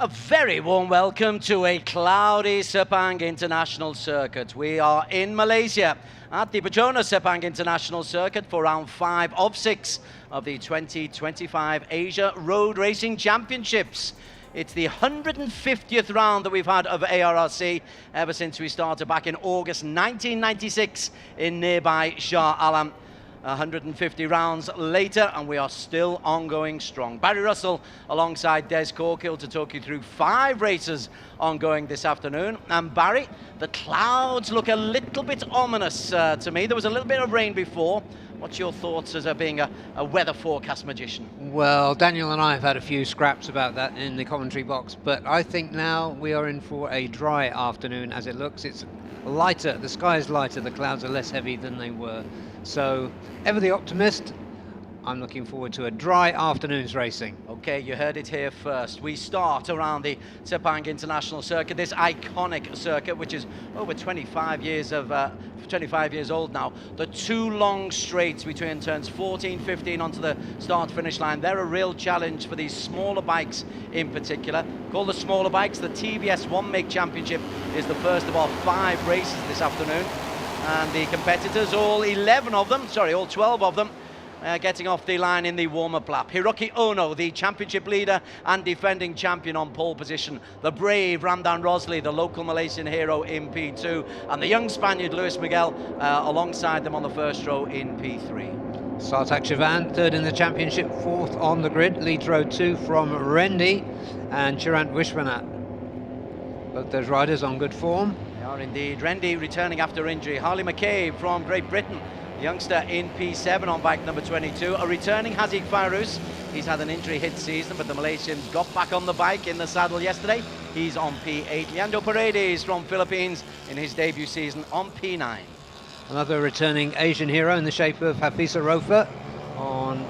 A very warm welcome to a cloudy Sepang International Circuit. We are in Malaysia at the Petronas Sepang International Circuit for round 5 of 6 of the 2025 Asia Road Racing Championships. It's the 150th round that we've had of ARRC ever since we started back in August 1996 in nearby Shah Alam. 150 rounds later, and we are still ongoing strong. Barry Russell alongside Des Corkill to talk you through 5 races ongoing this afternoon. And Barry, the clouds look a little bit ominous to me. There was a little bit of rain before. What's your thoughts as being a weather forecast magician? Well, Daniel and I have had a few scraps about that in the commentary box, but I think now we are in for a dry afternoon as it looks. It's lighter, the sky is lighter, the clouds are less heavy than they were. So, ever the optimist, I'm looking forward to a dry afternoon's racing. Okay, you heard it here first. We start around the Sepang International Circuit, this iconic circuit, which is over 25 years old now. The 2 long straights between turns 14, 15 onto the start-finish line. They're a real challenge for these smaller bikes in particular. Called the smaller bikes, the TBS One Make Championship is the first of our 5 races this afternoon. And the competitors, all 12 of them, getting off the line in the warm-up lap. Hiroki Ono, the championship leader and defending champion, on pole position. The brave Ramdan Rosley, the local Malaysian hero, in P2. And the young Spaniard Luis Miguel alongside them on the first row in P3. Sartak Chavan, 3rd in the championship, 4th on the grid. Leads row 2 from Rendi and Chirant Vishwanath. Both those riders on good form. They are indeed. Rendi returning after injury. Harley McCabe from Great Britain, youngster in P7 on bike number 22. A returning Haziq Fairuz. He's had an injury-hit season, but the Malaysian got back on the bike in the saddle yesterday. He's on P8. Leandro Paredes from Philippines in his debut season on P9. Another returning Asian hero in the shape of Hafisa Rofa on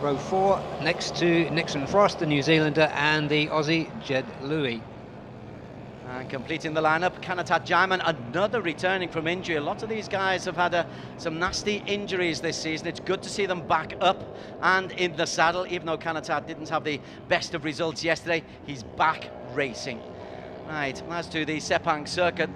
row 4, next to Nixon Frost, the New Zealander, and the Aussie Jed Louis. And completing the lineup, Kanatat Jaiman, another returning from injury. A lot of these guys have had some nasty injuries this season. It's good to see them back up and in the saddle. Even though Kanatat didn't have the best of results yesterday, he's back racing. Right, as to the Sepang circuit,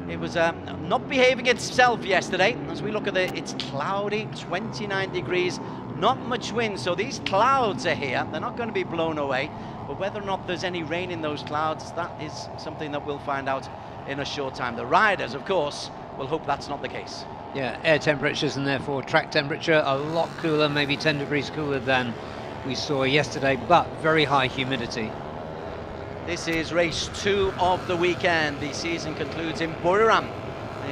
it was not behaving itself yesterday. As we look at it, it's cloudy, 29 degrees, not much wind. So these clouds are here. They're not going to be blown away. But whether or not there's any rain in those clouds, that is something that we'll find out in a short time. The riders, of course, will hope that's not the case. Yeah, air temperatures and therefore track temperature a lot cooler, maybe 10 degrees cooler than we saw yesterday, but very high humidity. This is race 2 of the weekend. The season concludes in Buriram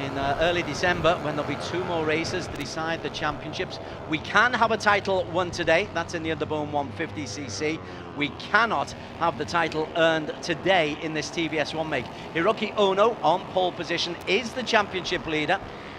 in early December, when there'll be 2 more races to decide the championships. We can have a title won today. That's in the Underbone 150cc. We cannot have the title earned today in this TBS One Make. Hiroki Ono on pole position is the championship leader.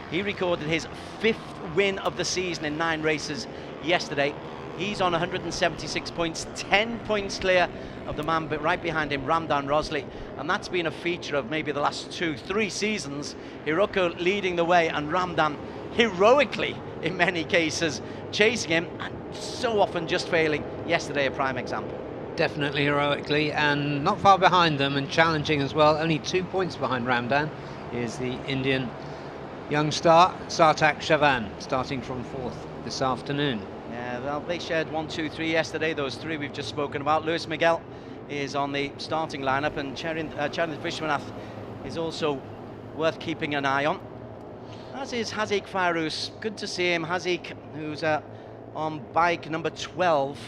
He recorded his 5th win of the season in 9 races yesterday. He's on 176 points, 10 points clear of the man but right behind him, Ramdan Rosley. And that's been a feature of maybe the last 2-3 seasons. Hiroko leading the way and Ramdan heroically, in many cases, chasing him and so often just failing. Yesterday, a prime example. Definitely heroically, and not far behind them and challenging as well. Only 2 points behind Ramdan is the Indian young star, Sartak Chavan, starting from 4th this afternoon. Yeah, well, they shared 1, 2, 3 yesterday. Those 3 we've just spoken about. Luis Miguel is on the starting lineup, and Chirant Vishwanath is also worth keeping an eye on. As is Haziq Fairuz. Good to see him. Haziq, who's on bike number 12,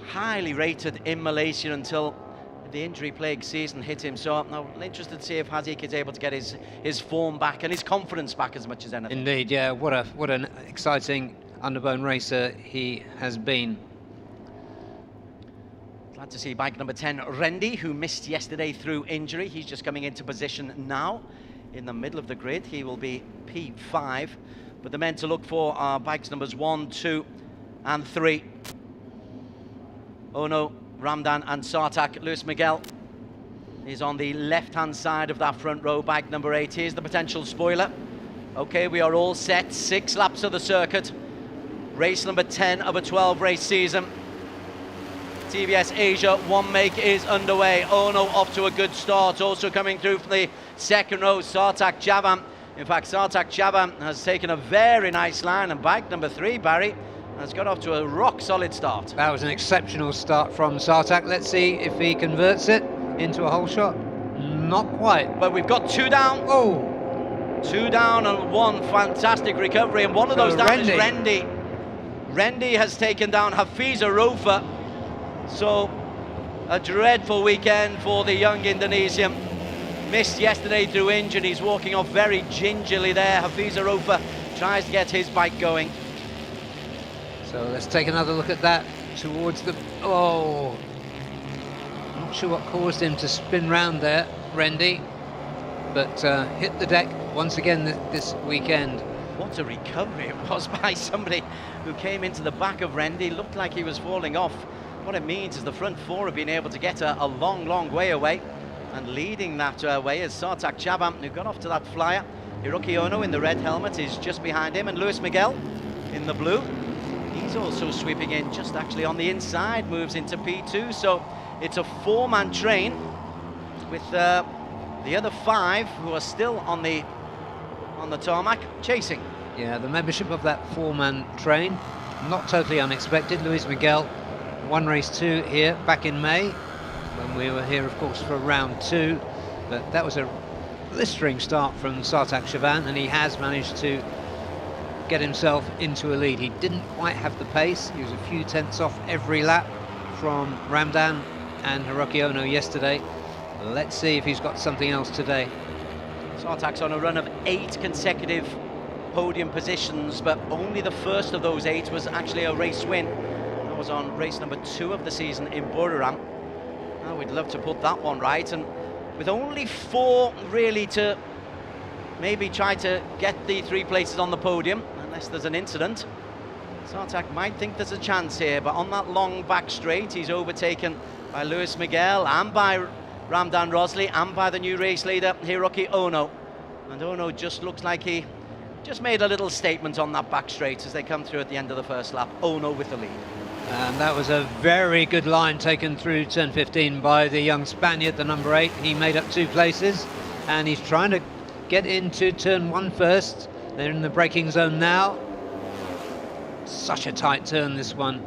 highly rated in Malaysia until the injury-plagued season hit him. So I'm interested to see if Haziq is able to get his form back and his confidence back as much as anything. Indeed, yeah. What an exciting Underbone racer he has been. Glad to see bike number 10, Rendi, who missed yesterday through injury. He's just coming into position now in the middle of the grid. He will be P5. But the men to look for are bikes numbers 1, 2 and 3. Ono, Ramdan and Sartak. Luis Miguel is on the left-hand side of that front row, bike number 8. Here's the potential spoiler. Okay, we are all set. 6 laps of the circuit. Race number 10 of a 12-race season. TBS Asia one make is underway. Ono off to a good start, also coming through from the second row, Sartak Javan. In fact, Sartak Javan has taken a very nice line, and bike number 3, Barry, has got off to a rock-solid start. That was an exceptional start from Sartak. Let's see if he converts it into a whole shot. Not quite. But we've got 2 down. Oh! 2 down and 1 fantastic recovery, and one of those down is Rendi. Rendi has taken down Hafiza Rofa. So, a dreadful weekend for the young Indonesian. Missed yesterday through injury. He's walking off very gingerly there. Hafiza Rofa tries to get his bike going. So let's take another look at that towards the... Oh! Not sure what caused him to spin round there, Rendi. But hit the deck once again this weekend. What a recovery it was by somebody who came into the back of Rendi. Looked like he was falling off. What it means is the front 4 have been able to get a long, long way away. And leading that way is Sartak Javan, who got off to that flyer. Hiroki Ono in the red helmet is just behind him, and Luis Miguel in the blue. He's also sweeping in just actually on the inside, moves into P2. So it's a 4-man train with the other 5 who are still on the tarmac chasing. Yeah, the membership of that 4-man train, not totally unexpected. Luis Miguel won race 2 here back in May, when we were here, of course, for round 2. But that was a blistering start from Sartak Javan, and he has managed to get himself into a lead. He didn't quite have the pace. He was a few tenths off every lap from Ramdan and Hiroki Ono yesterday. Let's see if he's got something else today. Sartak's on a run of 8 consecutive podium positions, but only the first of those 8 was actually a race win. That was on race number 2 of the season in Buriram. Now we'd love to put that one right, and with only 4 really to maybe try to get the 3 places on the podium, unless there's an incident. Sartak might think there's a chance here, but on that long back straight, he's overtaken by Luis Miguel and by Ramdan Rosli and by the new race leader, Hiroki Ono. And Ono just looks like he just made a little statement on that back straight as they come through at the end of the first lap. Ono with the lead. And that was a very good line taken through turn 15 by the young Spaniard, the number 8. He made up 2 places, and he's trying to get into turn 1 first. They're in the braking zone now. Such a tight turn, this one.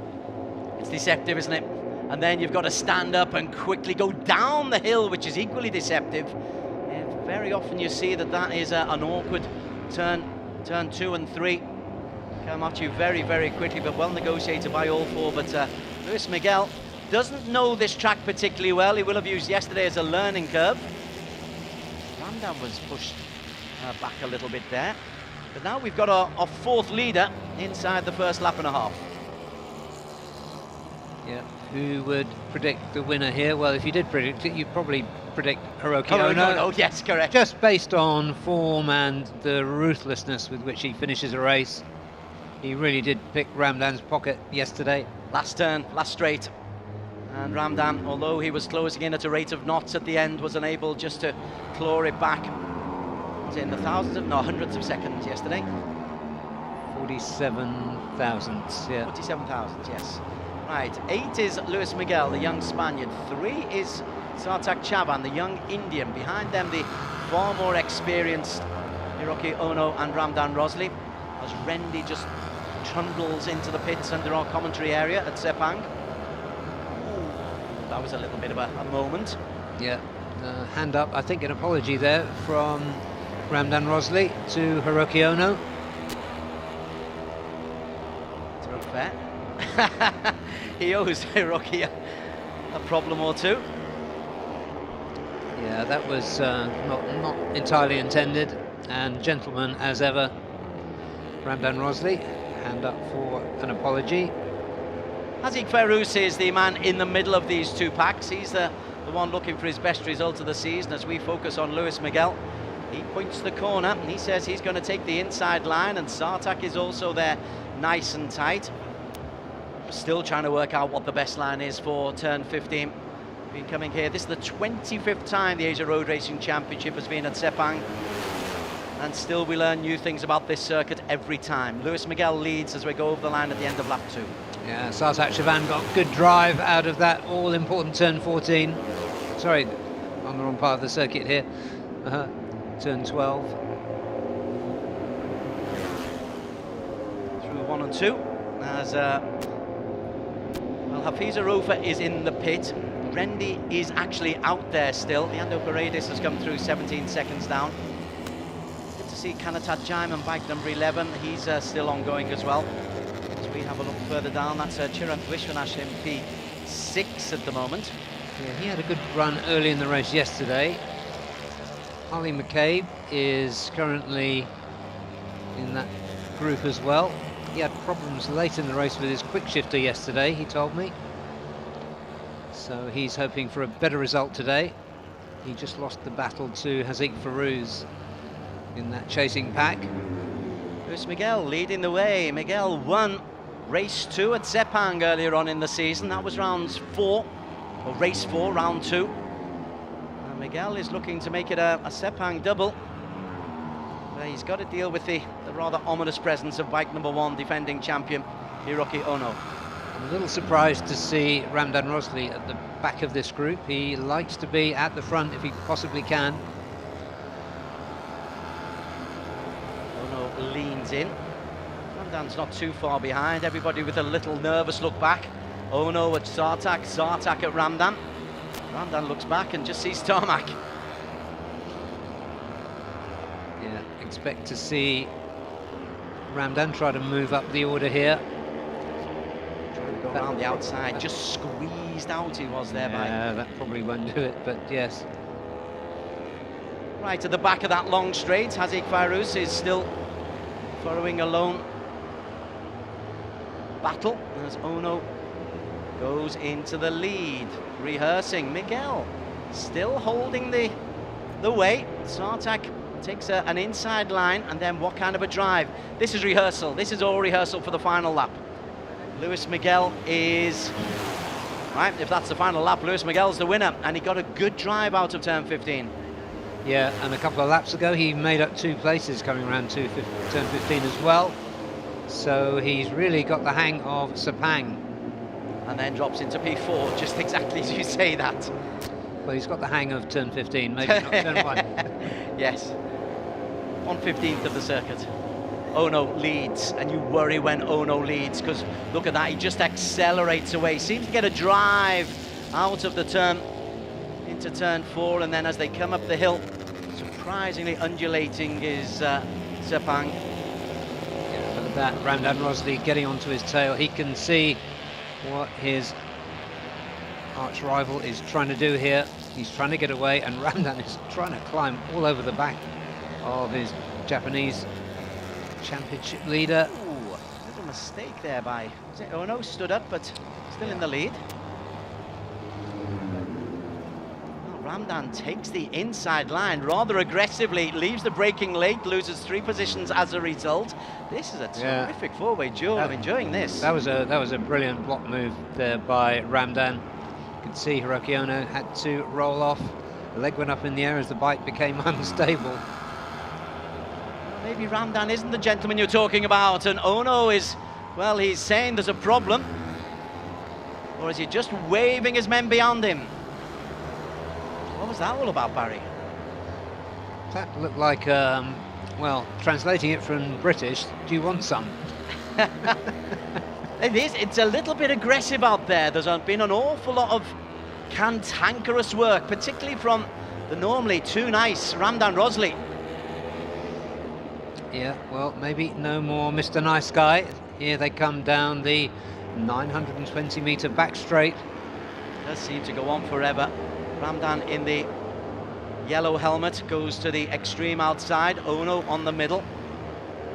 It's deceptive, isn't it? And then you've got to stand up and quickly go down the hill, which is equally deceptive. Yeah, very often you see that is an awkward turn 2 and 3. Come at you very, very quickly, but well negotiated by all 4. But Luis Miguel doesn't know this track particularly well. He will have used yesterday as a learning curve. Ramdan was pushed back a little bit there. But now we've got our 4th leader inside the first lap and a half. Yeah, who would predict the winner here? Well, if you did predict it, you'd probably predict Hiroki Ono. Oh, yes, correct. Just based on form and the ruthlessness with which he finishes a race. He really did pick Ramdan's pocket yesterday. Last turn, last straight. And Ramdan, although he was closing in at a rate of knots at the end, was unable just to claw it back. Was it in the hundreds of seconds yesterday? 47 thousandths, yeah. 47 thousandths, yes. Right, 8 is Luis Miguel, the young Spaniard. 3 is Sartak Javan, the young Indian. Behind them, the far more experienced Hiroki Ono and Ramdan Rosli, as Rendi just trundles into the pits under our commentary area at Sepang. That was a little bit of a moment. Yeah, hand up, I think an apology there from Ramdan Rosli to Hiroki Ono. To look fair. He owes Hiroki a problem or 2. Yeah, that was not entirely intended, and gentleman as ever. Ramdan Rosli, hand up for an apology. Hazik Ferrouz is the man in the middle of these 2 packs. He's the one looking for his best result of the season as we focus on Luis Miguel. He points the corner and he says he's going to take the inside line, and Sartak is also there nice and tight. Still trying to work out what the best line is for turn 15. Been coming here, this is the 25th time the Asia Road Racing Championship has been at Sepang, and still we learn new things about this circuit every time. Luis Miguel leads as we go over the line at the end of lap 2. Yeah, Sartak Chavan got good drive out of that all-important turn 14. Sorry, on the wrong part of the circuit here. Turn 12. Through 1 and 2. As well, Hafiz Arofa is in the pit. Rendi is actually out there still. Leandro Paredes has come through 17 seconds down. Good to see Kanatat Jaiman, bike number 11. He's still ongoing as well. As we have a look further down, that's Chirag Vishwanath MP 6 at the moment. Yeah, he had a good run early in the race yesterday. Harley McCabe is currently in that group as well. He had problems late in the race with his quick shifter yesterday, he told me. So he's hoping for a better result today. He just lost the battle to Haziq Farouz in that chasing pack. Luis Miguel leading the way. Miguel won race 2 at Sepang earlier on in the season. That was race 4, round 2. And Miguel is looking to make it a Sepang double. But he's got to deal with the rather ominous presence of bike number 1, defending champion Hiroki Ono. I'm a little surprised to see Ramdan Rosli at the back of this group. He likes to be at the front if he possibly can. Ono leans in. Ramdan's not too far behind. Everybody with a little nervous look back. Ono at Sartak, Sartak at Ramdan. Ramdan looks back and just sees tarmac. Yeah, expect to see Ramdan try to move up the order here. Go around the outside, just squeezed out he was there by. Yeah, that probably won't do it, but yes. Right at the back of that long straight, Haziq Farouz is still following a lone battle as Ono goes into the lead, rehearsing. Miguel still holding the way. Sartak takes an inside line, and then what kind of a drive? This is rehearsal. This is all rehearsal for the final lap. Luis Miguel is, right, if that's the final lap, Luis Miguel's the winner, and he got a good drive out of turn 15. Yeah, and a couple of laps ago he made up 2 places coming around turn 15 as well. So he's really got the hang of Sepang. And then drops into P4, just exactly as you say that. Well, he's got the hang of turn 15, maybe not turn 1. Yes, 1/15 of the circuit. Ono leads, and you worry when Ono leads, because look at that, he just accelerates away. Seems to get a drive out of the turn into turn 4, and then as they come up the hill, surprisingly undulating is Sepang. Yeah, look at that, Ramdan Rosli getting onto his tail. He can see what his arch rival is trying to do here. He's trying to get away, and Ramdan is trying to climb all over the back of his Japanese championship leader. Ooh, little mistake there by, was it Ono? Stood up, but still in the lead. Well, Ramdan takes the inside line rather aggressively, leaves the braking late, loses 3 positions as a result. This is a terrific four-way duel. I'm enjoying this. That was a brilliant block move there by Ramdan. You can see Hiroki Ono had to roll off. The leg went up in the air as the bike became unstable. Maybe Ramdan isn't the gentleman you're talking about, and Ono is, well, he's saying there's a problem. Or is he just waving his men beyond him? What was that all about, Barry? That looked like, well, translating it from British, do you want some? It's a little bit aggressive out there. There's been an awful lot of cantankerous work, particularly from the normally too nice Ramdan Rosli. Yeah, well, maybe no more Mr. Nice Guy. Here they come down the 920-meter back straight. Does seem to go on forever. Ramdan in the yellow helmet goes to the extreme outside. Ono on the middle.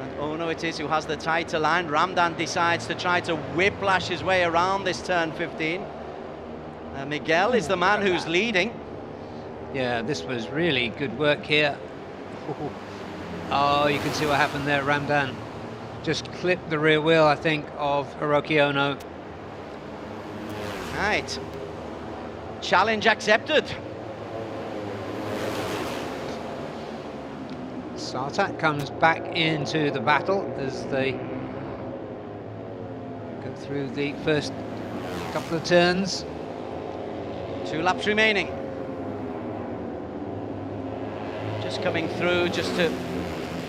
And Ono it is who has the tighter line. Ramdan decides to try to whiplash his way around this turn 15. Miguel is the man who's leading. Yeah, this was really good work here. Oh, you can see what happened there. Ramdan just clipped the rear wheel, I think, of Hiroki Ono. Right. Challenge accepted. Sartak comes back into the battle as they go through the first couple of turns. 2 laps remaining. Just coming through, just to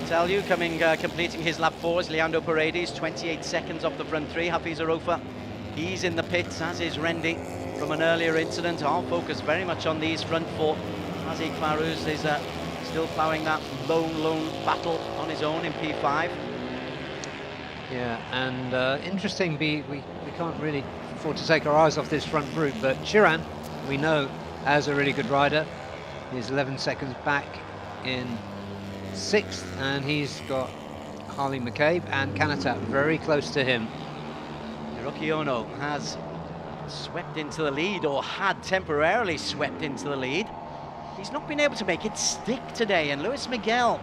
tell you, completing his lap 4 is Leandro Paredes, 28 seconds off the front 3. Hafiz Arofa, he's in the pits, as is Rendi from an earlier incident. I'll focus very much on these front 4. Mazi Klaruz is still ploughing that lone battle on his own in P5. Yeah, and interesting, we can't really afford to take our eyes off this front group, but Chiran, we know, as a really good rider. He's 11 seconds back in 6th, and he's got Harley McCabe and Kanatat very close to him. Hiroki Ono has swept into the lead, or had temporarily swept into the lead. He's not been able to make it stick today, and Luis Miguel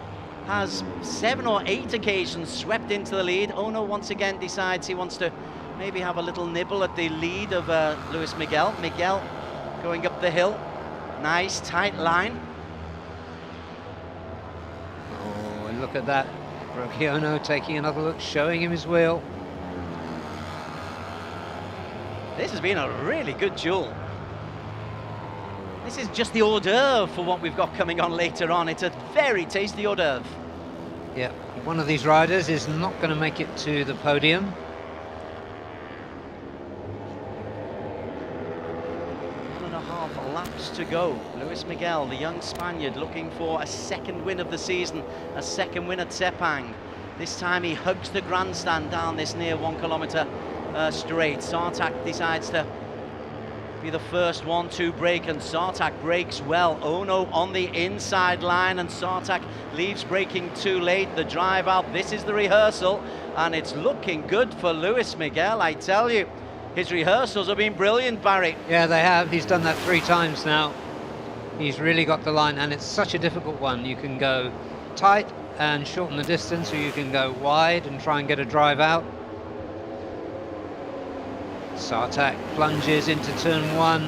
has 7 or 8 occasions swept into the lead. Ono once again decides he wants to maybe have a little nibble at the lead of Luis Miguel. Miguel going up the hill, nice tight line. Oh, and look at that, Hiroki Ono taking another look, showing him his wheel. This has been a really good duel. This is just the hors d'oeuvre for what we've got coming on later on. It's a very tasty hors d'oeuvre. Yeah, one of these riders is not going to make it to the podium. Laps to go. Luis Miguel, the young Spaniard, looking for a second win of the season, a second win at Sepang. This time he hugs the grandstand down this near 1 kilometre straight. Sartak decides to be the first one to break, and Sartak breaks well. Ono on the inside line, and Sartak leaves braking too late. The drive out, this is the rehearsal, and it's looking good for Luis Miguel, I tell you. His rehearsals have been brilliant, Barry. Yeah, they have. He's done that 3 times now. He's really got the line, and it's such a difficult one. You can go tight and shorten the distance, or you can go wide and try and get a drive out. Sartak plunges into turn 1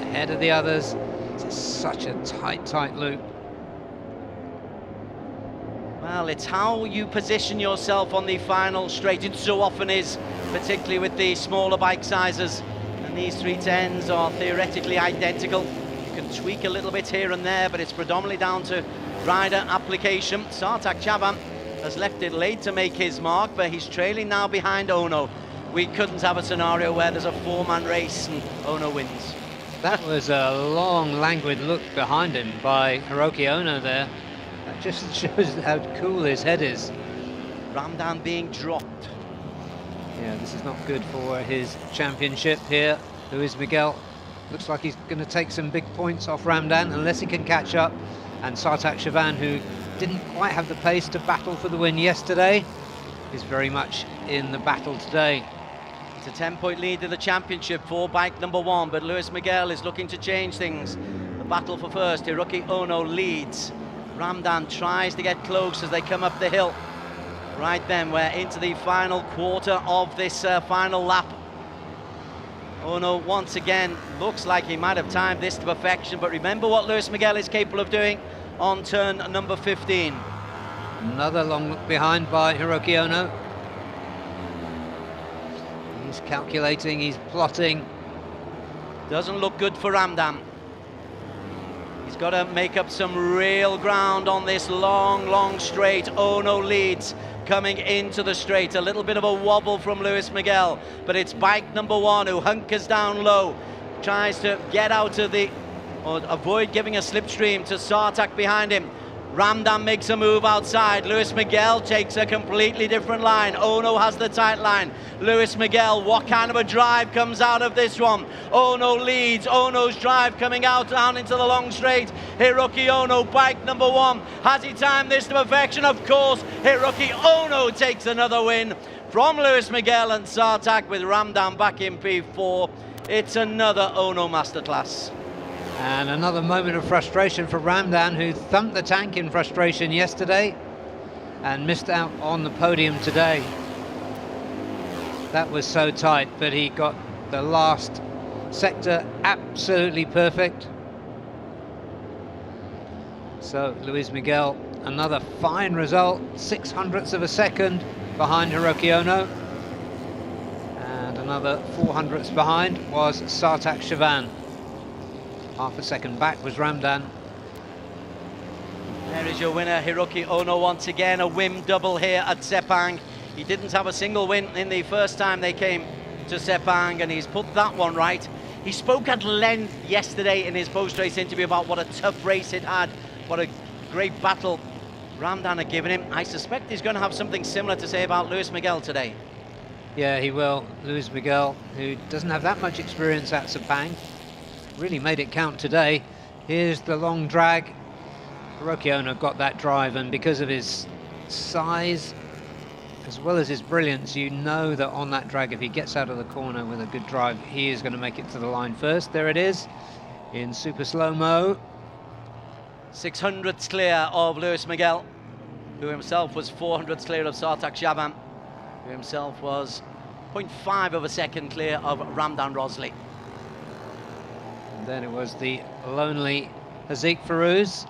ahead of the others. It's such a tight loop. Well, it's how you position yourself on the final straight. It so often is, particularly with the smaller bike sizes. And these 310s are theoretically identical. You can tweak a little bit here and there, but it's predominantly down to rider application. Sartak Chaban has left it late to make his mark, but he's trailing now behind Ono. We couldn't have a scenario where there's a 4-man race and Ono wins. That was a long, languid look behind him by Hiroki Ono there. That just shows how cool his head is. Ramdan being dropped. Yeah, this is not good for his championship here. Luis Miguel looks like he's going to take some big points off Ramdan unless he can catch up. And Sartak Chavan, who didn't quite have the pace to battle for the win yesterday, is very much in the battle today. It's a 10-point lead to the championship for bike number 1, but Luis Miguel is looking to change things. The battle for first, Hiroki Ono leads. Ramdan tries to get close as they come up the hill. Right then, we're into the final quarter of this final lap. Ono once again looks like he might have timed this to perfection, but remember what Luis Miguel is capable of doing on turn number 15. Another long look behind by Hiroki Ono. He's calculating, he's plotting. Doesn't look good for Ramdan. He's got to make up some real ground on this long straight. Ono leads coming into the straight. A little bit of a wobble from Luis Miguel, but it's bike number 1 who hunkers down low, tries to get out of the, or avoid giving a slipstream to Sartak behind him. Ramdan makes a move outside. Luis Miguel takes a completely different line. Ono has the tight line. Luis Miguel, what kind of a drive comes out of this one? Ono leads. Ono's drive coming out down into the long straight. Hiroki Ono, bike number 1. Has he timed this to perfection? Of course. Hiroki Ono takes another win from Luis Miguel and Sartak, with Ramdan back in P4. It's another Ono masterclass. And another moment of frustration for Ramdan, who thumped the tank in frustration yesterday and missed out on the podium today. That was so tight, but he got the last sector absolutely perfect. So Luis Miguel, another fine result, 0.06 of a second behind Hiroki Ono. Another 400ths behind was Sartak Chavan. Half a second back was Ramdan. There is your winner, Hiroki Ono, once again. A whim double here at Sepang. He didn't have a single win in the first time they came to Sepang, and he's put that one right. He spoke at length yesterday in his post-race interview about what a tough race it had, what a great battle Ramdan had given him. I suspect he's going to have something similar to say about Luis Miguel today. Yeah, he will. Luis Miguel, who doesn't have that much experience at Sepang, really made it count today. Here's the long drag. Hiroki Ono got that drive, and because of his size as well as his brilliance, you know that on that drag, if he gets out of the corner with a good drive, he is going to make it to the line first. There it is in super slow-mo. 600ths clear of Luis Miguel, who himself was 400ths clear of Sartak Chavan, who himself was 0.5 of a second clear of Ramdan Rosley. And then it was the lonely Haziq Farouz.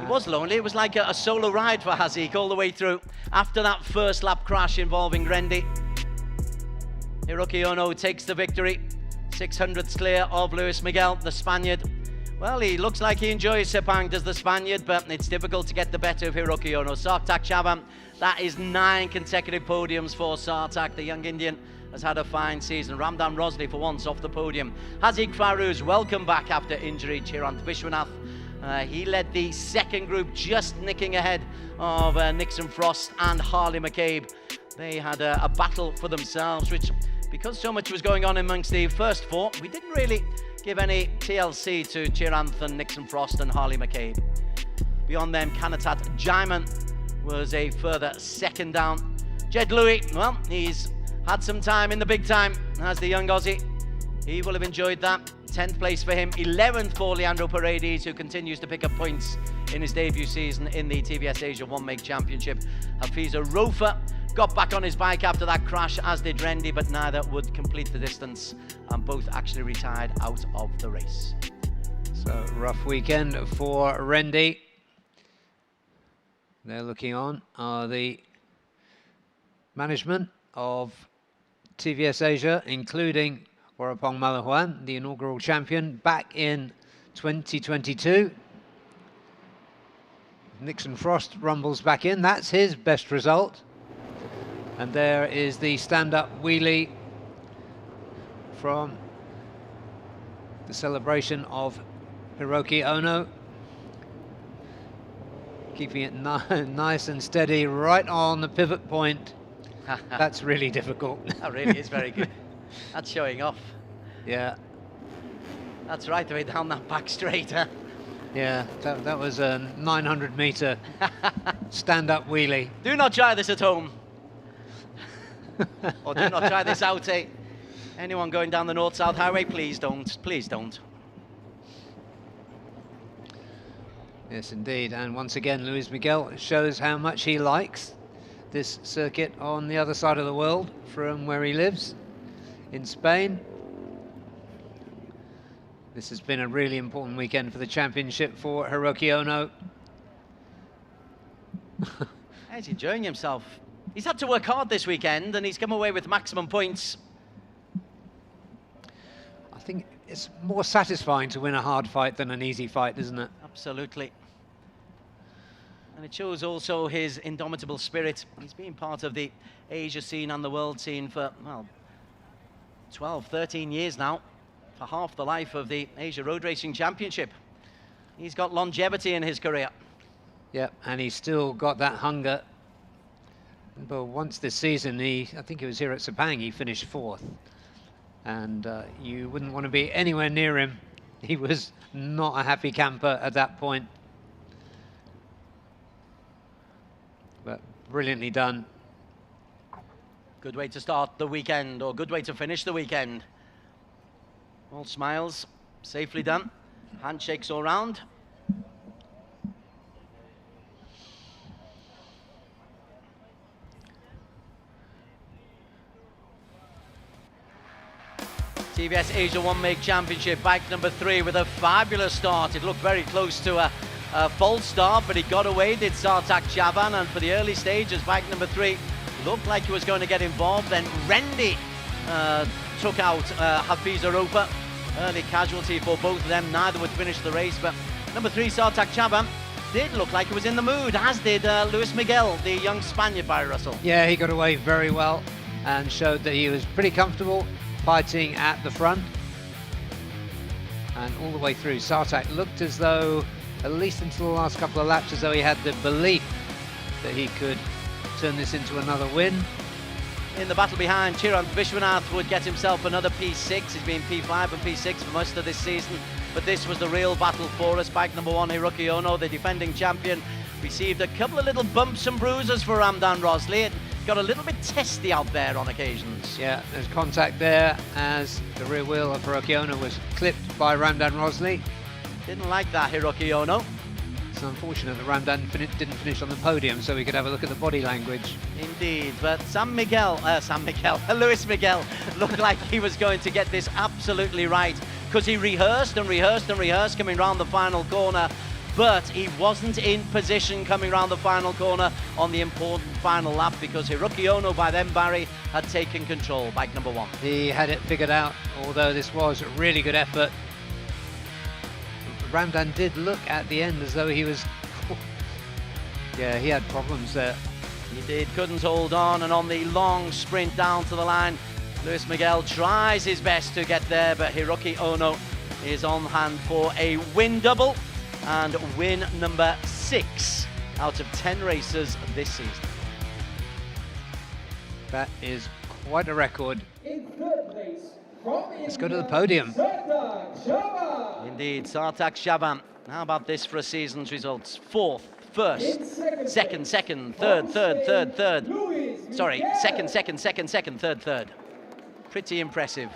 It was lonely. It was like a solo ride for Haziq all the way through. After that first lap crash involving Rendi, Hiroki Ono takes the victory. 600ths clear of Luis Miguel, the Spaniard. Well, he looks like he enjoys Sepang, does the Spaniard, but it's difficult to get the better of Hiroki Ono. Sartak Chavan, that is 9 consecutive podiums for Sartak. The young Indian has had a fine season. Ramdan Rosley for once off the podium. Haziq Farouz, welcome back after injury. Chirant Vishwanath, he led the second group, just nicking ahead of Nixon Frost and Harley McCabe. They had a battle for themselves, which, because so much was going on amongst the first four, we didn't really give any TLC to Chirant and Nixon Frost and Harley McCabe. Beyond them, Kanatat Jaiman was a further second down. Jed Louis, well, he's had some time in the big time as the young Aussie. He will have enjoyed that. 10th place for him, 11th for Leandro Paredes, who continues to pick up points in his debut season in the TVS Asia One Make Championship. Hafiza Rofa got back on his bike after that crash, as did Rendi, but neither would complete the distance, and both actually retired out of the race. So, rough weekend for Rendi. They're looking on are the management of TVS Asia, including Warapong Malahuan, the inaugural champion, back in 2022. Nixon Frost rumbles back in. That's his best result. And there is the stand-up wheelie from the celebration of Hiroki Ono. Keeping it nice and steady right on the pivot point. That's really difficult. That really is very good. That's showing off. Yeah. That's right the way down that back straight, huh? Yeah, that was a 900-meter stand-up wheelie. Do not try this at home. Or do not try this out, eh? Anyone going down the North-South Highway, please don't. Please don't. Yes, indeed. And once again, Luis Miguel shows how much he likes this circuit on the other side of the world from where he lives in Spain. This has been a really important weekend for the championship for Hiroki Ono. He's enjoying himself. He's had to work hard this weekend, and he's come away with maximum points. I think it's more satisfying to win a hard fight than an easy fight, isn't it? Absolutely. And it shows also his indomitable spirit. He's been part of the Asia scene and the world scene for, well, 12, 13 years now, for half the life of the Asia Road Racing Championship. He's got longevity in his career. Yep, and he's still got that hunger. But once this season, I think it was here at Sepang, he finished 4th. And you wouldn't want to be anywhere near him. He was not a happy camper at that point. But brilliantly done. Good way to start the weekend, or good way to finish the weekend. All smiles, safely done. Handshakes all round. TVS Asia One Make Championship, bike number 3 with a fabulous start. It looked very close to a false start, but he got away, did Sartak Chavan, and for the early stages, bike number 3 looked like he was going to get involved. Then Rendy took out Hafiz Aropa. Early casualty for both of them. Neither would finish the race, but number 3, Sartak Chaban, did look like he was in the mood, as did Luis Miguel, the young Spaniard, by Russell. Yeah, he got away very well and showed that he was pretty comfortable fighting at the front. And all the way through, Sartak looked as though, at least until the last couple of laps, as though he had the belief that he could turn this into another win. In the battle behind, Chirag Vishwanath would get himself another P6. He's been P5 and P6 for most of this season, but this was the real battle for us. Bike number 1, Hiroki Ono, the defending champion, received a couple of little bumps and bruises for Ramdan Rosley. It got a little bit testy out there on occasions. Yeah, there's contact there as the rear wheel of Hiroki Ono was clipped by Ramdan Rosley. Didn't like that, Hiroki Ono. It's unfortunate that Ramdan didn't finish on the podium, so we could have a look at the body language. Indeed, but Luis Miguel looked like he was going to get this absolutely right, because he rehearsed and rehearsed and rehearsed coming round the final corner, but he wasn't in position coming round the final corner on the important final lap, because Hiroki Ono, by then Barry, had taken control, bike number 1. He had it figured out, although this was a really good effort. Ramdan did look at the end as though he was... yeah, he had problems there. He did, couldn't hold on, and on the long sprint down to the line, Luis Miguel tries his best to get there, but Hiroki Ono is on hand for a win double, and win number 6 out of 10 races this season. That is quite a record. In third place, Let's go to the podium. Indeed, Sartak Chaban. How about this for a season's results? 4th, 1st, 2nd, 3rd, 3rd. Sorry, 2nd, 3rd. Pretty impressive.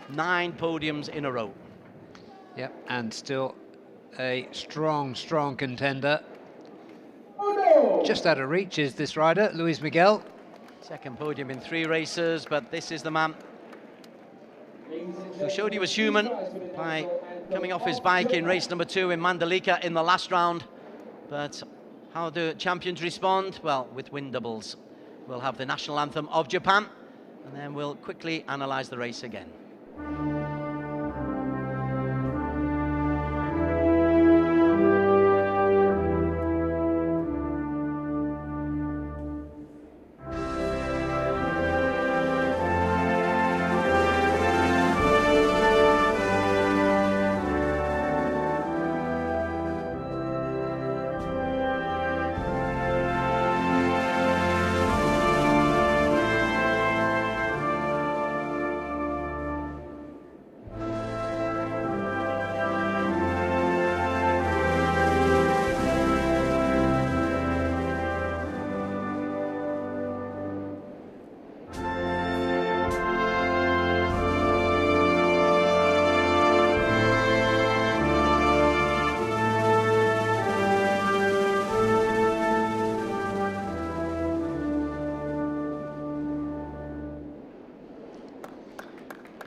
9 podiums in a row. Yep, and still a strong contender. Just out of reach is this rider, Luis Miguel. 2nd podium in 3 races, but this is the man who showed he was human by coming off his bike in race number 2 in Mandalika in the last round. But how do champions respond? Well, with win doubles. We'll have the national anthem of Japan, and then we'll quickly analyse the race again.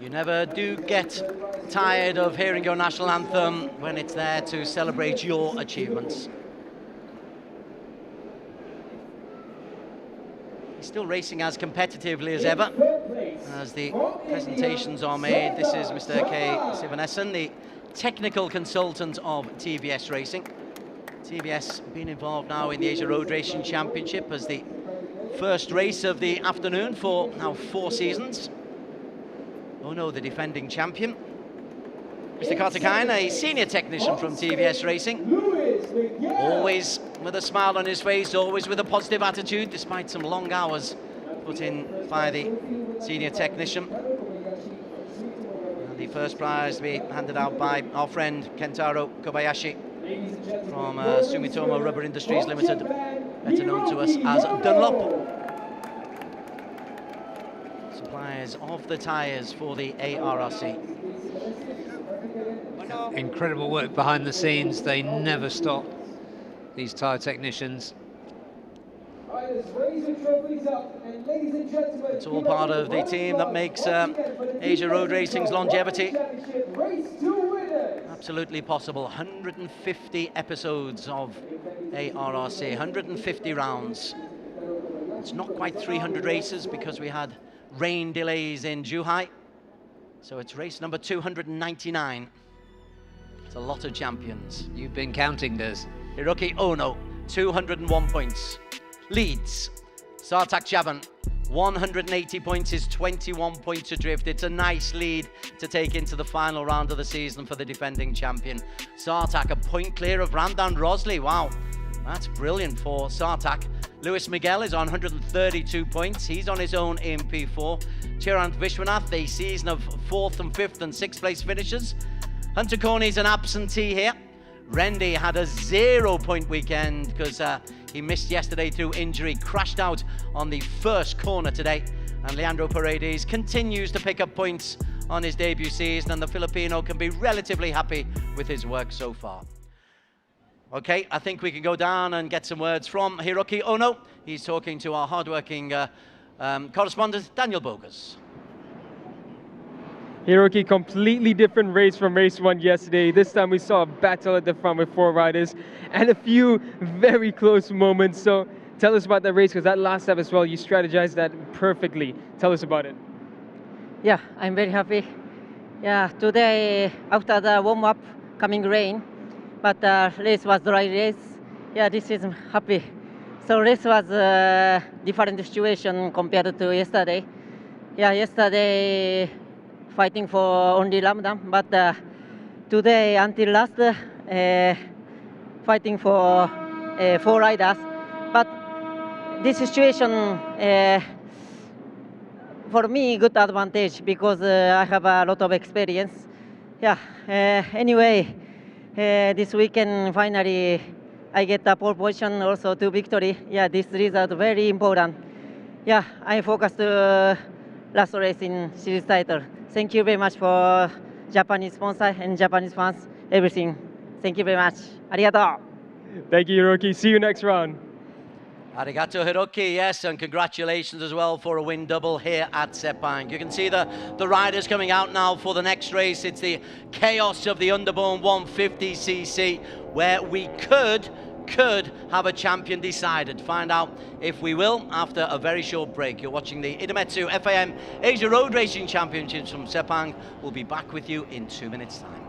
You never do get tired of hearing your national anthem when it's there to celebrate your achievements. He's still racing as competitively as ever as the presentations are made. This is Mr. K. Sivanesan, the technical consultant of TVS Racing. TVS been involved now in the Asia Road Racing Championship as the first race of the afternoon for now 4 seasons. Oh no, the defending champion. Mr. Kartikayan, a senior technician from TVS Racing. Always with a smile on his face, always with a positive attitude, despite some long hours put in by the senior technician. And the first prize to be handed out by our friend Kentaro Kobayashi from Sumitomo Rubber Industries Limited, better known to us as Dunlop. Suppliers of the tyres for the ARRC. Incredible work behind the scenes. They never stop, these tyre technicians. It's all part of the team that makes Asia Road Racing's longevity absolutely possible. 150 episodes of ARRC, 150 rounds. It's not quite 300 races because we had rain delays in Zhuhai. So it's race number 299. It's a lot of champions. You've been counting this. Hiroki Ono, 201 points. Leads. Sartak Chaban, 180 points is 21 points adrift. It's a nice lead to take into the final round of the season for the defending champion. Sartak a point clear of Randan Rosley. Wow, that's brilliant for Sartak. Luis Miguel is on 132 points. He's on his own in P4. Chirant Vishwanath, a season of 4th and 5th and 6th place finishes. Hunter Corney's an absentee here. Rendy had a 0-point weekend because he missed yesterday through injury, crashed out on the first corner today. And Leandro Paredes continues to pick up points on his debut season, and the Filipino can be relatively happy with his work so far. Okay, I think we can go down and get some words from Hiroki Ono. He's talking to our hardworking correspondent, Daniel Bogus. Hiroki, completely different race from race 1 yesterday. This time we saw a battle at the front with 4 riders and a few very close moments. So tell us about that race, because that last step as well, you strategized that perfectly. Tell us about it. Yeah, I'm very happy. Yeah, today after the warm-up coming rain, but the race was dry race. Yeah, this is happy. So race was a different situation compared to yesterday. Yeah, yesterday fighting for only lambda, but today until last fighting for 4 riders. But this situation for me good advantage because I have a lot of experience. Yeah. Anyway, this weekend finally I get a pole position, also 2 victory. Yeah, this result very important. Yeah, I focused last race in series title. Thank you very much for Japanese sponsor and Japanese fans, everything. Thank you very much. Arigato. Thank you, Hiroki. See you next round. Arigato Hiroki, yes, and congratulations as well for a win double here at Sepang. You can see the riders coming out now for the next race. It's the chaos of the Underbone 150cc, where we could have a champion decided. Find out if we will after a very short break. You're watching the Idemitsu FIM Asia Road Racing Championships from Sepang. We'll be back with you in 2 minutes' time.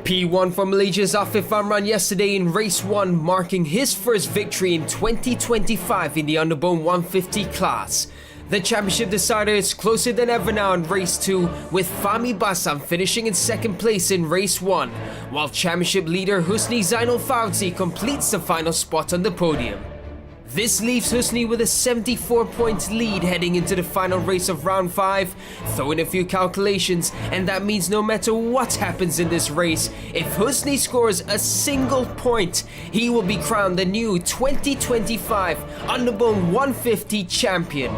P1 for Malaysia's FIM ran yesterday in race 1, marking his first victory in 2025 in the Underbone 150 class. The championship decider is closer than ever now in race 2, with Fahmi Bassam finishing in second place in race 1, while championship leader Husni Zainal Fauzi completes the final spot on the podium. This leaves Husni with a 74 points lead heading into the final race of round 5. Throw in a few calculations, and that means no matter what happens in this race, if Husni scores a single point, he will be crowned the new 2025 Underbone 150 champion.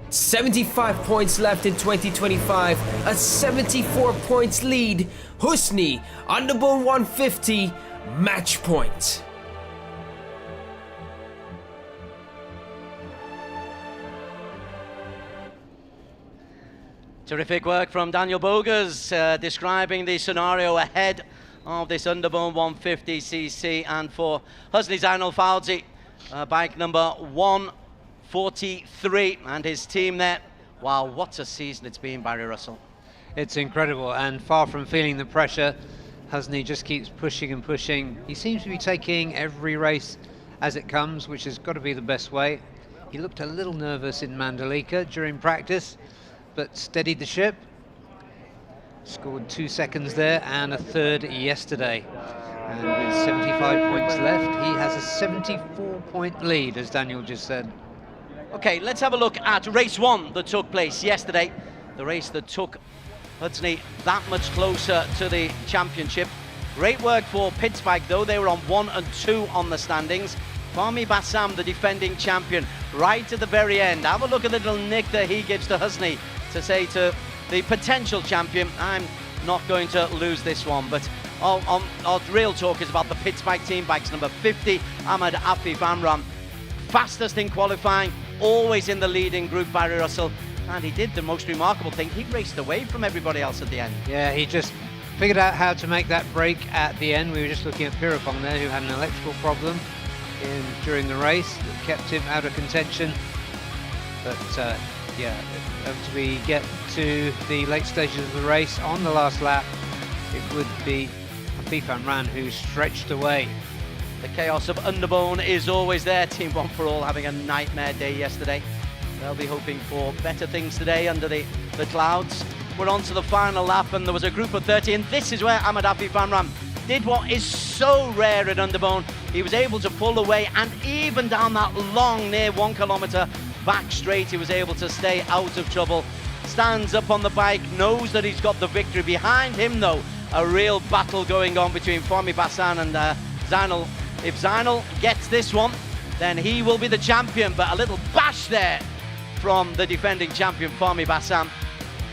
75 points left in 2025, a 74 points lead. Husni, Underbone 150, match point. Terrific work from Daniel Bogas, describing the scenario ahead of this Underbone 150cc, and for Husni Zainal Fauzi, bike number 143, and his team there. Wow, what a season it's been, Barry Russell. It's incredible, and far from feeling the pressure, Husni just keeps pushing and pushing. He seems to be taking every race as it comes, which has got to be the best way. He looked a little nervous in Mandalika during practice, but steadied the ship. Scored 2 seconds there and a third yesterday. And with 75 points left, he has a 74-point lead, as Daniel just said. Okay, let's have a look at race 1 that took place yesterday. The race that took Husni that much closer to the championship. Great work for Pittsbike though, they were on 1 and 2 on the standings. Fahmi Bassam, the defending champion, right at the very end. Have a look at the little nick that he gives to Husni to say to the potential champion, I'm not going to lose this one. But our real talk is about the Pittsbike team, bikes number 50, Ahmad Afif Amram. Fastest in qualifying, always in the leading group, Barry Russell. And he did the most remarkable thing, he raced away from everybody else at the end. Yeah, he just figured out how to make that break at the end. We were just looking at Pirapong there, who had an electrical problem during the race that kept him out of contention. But yeah, as we get to the late stages of the race, on the last lap, it would be Afif Amran who stretched away. The chaos of Underbone is always there. Team One for All having a nightmare day yesterday. They'll be hoping for better things today under the clouds. We're on to the final lap, and there was a group of 30, and this is where Ahmad Afif Amram did what is so rare at Underbone. He was able to pull away, and even down that long, near 1 kilometre back straight, he was able to stay out of trouble. Stands up on the bike, knows that he's got the victory. Behind him, though, a real battle going on between Fahmi Bassam and Zainal. If Zainal gets this one, then he will be the champion, but a little bash there from the defending champion, Fahmi Bassam.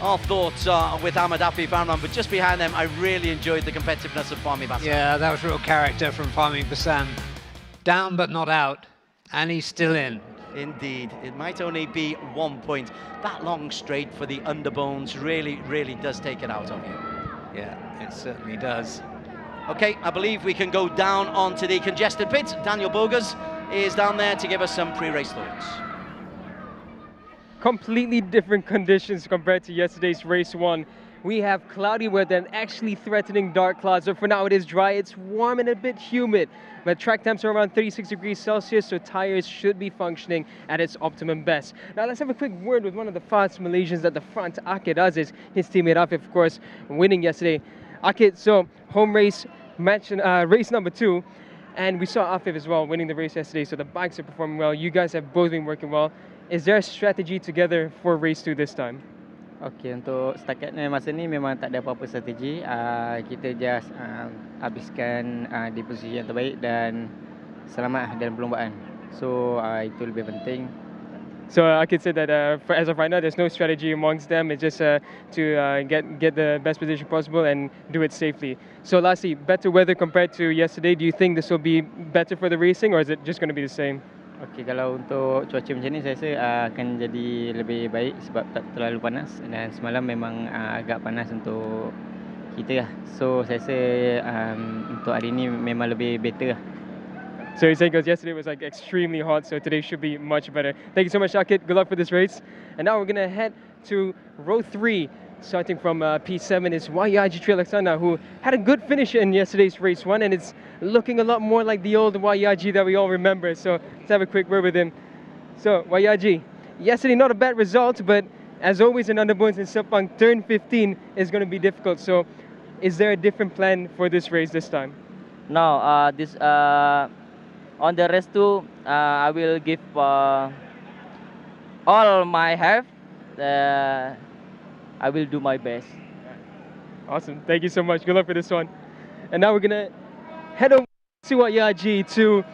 Our thoughts are with Ahmad Afif Amram, but just behind them, I really enjoyed the competitiveness of Fahmi Bassam. Yeah, that was real character from Fahmi Bassam. Down but not out, and he's still in. Indeed, it might only be 1 point. That long straight for the Underbones really, really does take it out of you. Yeah, it certainly does. Okay, I believe we can go down onto the congested pit. Daniel Bogas is down there to give us some pre-race thoughts. Completely different conditions compared to yesterday's race 1. We have cloudy weather and actually threatening dark clouds. So for now it is dry, it's warm and a bit humid. But track temps are around 36 degrees Celsius, so tires should be functioning at its optimum best. Now let's have a quick word with one of the fast Malaysians at the front, Akid Aziz. His teammate Afif, of course, winning yesterday. Akid, so home race, race number 2. And we saw Afif as well winning the race yesterday, so the bikes are performing well. You guys have both been working well. Is there a strategy together for race 2 this time? Okey, untuk setakat masa ni memang tak ada apa-apa strategi. Kita just habiskan di posisi yang terbaik dan selamat dalam perlombaan. So itu lebih penting. So I could say that as of right now, there's no strategy amongst them. It's just to get the best position possible and do it safely. So lastly, better weather compared to yesterday. Do you think this will be better for the racing, or is it just going to be the same? Okey, kalau untuk cuaca macam ni saya rasa akan jadi lebih baik sebab tak terlalu panas, dan semalam memang agak panas untuk kita lah. So saya rasa untuk hari ni memang lebih better lah. So you're saying because yesterday was like extremely hot, so today should be much better. Thank you so much, Akid. Good luck for this race. And now we're going to head to row 3. starting from P7, is Waiyaji Trilaksana, who had a good finish in yesterday's race 1, and it's looking a lot more like the old Waiyaji that we all remember. So let's have a quick word with him. So Waiyaji, yesterday not a bad result, but as always in Underbones in Sepang, turn 15 is going to be difficult. So is there a different plan for this race this time? No, on the race 2, I will give all my have. I will do my best. Awesome. Thank you so much. Good luck for this one. And now we're going to head over to Waiyaji, to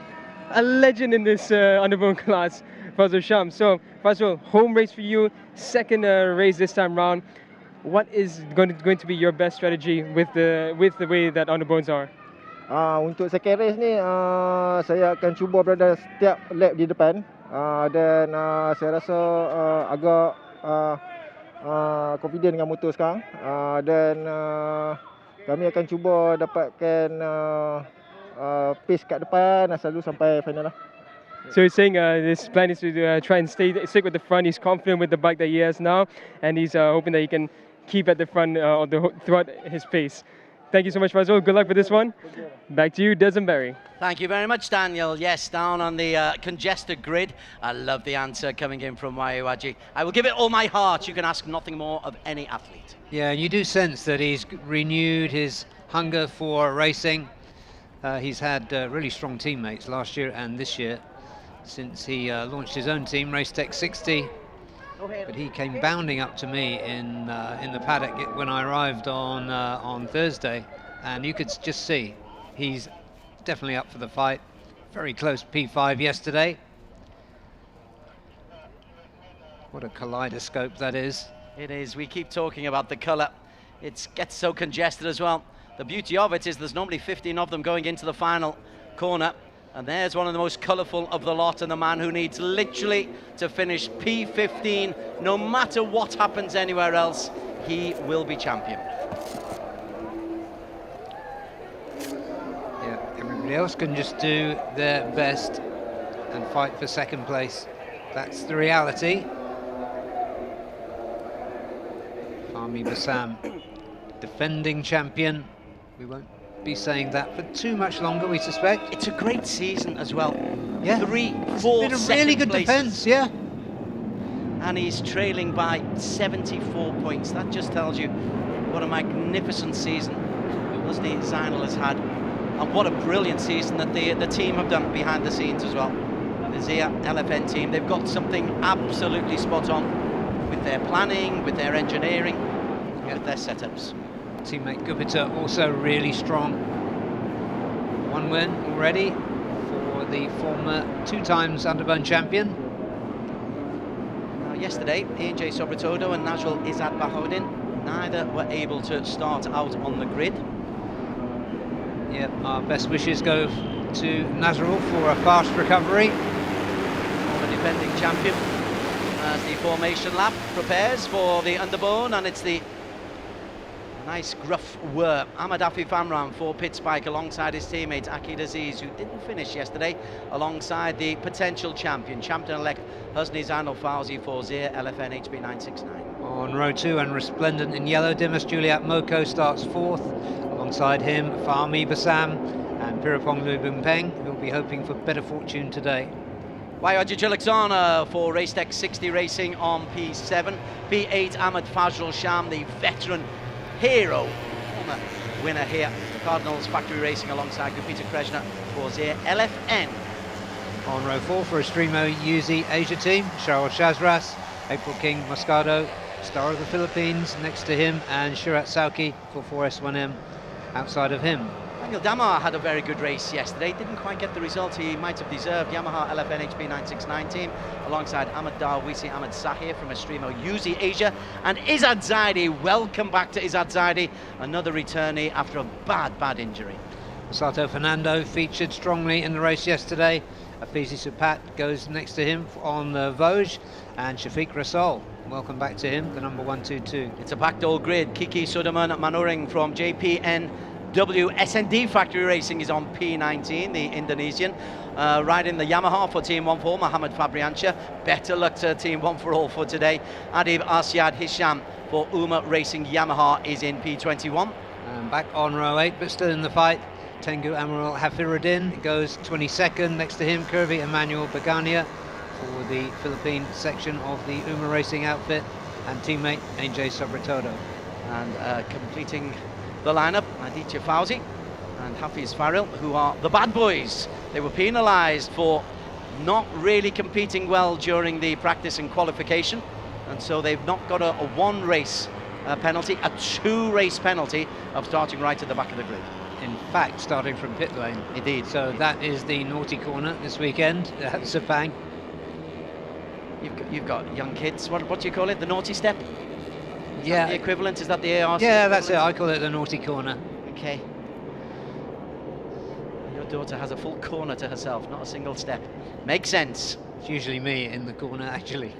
a legend in this Underbone class, Fazul Sham. So, Fazul, home race for you, second race this time round. What is going to be your best strategy with the way that Underbones are? Untuk second race ni, saya akan cuba berada setiap lap di depan, dan saya rasa agak confident dengan motor sekarang, dan kami akan cuba dapatkan pace kat depan selalu sampai final lah. So he's saying his plan is to try and stick with the front. He's confident with the bike that he has now, and he's hoping that he can keep at the front throughout his pace. Thank you so much, Fazul. Good luck for this one. Back to you, Desmond. Thank you very much, Daniel. Yes, down on the congested grid. I love the answer coming in from Waiyaji. I will give it all my heart. You can ask nothing more of any athlete. Yeah, you do sense that he's renewed his hunger for racing. He's had really strong teammates last year and this year, since he launched his own team, Racetech 60. But he came bounding up to me in the paddock when I arrived on Thursday, and you could just see he's definitely up for the fight. Very close P5 yesterday. What a kaleidoscope that is. It is. We keep talking about the colour. It gets so congested as well. The beauty of it is there's normally 15 of them going into the final corner. And there's one of the most colourful of the lot, and the man who needs literally to finish P15, no matter what happens anywhere else, he will be champion. Yeah, everybody else can just do their best and fight for second place. That's the reality. Fahmi Bassam, defending champion. We won't be saying that for too much longer, we suspect. It's a great season as well. Yeah, 3, 4 it's been a really good places. defence, yeah. And he's trailing by 74 points. That just tells you what a magnificent season Husni Zainal has had, and what a brilliant season that the team have done behind the scenes as well. The Zia LFN team, they've got something absolutely spot on with their planning, with their engineering, with their setups. Teammate Gupita also really strong. One win already for the former 2 times Underbone champion. Yesterday, Ian J. Sobratodo and Najrul Izzat Bahodin, neither were able to start out on the grid. Yep, our best wishes go to Nazrul for a fast recovery. The defending champion, as the formation lap prepares for the Underbone, and it's the nice gruff whir. Ahmad Afif Amram for pit spike alongside his teammate Akid Aziz, who didn't finish yesterday, alongside the potential champion-elect Husni Zainal Fauzi for Zir LFN HB 969. On row 2 and resplendent in yellow, Dimas Juliat Moko starts 4th. Alongside him, Fahmi Bassam and Pirapong Lubung Peng, who'll be hoping for better fortune today. Waiyaji Trilaksana for Racetech 60 Racing on P7. P8, Ahmed Fazrul Sham, the veteran hero, former winner here. Cardinals Factory Racing alongside Gupita Krishna for Zir LFN. On row 4 for Estremo Yuzi Asia team, Cheryl Shazras, April King Moscado, star of the Philippines next to him, and Shurat Sauki for 4S1M outside of him. Daniel Damar had a very good race yesterday, didn't quite get the result he might have deserved. Yamaha LFN HB 969 team alongside Ahmed Darwisi, Ahmed Sahir from Estremo Yuzi Asia, and Izzat Zaidi. Welcome back to Izzat Zaidi, another returnee after a bad injury. Sato Fernando featured strongly in the race yesterday. Afizi Supat goes next to him on the Vosges, and Shafiq Rasol, welcome back to him, the number 122. It's a packed old grid. Kiki Sudaman Manoring from JPNW SND Factory Racing is on P19, the Indonesian. Riding the Yamaha for Team 1-4, Mohamed Fabriancha. Better luck to Team 1-4 for today. Adib Asyad Hisham for Uma Racing Yamaha is in P21. And back on row 8, but still in the fight, Tengu Amaral Hafiruddin goes 22nd. Next to him, Kirby Emmanuel Bagania for the Philippine section of the Uma Racing outfit, and teammate AJ Sobretodo. And completing the lineup, Aditya Fauzi and Hafiz Faril, who are the bad boys. They were penalised for not really competing well during the practice and qualification, and so they've not got a one race penalty, a 2 race penalty of starting right at the back of the grid. In fact, starting from pit lane. Indeed. So that is the naughty corner this weekend at Sepang. You've got young kids, what do you call it, the naughty step? Yeah. The equivalent, is that the ARC? Yeah, that's it, I call it the naughty corner. Okay. Your daughter has a full corner to herself, not a single step. Makes sense. It's usually me in the corner, actually.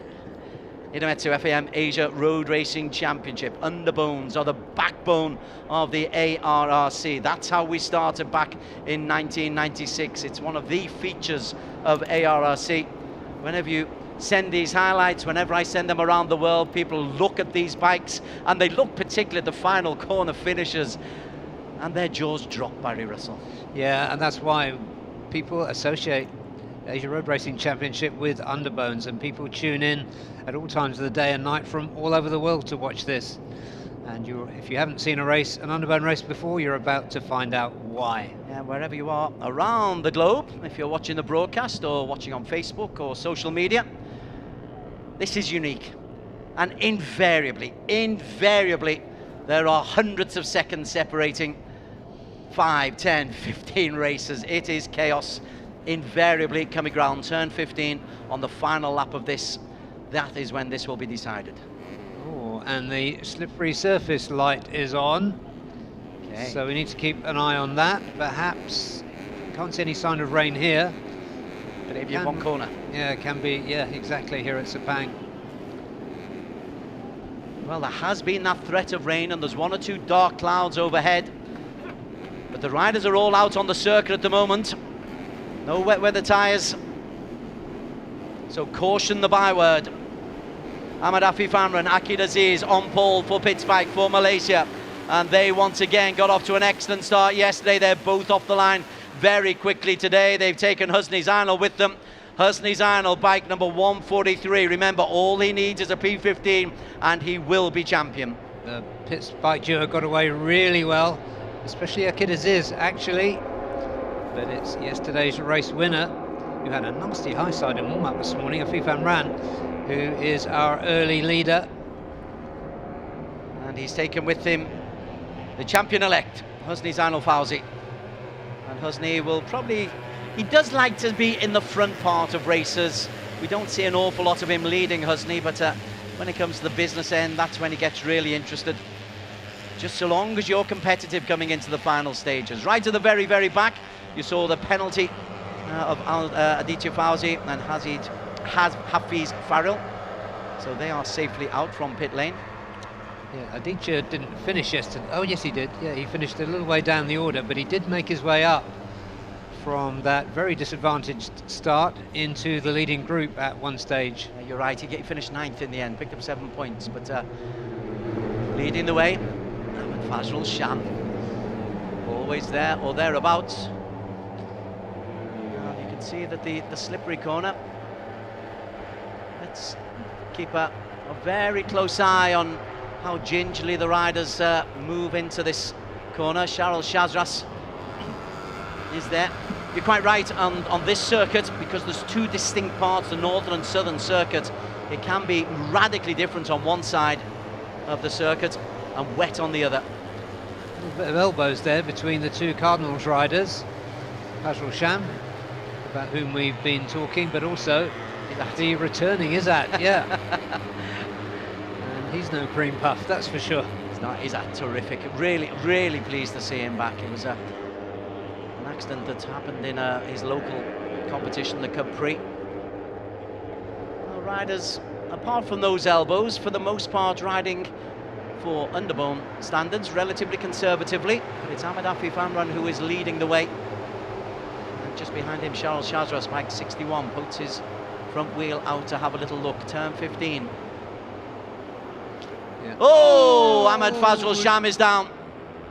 Idemitsu FIM Asia Road Racing Championship. Underbones are the backbone of the ARRC. That's how we started back in 1996. It's one of the features of ARRC. Whenever you send these highlights, whenever I send them around the world, people look at these bikes, and they look particularly at the final corner finishes, and their jaws drop, Barry Russell. Yeah, and that's why people associate Asia Road Racing Championship with Underbones, and people tune in at all times of the day and night from all over the world to watch this. And if you haven't seen an Underbone race before, you're about to find out why. Yeah, wherever you are around the globe, if you're watching the broadcast or watching on Facebook or social media, this is unique. And invariably, there are hundreds of seconds separating 5, 10, 15 races. It is chaos. Invariably coming around turn 15 on the final lap of this. That is when this will be decided. Oh, and the slippery surface light is on. Okay. So we need to keep an eye on that. Perhaps, can't see any sign of rain here. But if you have one corner. Yeah, it can be, yeah, exactly, here at Sepang. Well, there has been that threat of rain, and there's 1 or 2 dark clouds overhead. But the riders are all out on the circuit at the moment. No wet weather tyres. So caution the byword. Ahmad Afi Famran, Akid Aziz on pole for Pitspike for Malaysia. And they once again got off to an excellent start yesterday. They're both off the line very quickly today. They've taken Husni Zainal with them. Husni Zainal, bike number 143. Remember, all he needs is a P15 and he will be champion. The Pitspike duo got away really well, especially Akid Aziz, actually. But it's yesterday's race winner, who had a nasty high side in warm-up this morning, Afifan Ran, who is our early leader. And he's taken with him the champion-elect, Husni Zainal Fauzi. And Husni will probably, he does like to be in the front part of races. We don't see an awful lot of him leading Husni, but when it comes to the business end, that's when he gets really interested. Just so long as you're competitive coming into the final stages. Right to the very, very back, you saw the penalty of Aditya Fauzi and Hafiz Faril. So they are safely out from pit lane. Yeah, Aditya didn't finish yesterday. Oh, yes, he did. Yeah, he finished a little way down the order, but he did make his way up from that very disadvantaged start into the leading group at one stage. You're right, he finished 9th in the end, picked up 7 points, but leading the way, Fazrul Sham, always there or thereabouts. And you can see that the slippery corner. Let's keep a very close eye on how gingerly the riders move into this corner. Charles Shazras is there. You're quite right on this circuit, because there's 2 distinct parts, the northern and southern circuit. It can be radically different on one side of the circuit and wet on the other. A little bit of elbows there between the 2 Cardinals riders. Fazrul Sham, about whom we've been talking, but also the returning Izzat, yeah. And he's no cream puff, that's for sure. He's terrific. Really, really pleased to see him back. It was an accident that happened in his local competition, the Capri. Well, riders, apart from those elbows, for the most part riding for Underbone standards relatively conservatively. But it's Ahmed Afi Famran who is leading the way. And just behind him, Charles Shazras, bike 61, puts his front wheel out to have a little look. Turn 15. Yeah. Oh, Ahmed Fazrul Sham is down.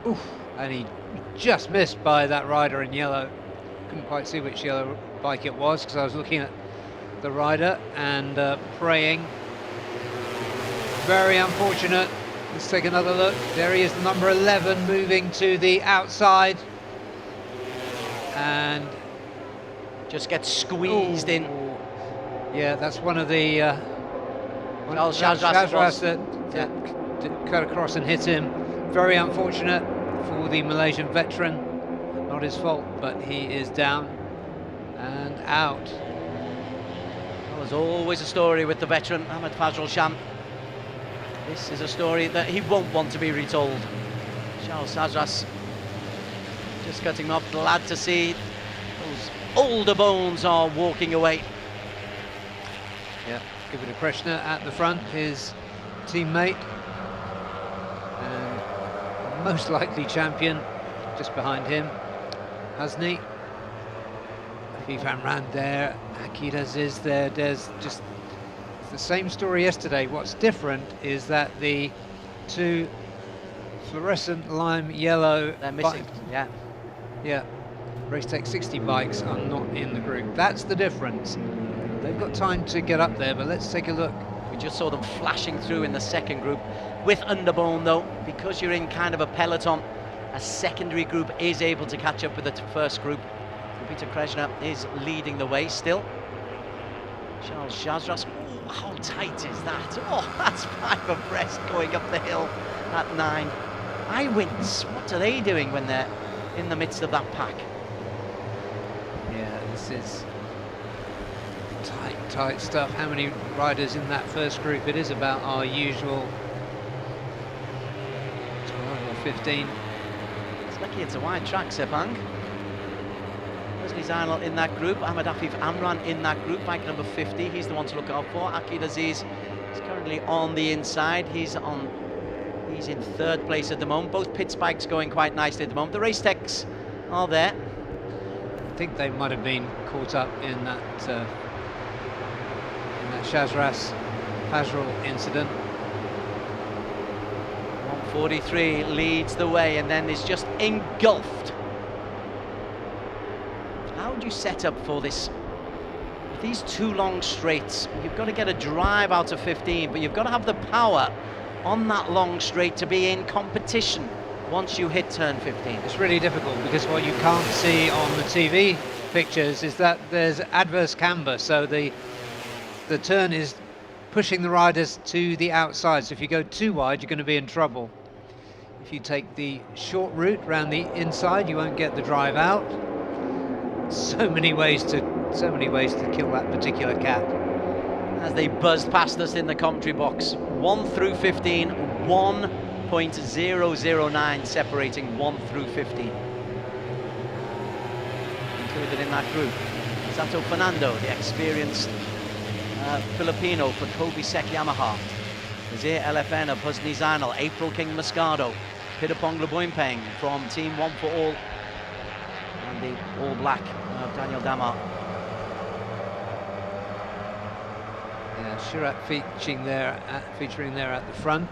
Oof. And he just missed by that rider in yellow. Couldn't quite see which yellow bike it was because I was looking at the rider and praying. Very unfortunate. Let's take another look. There he is, number 11, moving to the outside. And just gets squeezed in. Yeah, that's one of the Shazras that cut across and hit him. Very unfortunate for the Malaysian veteran. Not his fault, but he is down and out. Well, there's always a story with the veteran Ahmed Fazrul Sham. This is a story that he won't want to be retold. Charles Shazras just cutting him off. Glad to see those older bones are walking away. Yeah, give it a Krishna at the front, his teammate and most likely champion just behind him. Hasni, FIM ran there, Akidas is there. There's just the same story yesterday. What's different is that the two fluorescent lime yellow, they're missing. Yeah, Race Tech 60 bikes are not in the group. That's the difference. They've got time to get up there, but let's take a look. We just saw them flashing through in the second group with Underbone, though, because you're in kind of a peloton. A secondary group is able to catch up with the first group. Peter Kreshner is leading the way still. Charles Shazras, oh, how tight is that? Oh, that's 5 abreast going up the hill at 9. I wince. What are they doing when they're in the midst of that pack? Yeah, this is tight stuff. How many riders in that first group? It is about our usual 12 or 15. It's lucky it's a wide track, Sepang. Wesley Zainal in that group, Ahmed Afif Amran in that group, bike number 50, he's the one to look out for. Akid Aziz is currently on the inside, he's in third place at the moment. Both pit spikes going quite nicely at the moment. The race techs are there. I think they might have been caught up in that Shazras Fazrul incident. 143 leads the way and then is just engulfed. How would you set up for this? With these two long straights, you've got to get a drive out of 15, but you've got to have the power on that long straight to be in competition once you hit turn 15. It's really difficult because what you can't see on the TV pictures is that there's adverse camber, so the turn is pushing the riders to the outside, so if you go too wide you're going to be in trouble. If you take the short route round the inside you won't get the drive out. So many ways to kill that particular cat. As they buzzed past us in the commentary box, 1 through 15, 1.009 separating 1 through 15. Included in that group, Santo Fernando, the experienced Filipino for Kobe Sek Yamaha, Nazir LFN of Husni Zainal, April King Moscado, Pitapong Luboympeng from Team One for All, and the All Black of Daniel Damar. Yeah, Shirat featuring there at the front.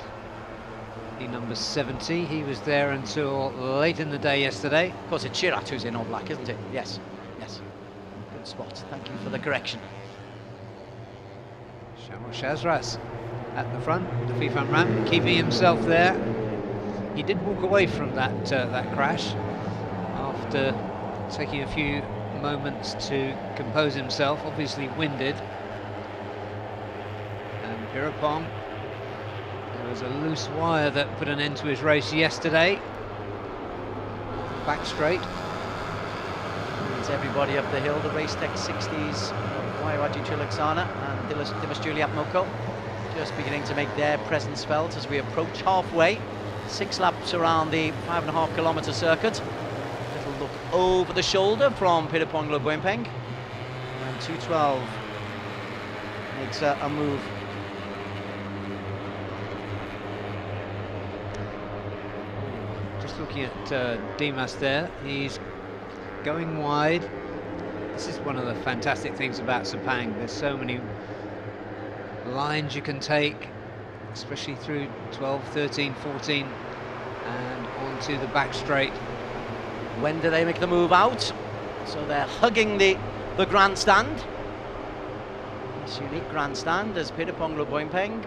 The number 70, he was there until late in the day yesterday. Of course, it's Shirat who's in All Black, isn't it? Yes, yes. Good spot. Thank you for the correction. Shazras at the front, the FIM ramp, keeping himself there. He did walk away from that crash after taking a few moments to compose himself, obviously winded. And Pirapong, there was a loose wire that put an end to his race yesterday. Back straight. Leads everybody up the hill, the Race Tech 60s, Wairaji Chilaksana and Dimas Juliat Moko just beginning to make their presence felt as we approach halfway. 6 laps around the 5.5 kilometre circuit. Little look over the shoulder from Pitapong Luboympeng. And 212 makes a move. Just looking at Dimas there, he's going wide. This is one of the fantastic things about Sepang. There's so many lines you can take. especially through 12, 13, 14 and onto the back straight. When do they make the move out? So they're hugging the grandstand. This unique grandstand as Pirapong Luboympeng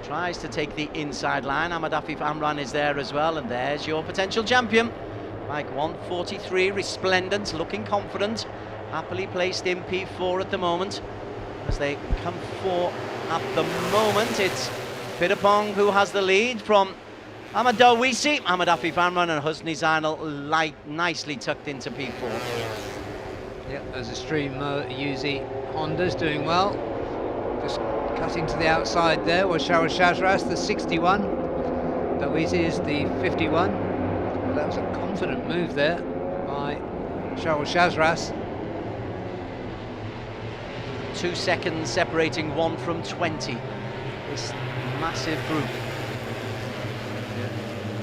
tries to take the inside line. Ahmad Afif Amran is there as well, and there's your potential champion. Bike 143, resplendent, looking confident, happily placed in P4 at the moment. As they come for at the moment, it's Pirapong who has the lead from Ahmad Dawisi, Ahmad Afif Amran and Husni Zainal nicely tucked into P4. Yep, there's a stream Yuzi Honda's doing well. Just cutting to the outside there was Charles Shazras, the 61. Dawisi is the 51. That was a confident move there by Charles Shazras. 2 seconds separating 1 from 20. This massive group.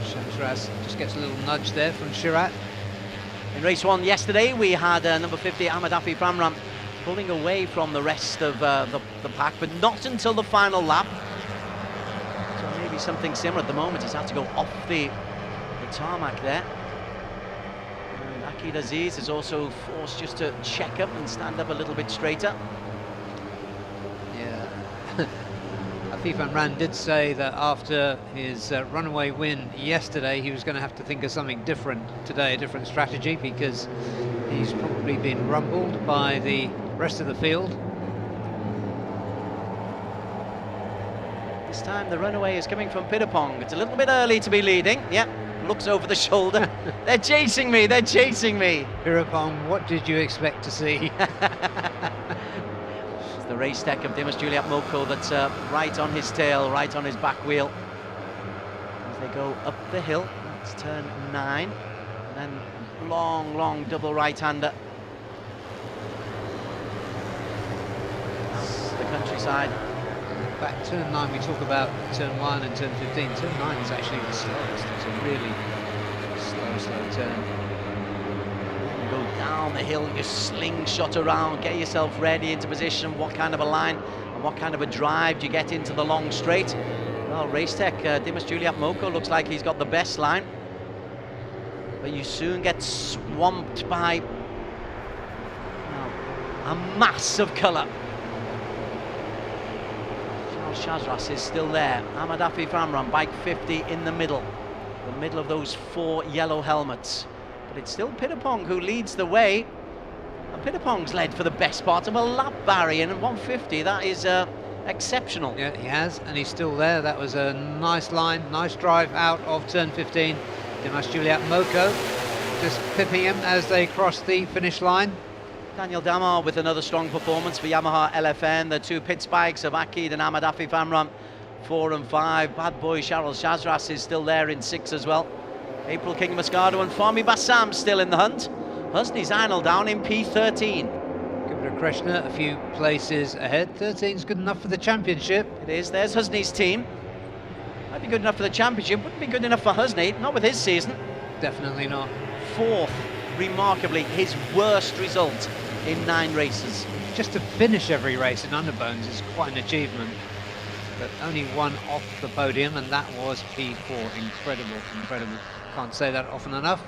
Shazras just gets a little nudge there from Shirat. In race 1 yesterday, we had number 50 Ahmad Afif Amran pulling away from the rest of the pack, but not until the final lap. So maybe something similar at the moment. He's had to go off the tarmac there. And Akid Aziz is also forced just to check up and stand up a little bit straighter. Yeah. Afif Amran did say that after his runaway win yesterday, he was going to have to think of something different today, a different strategy, because he's probably been rumbled by the rest of the field. This time the runaway is coming from Pirapong. It's a little bit early to be leading. Yep, looks over the shoulder. They're chasing me, they're chasing me. Pirapong, what did you expect to see? It's the race tech of Dimas Juliet Moko that's right on his tail, right on his back wheel. As they go up the hill, that's turn 9. And then long double right-hander. That's the countryside. Back turn 9, we talk about turn 1 and turn 15. Turn 9 is actually the slowest. It's a really slow turn. You go down the hill, you slingshot around, get yourself ready into position. What kind of a line and what kind of a drive do you get into the long straight? Well, Racetech, Dimas Juliet Moko looks like he's got the best line. But you soon get swamped by a mass of colour. Shazras is still there. Ahmad Afif Amran, bike 50 in the middle of those 4 yellow helmets. But it's still Pirapong who leads the way. And Pirapong's led for the best part of a lap, Barry, and 150, that is exceptional. Yeah, he has, and he's still there. That was a nice line, nice drive out of turn 15. Dimas Juliet Moko just pipping him as they cross the finish line. Daniel Damar with another strong performance for Yamaha LFN. The 2 pit spikes of Akid and Ahmad Afif Amran, 4 and 5. Bad boy Charles Shazras is still there in 6 as well. April King Moscado and Fahmi Bassam still in the hunt. Husni Zainal down in P13. Kubra Krishna a few places ahead. 13's good enough for the championship. It is. There's Husni's team. Might be good enough for the championship. Wouldn't be good enough for Husni. Not with his season. Definitely not. 4th, remarkably, his worst result in 9 races. Just to finish every race in Underbones is quite an achievement. But only 1 off the podium, and that was P4. Incredible. Can't say that often enough.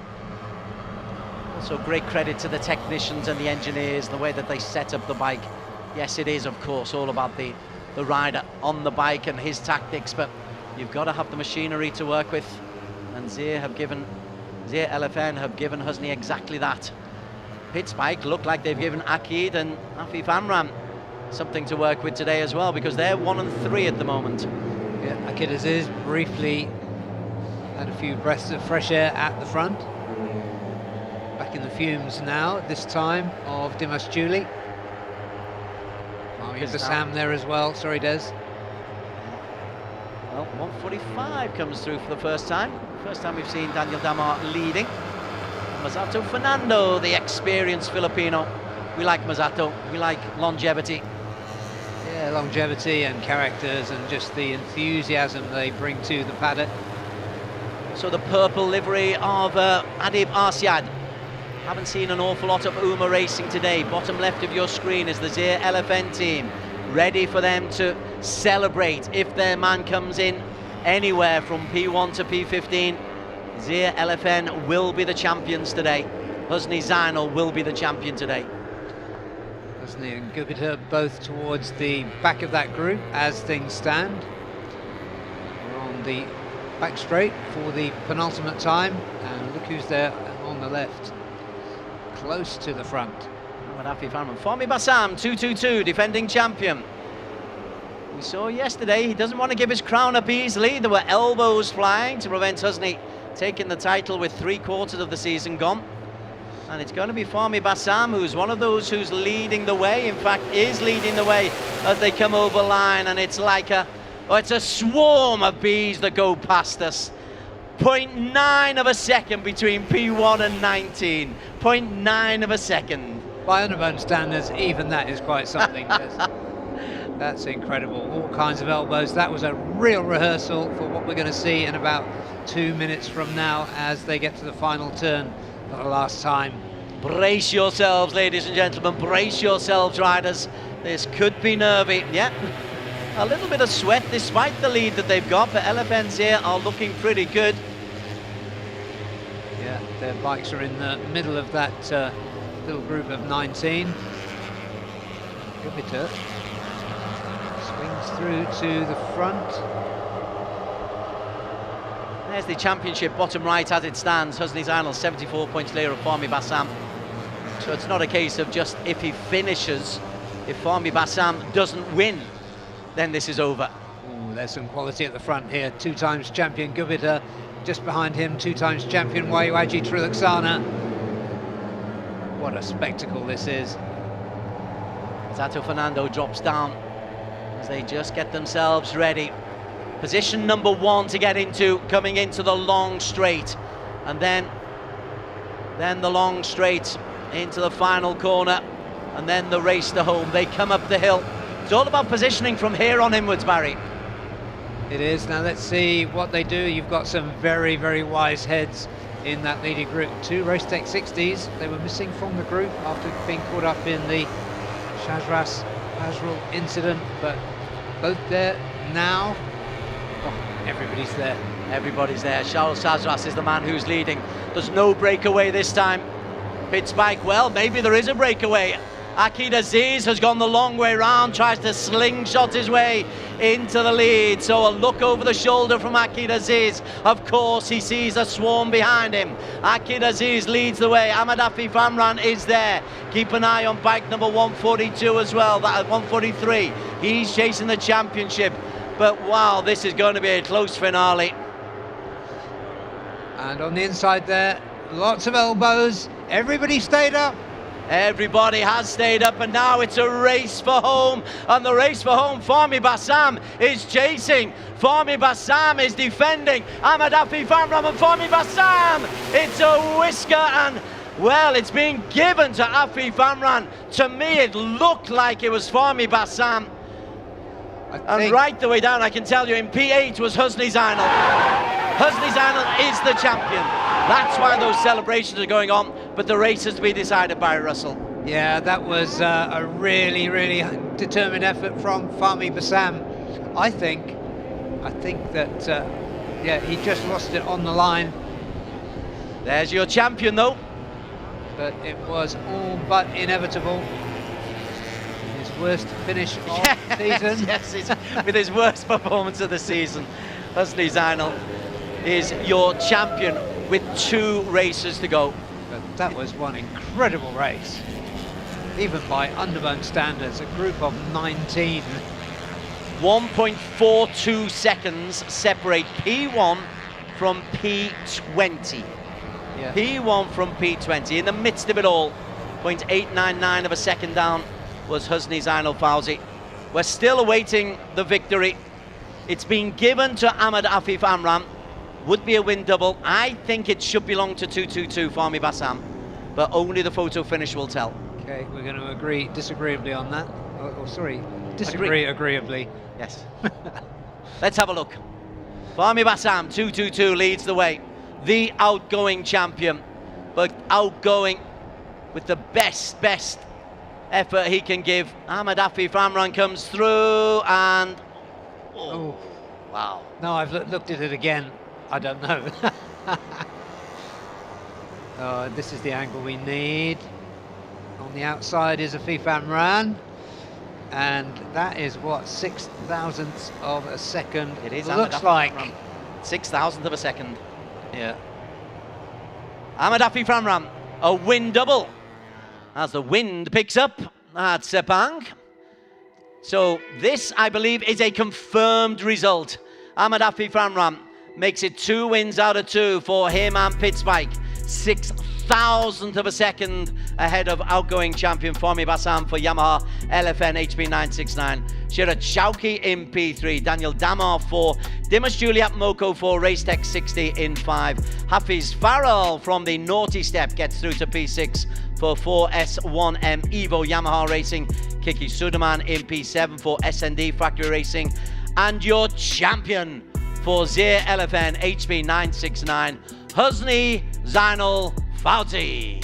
Also great credit to the technicians and the engineers, the way that they set up the bike. Yes, it is, of course, all about the rider on the bike and his tactics, but you've got to have the machinery to work with. And Zir LFN have given Husni exactly that. Pit spike look like they've given Akid and Afif Amran something to work with today as well, because they're 1 and 3 at the moment. Yeah, Akid Aziz briefly had a few breaths of fresh air at the front. Back in the fumes now, this time of Dimas Juli. Oh, here's the Sam there as well. Sorry, Des. Well, 145 comes through for the first time. First time we've seen Daniel Damar leading. Masato Fernando, the experienced Filipino. We like Masato, we like longevity. Yeah, longevity and characters and just the enthusiasm they bring to the paddock. So the purple livery of Adib Arsyad. Haven't seen an awful lot of UMA racing today. Bottom left of your screen is the Zir LFN team. Ready for them to celebrate. If their man comes in anywhere from P1 to P15, Zia LFN will be the champions today. Husni Zainal will be the champion today. Husni and Gupita both towards the back of that group as things stand. We're on the back straight for the penultimate time, and look who's there on the left, close to the front. Afi Farman. Fahmi Bassam, 222, defending champion. We saw yesterday he doesn't want to give his crown up easily. There were elbows flying to prevent Husni taking the title with 3/4 of the season gone. And it's going to be Fahmi Bassam who's one of those who's leading the way, in fact is leading the way as they come over line, and it's like it's a swarm of bees that go past us. 0.9 of a second between P1 and 19. 0.9 of a second. By Underbone standards, even that is quite something. That's incredible. All kinds of elbows. That was a real rehearsal for what we're going to see in about 2 minutes from now as they get to the final turn for the last time. Brace yourselves, ladies and gentlemen. Brace yourselves, riders. This could be nervy. Yeah, a little bit of sweat despite the lead that they've got, but LFNs here are looking pretty good. Yeah, their bikes are in the middle of that little group of 19. Gupita swings through to the front. There's the championship, bottom right as it stands. Husni Zainal 74 points clear of Fahmi Bassam. So it's not a case of just if he finishes. If Fahmi Bassam doesn't win, then this is over. Ooh, there's some quality at the front here. 2 times champion Gupita, just behind him 2 times champion Waiwaji Trilaksana. What a spectacle this is. Zato Fernando drops down as they just get themselves ready. Position number 1 to get into, coming into the long straight, and then the long straight into the final corner, and then the race to home. They come up the hill. It's all about positioning from here on inwards, Barry. It is. Now let's see what they do. You've got some very, very wise heads in that leading group. 2 Racetech 60s. They were missing from the group after being caught up in the Shazras Azrul incident, but both there now. Oh, everybody's there. Everybody's there. Charles Shazras is the man who's leading. There's no breakaway this time. Pit spike, well, maybe there is a breakaway. Akid Aziz has gone the long way round, tries to slingshot his way into the lead. So a look over the shoulder from Akid Aziz. Of course, he sees a swarm behind him. Akid Aziz leads the way. Ahmad Afif Amran is there. Keep an eye on bike number 142 as well, that at 143. He's chasing the championship. But wow, this is going to be a close finale. And on the inside there, lots of elbows. Everybody stayed up. Everybody has stayed up, and now it's a race for home. And the race for home, Fahmi Bassam is chasing. Fahmi Bassam is defending. Ahmad Afif Amran and Fahmi Bassam. It's a whisker, and well, it's been given to Afif Amran. To me, it looked like it was Fahmi Bassam. And right the way down, I can tell you, in P8 was Husni Zainal. Husni Zainal is the champion. That's why those celebrations are going on, but the race has to be decided by Russell. Yeah, that was a really, really determined effort from Fahmi Bassam. I think that, yeah, he just lost it on the line. There's your champion, though. But it was all but inevitable. His worst finish of the season. Yes, with his worst performance of the season. Husni Zainal is your champion with 2 races to go. But that was one incredible race. Even by Underbone standards, a group of 19. 1.42 seconds separate P1 from P20. Yeah. P1 from P20. In the midst of it all, 0.899 of a second down was Husni Zainal Fauzi. We're still awaiting the victory. It's been given to Ahmad Afif Amran. Would be a win double. I think it should belong to 222 Fahmi Bassam, but only the photo finish will tell. Okay, we're going to agree disagreeably on that. Sorry, disagree agreeably. Yes. Let's have a look. Fahmi Bassam, 222, leads the way. The outgoing champion, but outgoing with the best effort he can give. Ahmad Afif Amran comes through, and Oh, wow. No, I've looked at it again. I don't know. This is the angle we need. On the outside is a FIFAM run. And that is what, 6 thousandths of a second It is. looks like. 6 thousandth of a second. Yeah. Amadafi Framram, a win double. As the wind picks up at Sepang. So this, I believe, is a confirmed result. Amadafi Framram makes it 2 wins out of 2 for him and Pitspike. 6 thousandth of a second ahead of outgoing champion Fomi Bassam for Yamaha LFN HB 969. Shirat Chowki in P3, Daniel Damar 4, Dimas Juliet Moko for Racetech 60 in 5. Hafiz Farrell from the Naughty Step gets through to P6 for 4S1M Evo Yamaha Racing. Kiki Sudaman in P7 for SND Factory Racing. And your champion for Zir LFN HB 969, Husni Zainal Fauzi.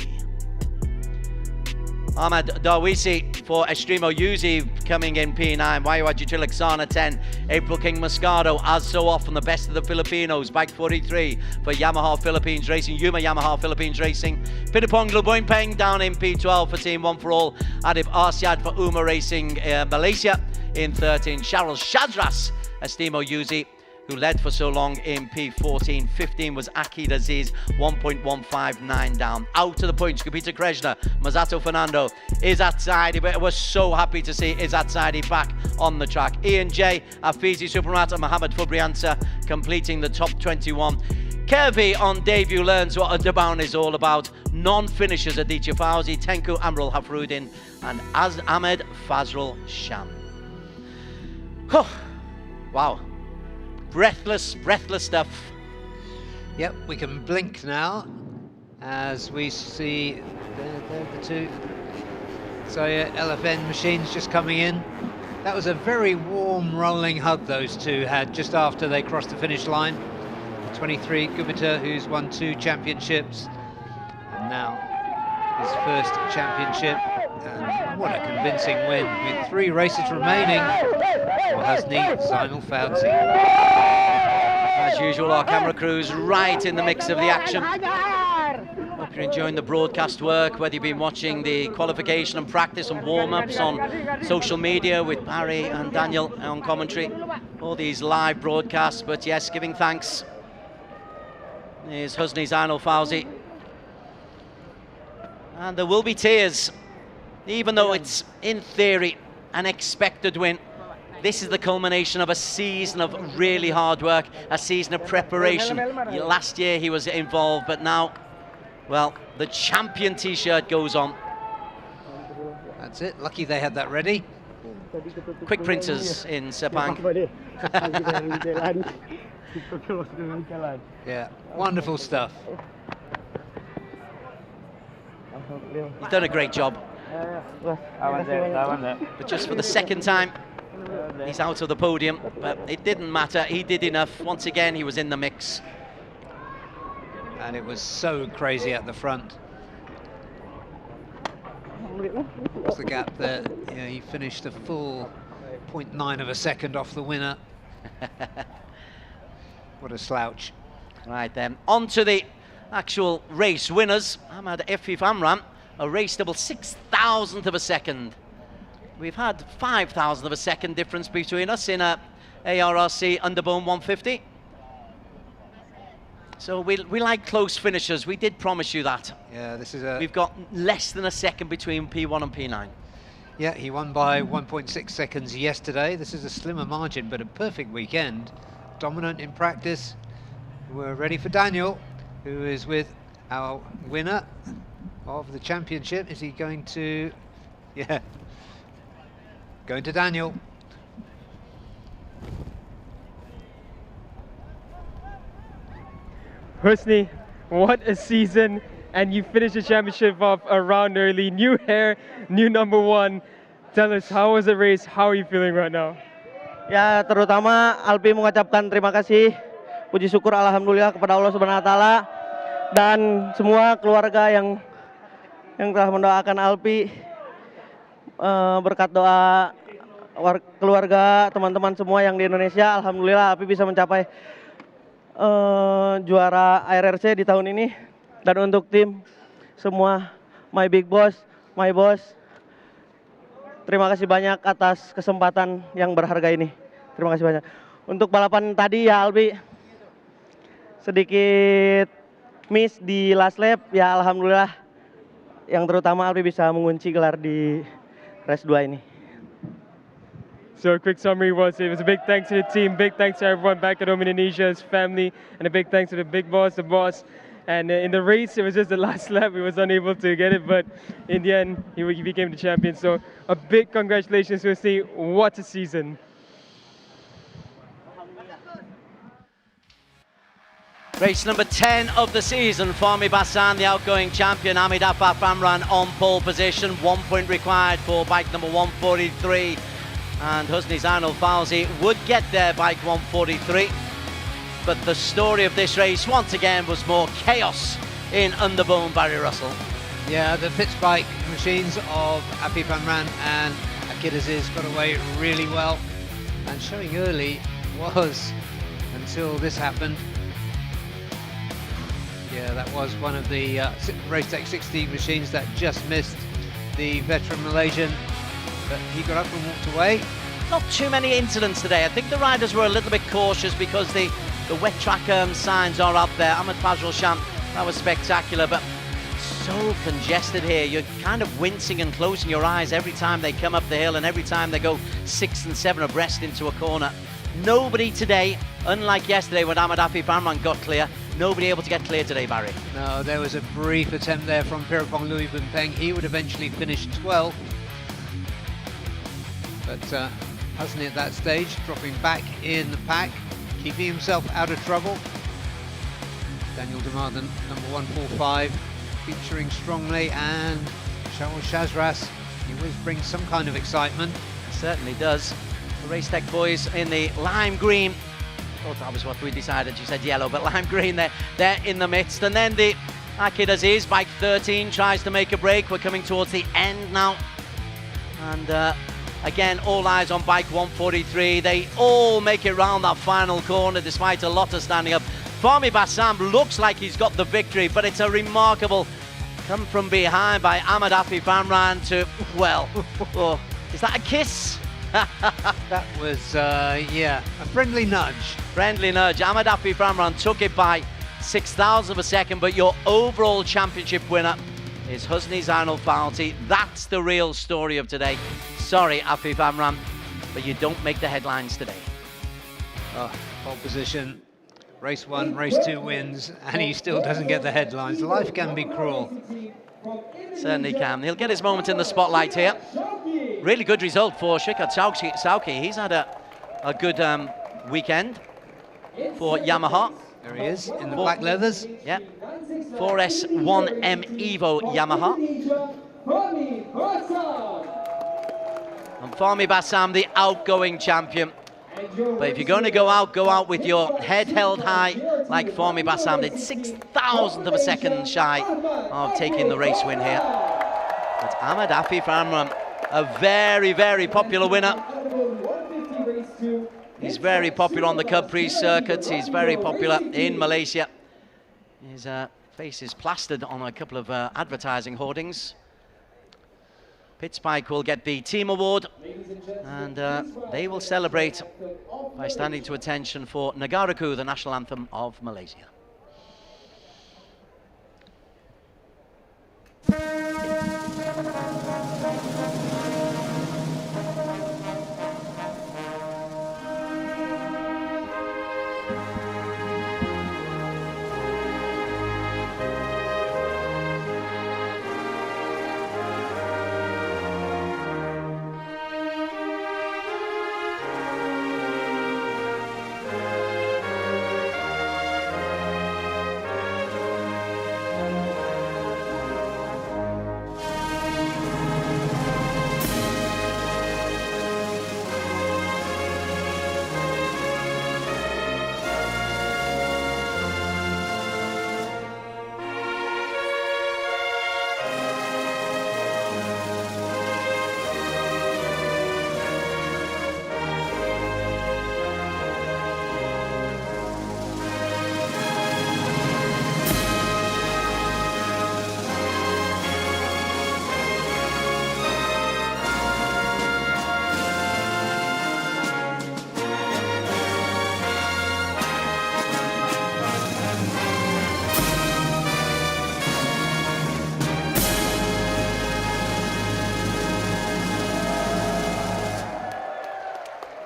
Ahmad Darwisi for Estremo Yuzi coming in P9. Waiwaji Trilaksana 10. April King Moscato, as so often, the best of the Filipinos. Bike 43 for Yamaha Philippines Racing. Yuma Yamaha Philippines Racing. Pitapong Luboin Peng down in P12 for Team 1 for All. Adib Arsyad for Uma Racing Malaysia in 13. Cheryl Shadras, Estimo Yuzi, who led for so long in P14. 15 was Akid Aziz, 1.159 down. Out to the points, Kapita Kreshna, Masato Fernando, Izzat Saidi. We're so happy to see Izzat Saidi back on the track. Ian J, Afizi Supermata, Mohamed Fubriansa completing the top 21. Kirby on debut learns what Underbone is all about. Non-finishers Aditya Fauzi, Tenku Amrul Hafrudin, and Ahmed Fazrul Sham. Oh, wow. Breathless stuff. Yep, we can blink now as we see the two Soya LFN machines just coming in. That was a very warm rolling hug those two had just after they crossed the finish line. 23 Gubita, who's won 2 championships, and now his first championship. And what a convincing win with 3 races remaining for Husni Zainal Fauzi. As usual, our camera crew's right in the mix of the action. Hope you're enjoying the broadcast work, whether you've been watching the qualification and practice and warm-ups on social media with Barry and Daniel on commentary, all these live broadcasts. But yes, giving thanks is Husni Zainal Fauzi. And there will be tears, even though it's, in theory, an expected win. This is the culmination of a season of really hard work, a season of preparation. Last year he was involved, but now, well, the champion t-shirt goes on. That's it, lucky they had that ready. Quick printers in Sepang. Yeah, wonderful stuff. He's done a great job. But just for the second time, he's out of the podium, but it didn't matter. He did enough. Once again, he was in the mix. And it was so crazy at the front. What's the gap there? Yeah, he finished a full 0.9 of a second off the winner. What a slouch. Right then, on to the actual race winners. Ahmad Efi Famram, a race double 6 thousandth of a second. We've had 5 thousandth of a second difference between us in a ARRC Underbone 150. So we like close finishers. We did promise you that. Yeah, this is We've got less than a second between P1 and P9. Yeah, he won by 1.6 seconds yesterday. This is a slimmer margin, but a perfect weekend. Dominant in practice. We're ready for Daniel, who is with our winner of the championship. Is he going to... Yeah. Going to Daniel. Husni, what a season, and you finished the championship off a round early. New hair, new number 1. Tell us, how was the race? How are you feeling right now? Ya, terutama Alpi mengucapkan terima kasih, puji syukur alhamdulillah kepada Allah Subhanahu wa taala dan semua keluarga yang telah mendoakan Alpi, berkat doa keluarga, teman-teman semua yang di Indonesia. Alhamdulillah Alpi bisa mencapai juara ARRC di tahun ini. Dan untuk tim semua, my big boss, my boss, terima kasih banyak atas kesempatan yang berharga ini. Terima kasih banyak. Untuk balapan tadi ya Albi, sedikit miss di last lap, ya alhamdulillah. Yang terutama Albi bisa mengunci gelar di race 2 ini. So a quick summary was it was a big thanks to the team, big thanks to everyone back at home in Indonesia, his family, and a big thanks to the big boss, the boss. And in the race, it was just the last lap, he was unable to get it, but in the end, he became the champion. So a big congratulations to his team. What a season. Race number 10 of the season, Fahmi Bassan, the outgoing champion. Amidafa Famran on pole position. 1 point required for bike number 143. And Husni Zainul Fauzi would get there, bike 143. But the story of this race, once again, was more chaos in Underbone, Barry Russell. Yeah, the Fitz bike machines of Api Famran and Akidaziz got away really well. And showing early was, until this happened, yeah, that was one of the Race Tech 60 machines that just missed the veteran Malaysian. But he got up and walked away. Not too many incidents today. I think the riders were a little bit cautious because the wet track signs are up there. Ahmed Fazrul Sham, that was spectacular, but so congested here. You're kind of wincing and closing your eyes every time they come up the hill and every time they go 6 and 7 abreast into a corner. Nobody today, unlike yesterday when Ahmed Afi Famran got clear, nobody able to get clear today, Barry. No, there was a brief attempt there from Pirapong Louis Bumpeng. He would eventually finish 12th. But Husni at that stage, dropping back in the pack, keeping himself out of trouble. Daniel Damardan, number 145, featuring strongly, and Shaul Shazras, he always brings some kind of excitement. Certainly does. The Race Tech boys in the lime green. Oh, that was what we decided. You said yellow, but lime green there. They're in the midst. And then the Akid Aziz, bike 13, tries to make a break. We're coming towards the end now. And again, all eyes on bike 143. They all make it round that final corner despite a lot of standing up. Fahmi Bassam looks like he's got the victory, but it's a remarkable come from behind by Ahmed Afi Famran to, well, is that a kiss? That was, yeah, a friendly nudge. Friendly nudge. Ahmed Afi Famran took it by 6,000 of a second, but your overall championship winner is Husni Zainul Fauzi. That's the real story of today. Sorry, Afi Famran, but you don't make the headlines today. Oh, pole position, race 1, race 2 wins, and he still doesn't get the headlines. Life can be cruel. Certainly can. He'll get his moment in the spotlight here. Really good result for Shikhar Sauki. He's had a good weekend for Yamaha. There he is, in the black leathers. Yeah, 4S1M Evo Yamaha. And Fahmi Bassam, the outgoing champion. But if you're going to go out with your head held high like Fahmi Bassam did, 6,000 of a second shy of taking the race win here. But Ahmed Afi Famran, a very, very popular winner. He's very popular on the Capri circuits. He's very popular in Malaysia. His face is plastered on a couple of advertising hoardings. Pitspike will get the team award, and they will celebrate by standing to attention for Negaraku, the national anthem of Malaysia.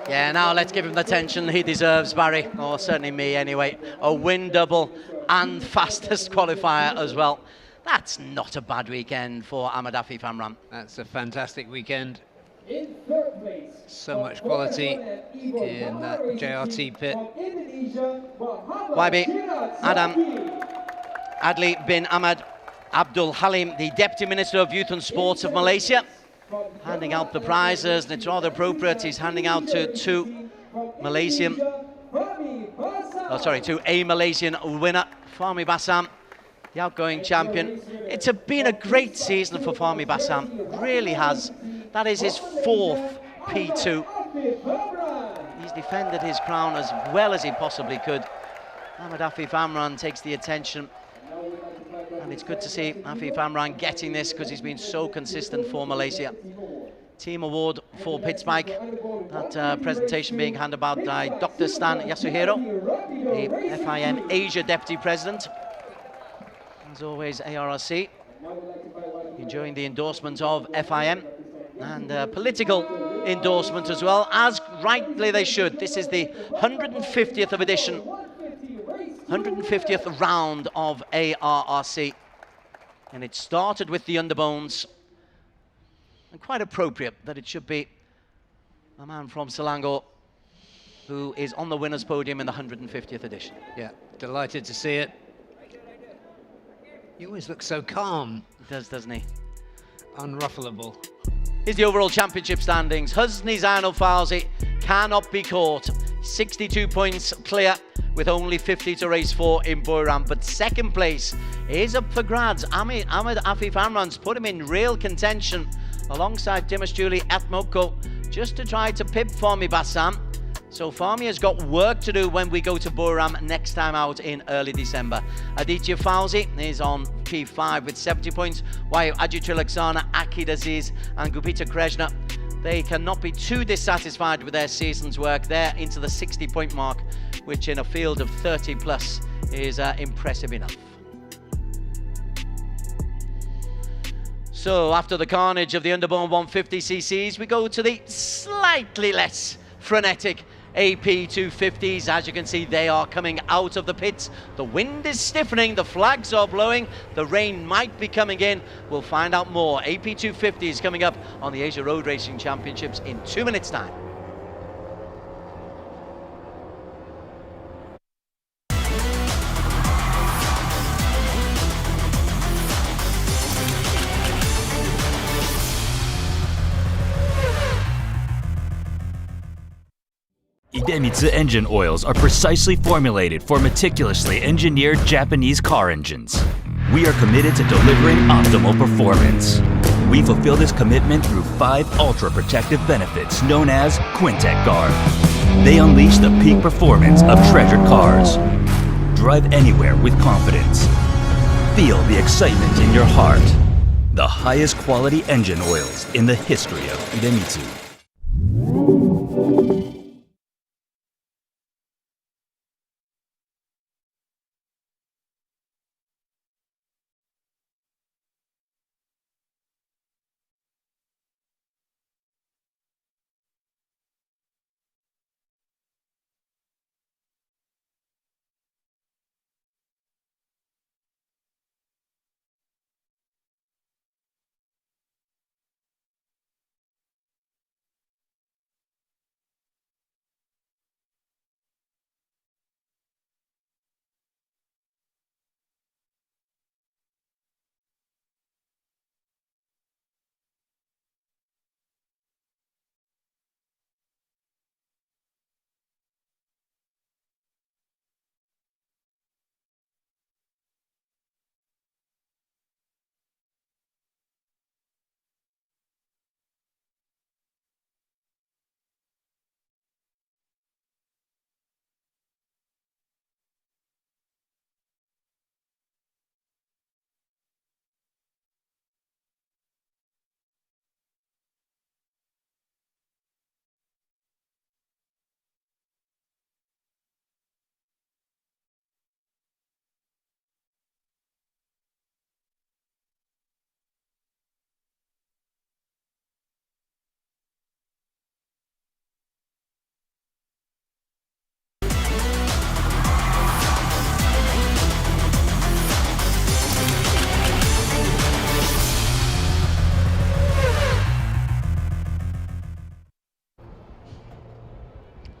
Yeah, now let's give him the attention he deserves, Barry, or certainly me anyway. A win double and fastest qualifier as well. That's not a bad weekend for Ahmed Afif Amran. That's a fantastic weekend. So much quality in that JRT pit. YB, Adam Adli bin Ahmad Abdul Halim, the Deputy Minister of Youth and Sports of Malaysia, handing out the prizes, and it's rather appropriate. He's handing out to to a Malaysian winner, Fahmi Bassam, the outgoing champion. It's been a great season for Fahmi Bassam, really has. That is his 4th P2. He's defended his crown as well as he possibly could. Ahmed Afif Amran takes the attention, and it's good to see Afif Amran getting this because he's been so consistent for Malaysia. Team award for Pitspike. That presentation being handed out by Dr. Stan Yasuhiro, the FIM Asia Deputy President. As always, ARRC enjoying the endorsement of FIM and political endorsement as well, as rightly they should. This is the 150th of edition, 150th round of ARRC, and it started with the Underbones, and quite appropriate that it should be a man from Selangor who is on the winner's podium in the 150th edition. Yeah, delighted to see it. He always looks so calm. He does, doesn't he? Unruffleable. Here's the overall championship standings. Husni Zainal Fauzi cannot be caught. 62 points clear with only 50 to race for in Buriram. But second place is up for grabs. Ahmed Afif Amran's put him in real contention alongside Dimas Juli Atmoko just to try to pip Fahmi Bassam. So Fahmi has got work to do when we go to Buriram next time out in early December. Aditya Fauzi is on P5 with 70 points, while Ajit Trilaksana, Akid Aziz and Gupita Krishna, they cannot be too dissatisfied with their season's work. They're into the 60-point mark, which in a field of 30 plus is impressive enough. So after the carnage of the Underbone 150cc's, we go to the slightly less frenetic AP 250s. As you can see, they are coming out of the pits. The wind is stiffening, the flags are blowing, the rain might be coming in. We'll find out more. AP 250s coming up on the Asia Road Racing Championships in 2 minutes' time. Idemitsu engine oils are precisely formulated for meticulously engineered Japanese car engines. We are committed to delivering optimal performance. We fulfill this commitment through 5 ultra-protective benefits known as Quintec Guard. They unleash the peak performance of treasured cars. Drive anywhere with confidence. Feel the excitement in your heart. The highest quality engine oils in the history of Idemitsu.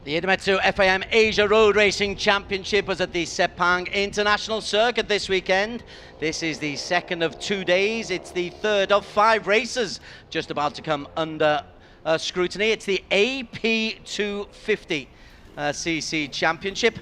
The Idemitsu FIM Asia Road Racing Championship was at the Sepang International Circuit this weekend. This is the second of 2 days. It's the third of 5 races just about to come under scrutiny. It's the AP250 CC Championship.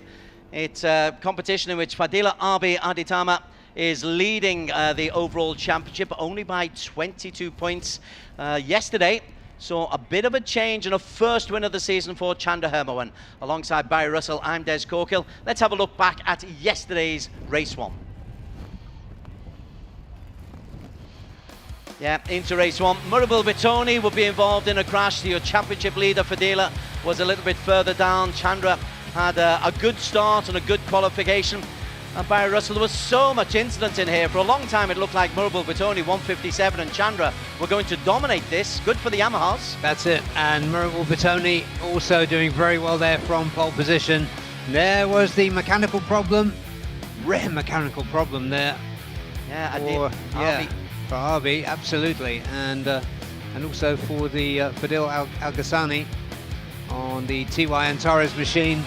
It's a competition in which Fadila Abi Aditama is leading the overall championship only by 22 points. Yesterday saw a bit of a change and a first win of the season for Chandra Hermawan. Alongside Barry Russell, I'm Des Corkill. Let's have a look back at yesterday's race 1. Yeah, into race 1. Murabel Bitoni will be involved in a crash. The championship leader, Fadila, was a little bit further down. Chandra had a good start and a good qualification. And Barry Russell, there was so much incident in here. For a long time, it looked like Murabel Bitoni, 157, and Chandra were going to dominate this. Good for the Yamahas. That's it. And Murabel Bitoni also doing very well there from pole position. There was the mechanical problem. Rare mechanical problem there. Yeah, for Arbi, absolutely. And also for the Fadil Al-Ghassani on the TY Antares machine.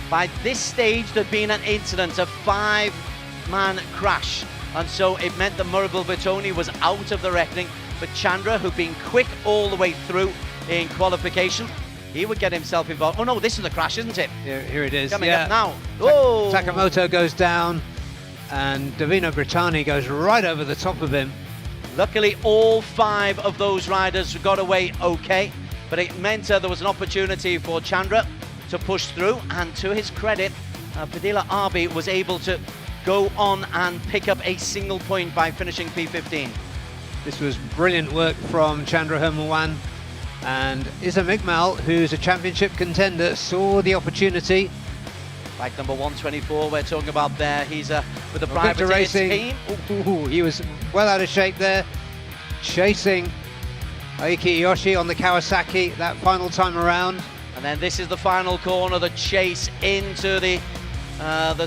By this stage, there'd been an incident, a 5-man crash. And so it meant that Murabel Bitoni was out of the reckoning. But Chandra, who'd been quick all the way through in qualification, he would get himself involved. Oh no, this is the crash, isn't it? Here it is. Coming up now. Oh! Sakamoto goes down, and Davino Brittani goes right over the top of him. Luckily, all 5 of those riders got away okay. But it meant there was an opportunity for Chandra to push through, and to his credit, Fadila Abi was able to go on and pick up a single point by finishing P15. This was brilliant work from Chandra Hermawan, and Isa Migmal, who's a championship contender, saw the opportunity. Bike number 124 we're talking about there. He's with the private racing team. Ooh, he was well out of shape there, chasing Aiki Yoshi on the Kawasaki that final time around. And then this is the final corner, the chase into the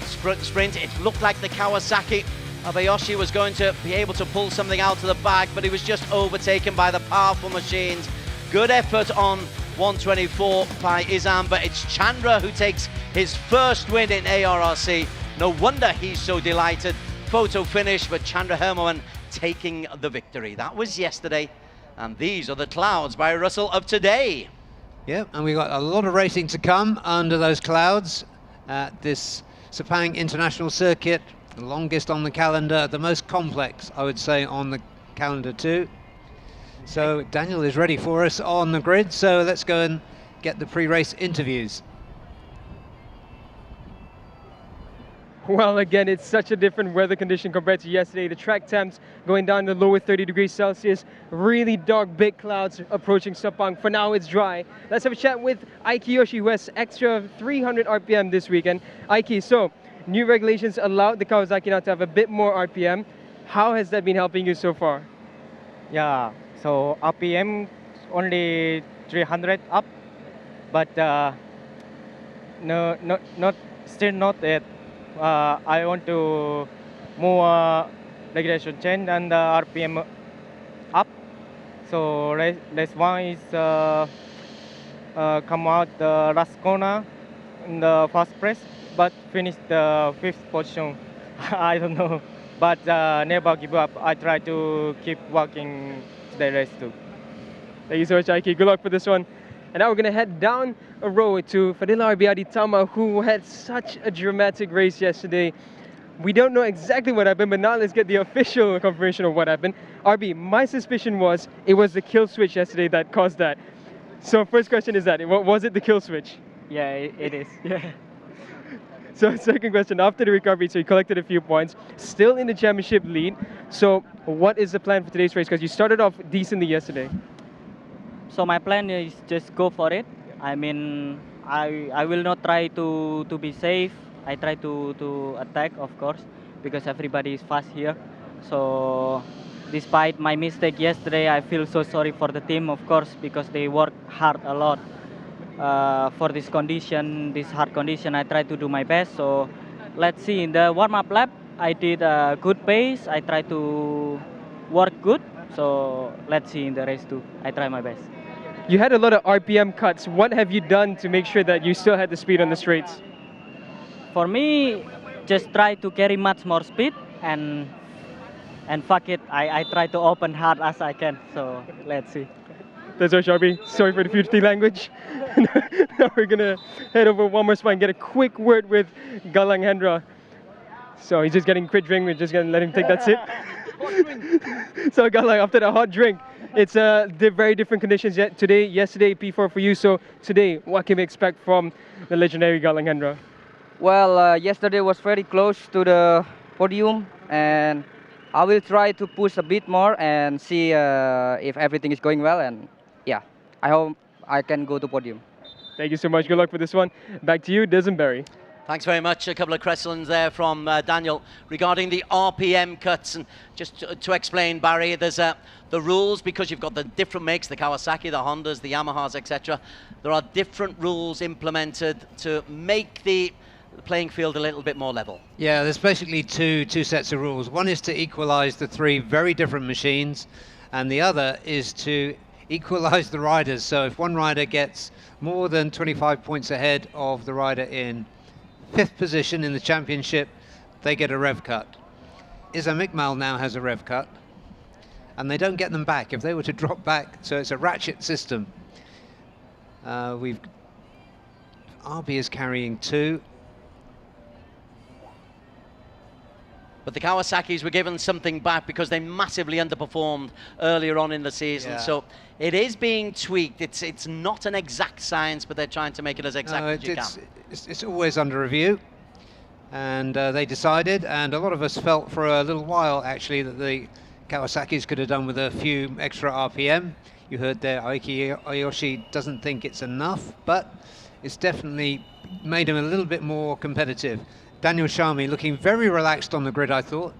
sprint. It looked like the Kawasaki of Ayoshi was going to be able to pull something out of the bag, but he was just overtaken by the powerful machines. Good effort on 124 by Izam, but it's Chandra who takes his first win in ARRC. No wonder he's so delighted. Photo finish, but Chandra Hermawan taking the victory. That was yesterday, and these are the clouds by Russell of today. Yeah, and we've got a lot of racing to come under those clouds at this Sepang International Circuit, the longest on the calendar, the most complex, I would say, on the calendar too. So Daniel is ready for us on the grid, so let's go and get the pre-race interviews. Well, again, it's such a different weather condition compared to yesterday. The track temps going down to lower 30 degrees Celsius. Really dark, big clouds approaching Sepang. For now, it's dry. Let's have a chat with Aiki Yoshi, who has extra 300 RPM this weekend. Aiki, so new regulations allowed the Kawasaki now to have a bit more RPM. How has that been helping you so far? Yeah, so RPM only 300 up, but still not yet. I want to move regulation change and RPM up. So race 1 is come out the last corner in the first place, but finish the 5th position. I don't know, but never give up. I try to keep working the race too. Thank you so much, Aiki. Good luck for this one. And now we're going to head down a road to Fadila Aditama, who had such a dramatic race yesterday. We don't know exactly what happened, but now let's get the official confirmation of what happened. RB, my suspicion was it was the kill switch yesterday that caused that. So first question is that, was it the kill switch? Yeah, it is. Yeah. So second question, after the recovery, so you collected a few points, still in the championship lead. So what is the plan for today's race? Because you started off decently yesterday. So my plan is just go for it. I mean, I will not try to be safe. I try to attack, of course, because everybody is fast here. So despite my mistake yesterday, I feel so sorry for the team, of course, because they work hard a lot for this condition, this hard condition. I try to do my best. So let's see. In the warm-up lap, I did a good pace. I try to work good. So let's see in the race too. I try my best. You had a lot of RPM cuts. What have you done to make sure that you still had the speed on the straights? For me, just try to carry much more speed and fuck it. I try to open hard as I can. So let's see. That's all, Sharpie. Sorry for the future language. Now we're gonna head over one more spot and get a quick word with Galang Hendra. So he's just getting a quick drink. We're just gonna let him take that sip. So Galang, after the hot drink, it's very different conditions yet today. Yesterday, P4 for you. So today, what can we expect from the legendary Galang Hendra? Well, yesterday was very close to the podium, and I will try to push a bit more and see if everything is going well. And yeah, I hope I can go to podium. Thank you so much. Good luck for this one. Back to you, Disenberry. Thanks very much. A couple of questions there from Daniel regarding the RPM cuts. And just to explain, Barry, there's the rules, because you've got the different makes, the Kawasaki, the Hondas, the Yamahas, etc. There are different rules implemented to make the playing field a little bit more level. Yeah, there's basically two sets of rules. One is to equalize the three very different machines, and the other is to equalize the riders. So if one rider gets more than 25 points ahead of the rider in 5th position in the championship, they get a rev cut. Isam Iqbal now has a rev cut, and they don't get them back if they were to drop back, so it's a ratchet system. RB is carrying 2. But the Kawasaki's were given something back because they massively underperformed earlier on in the season. Yeah. So it is being tweaked. It's not an exact science, but they're trying to make it as exact as you can. It's always under review. And they decided, and a lot of us felt for a little while actually that the Kawasaki's could have done with a few extra RPM. You heard there Aiki Ayoshi doesn't think it's enough, but it's definitely made him a little bit more competitive. Daniel Sharmi looking very relaxed on the grid, I thought.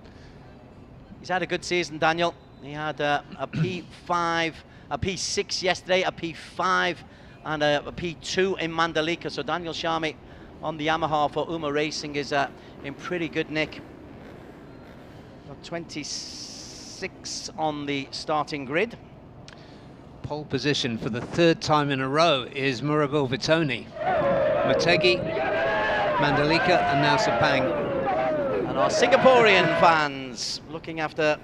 He's had a good season, Daniel. He had a P5, a P6 yesterday, a P5 and a P2 in Mandalika. So Daniel Sharmi on the Yamaha for Uma Racing is in pretty good nick. Got 26 on the starting grid. Pole position for the 3rd time in a row is Murabel Vitoni. Motegi, Mandalika, and now Sepang. And our Singaporean fans looking after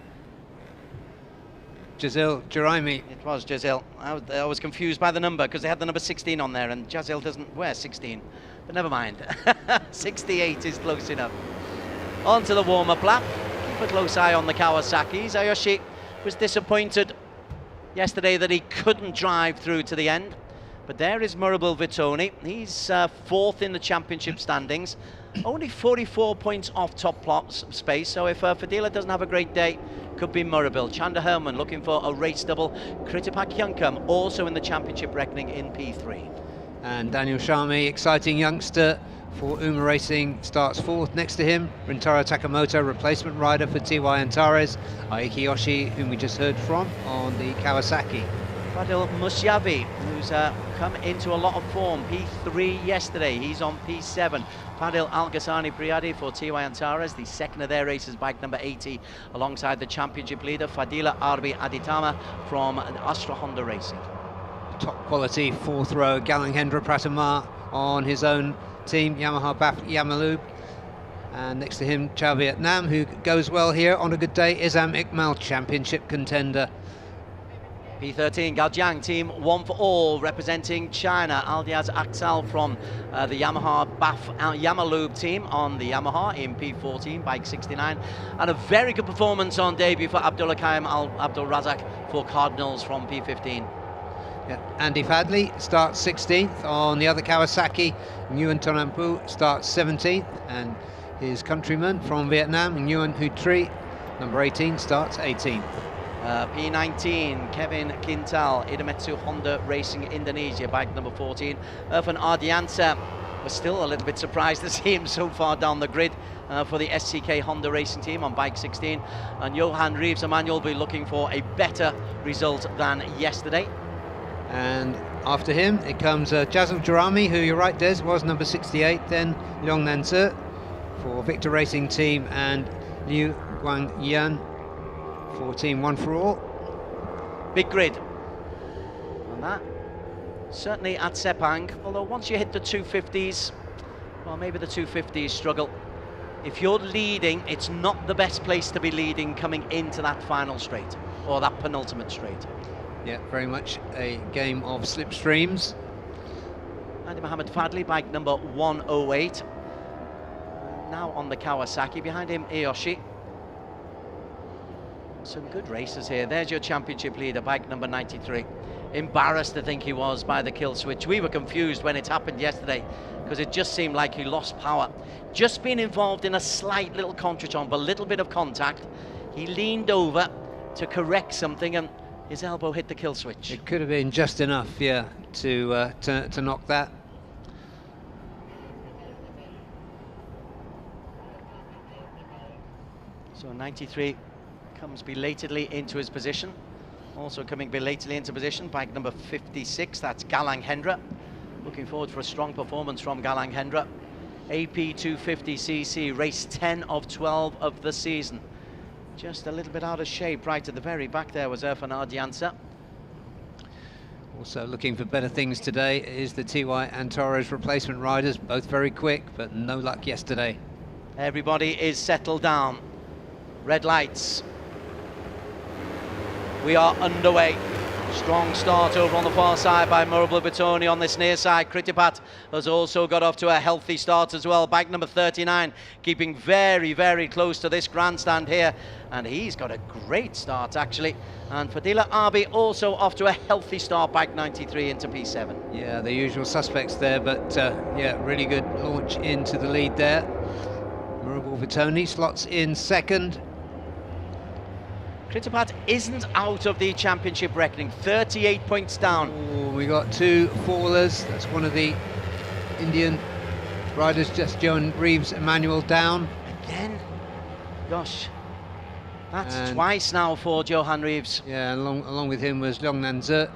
Jazil Juraimi. It was Jazil. I was confused by the number because they had the number 16 on there, and Jazil doesn't wear 16. But never mind. 68 is close enough. On to the warm-up lap. Keep a close eye on the Kawasaki's. Ayoshi was disappointed yesterday that he couldn't drive through to the end. But there is Murabel Vitoni. He's 4th in the championship standings. Only 44 points off top space. So if Fadila doesn't have a great day, could be Murabel. Chanda Herman looking for a race double. Kritipak Youngcom also in the championship reckoning in P3. And Daniel Sharmi, exciting youngster for Uma Racing, starts 4th. Next to him, Rintaro Takamoto, replacement rider for TY Antares. Aiki Yoshi, whom we just heard from, on the Kawasaki. Fadil Musyavi, who's come into a lot of form. P3 yesterday, he's on P7. Fadil Al-Ghassani Priyadi for TY Antares, the second of their races, bike number 80, alongside the championship leader, Fadila Arbi Aditama from Astra Honda Racing. Top quality 4th row, Galang Hendra Pratama on his own team, Yamaha Baf Yamalub. And next to him, Chao Vietnam, who goes well here on a good day, Isam Iqbal, championship contender. P13, Gaojiang team 1 for all, representing China. Aldiaz Aksal from the Yamaha Baf Yamalub team on the Yamaha in P14, bike 69. And a very good performance on debut for Abdullah Qaim Abdul Razak for Cardinals from P15. Yeah. Andy Fadley starts 16th on the other Kawasaki. Nguyen Tonampu starts 17th, and his countryman from Vietnam, Nguyen Hu Tri, number 18, starts 18th. P19, Kevin Quintal, Idemitsu Honda Racing Indonesia, bike number 14. Irfan Ardiansa was still a little bit surprised to see him so far down the grid for the SCK Honda Racing team on bike 16. And Johan Reeves Emmanuel will be looking for a better result than yesterday. And after him, it comes Jazil Jurami, who you're right, Des, was number 68. Then Leong Nan Tse for Victor Racing Team, and Liu Guang Yan for Team One for All. Big grid on that. certainly at Sepang, although once you hit the 250s, well, maybe the 250s struggle. If you're leading, it's not the best place to be leading coming into that final straight, or that penultimate straight. Yeah, very much a game of slipstreams. Andy Mohammed Fadli, bike number 108. Now on the Kawasaki, behind him Aoshi. Some good races here. There's your championship leader, bike number 93. Embarrassed, I think he was, by the kill switch. We were confused when it happened yesterday because it just seemed like he lost power. Just been involved in a slight little contretemps, a little bit of contact. He leaned over to correct something and his elbow hit the kill switch. It could have been just enough, yeah, to knock that. So 93 comes belatedly into his position. Also coming belatedly into position, bike number 56, that's Galang Hendra. Looking forward for a strong performance from Galang Hendra. AP 250cc, race 10 of 12 of the season. Just a little bit out of shape. Right at the very back there was Irfan Ardiansa. Also looking for better things today is the TY and Torres replacement riders, both very quick, but no luck yesterday. Everybody is settled down. Red lights. We are underway. Strong start over on the far side by Murabla Batoni on this near side. Kritipat has also got off to a healthy start as well. Bike number 39 keeping very, very close to this grandstand here. And he's got a great start actually. And Fadila Abi also off to a healthy start, bike 93 into P7. Yeah, the usual suspects there, but yeah, really good launch into the lead there. Murabla Batoni slots in second. Kritipat isn't out of the championship reckoning, 38 points down. Ooh, we got two fallers. That's one of the Indian riders, just Johan Reeves Emmanuel down. Again? Gosh, that's twice now for Johan Reeves. Yeah, along with him was Leong Nan Zi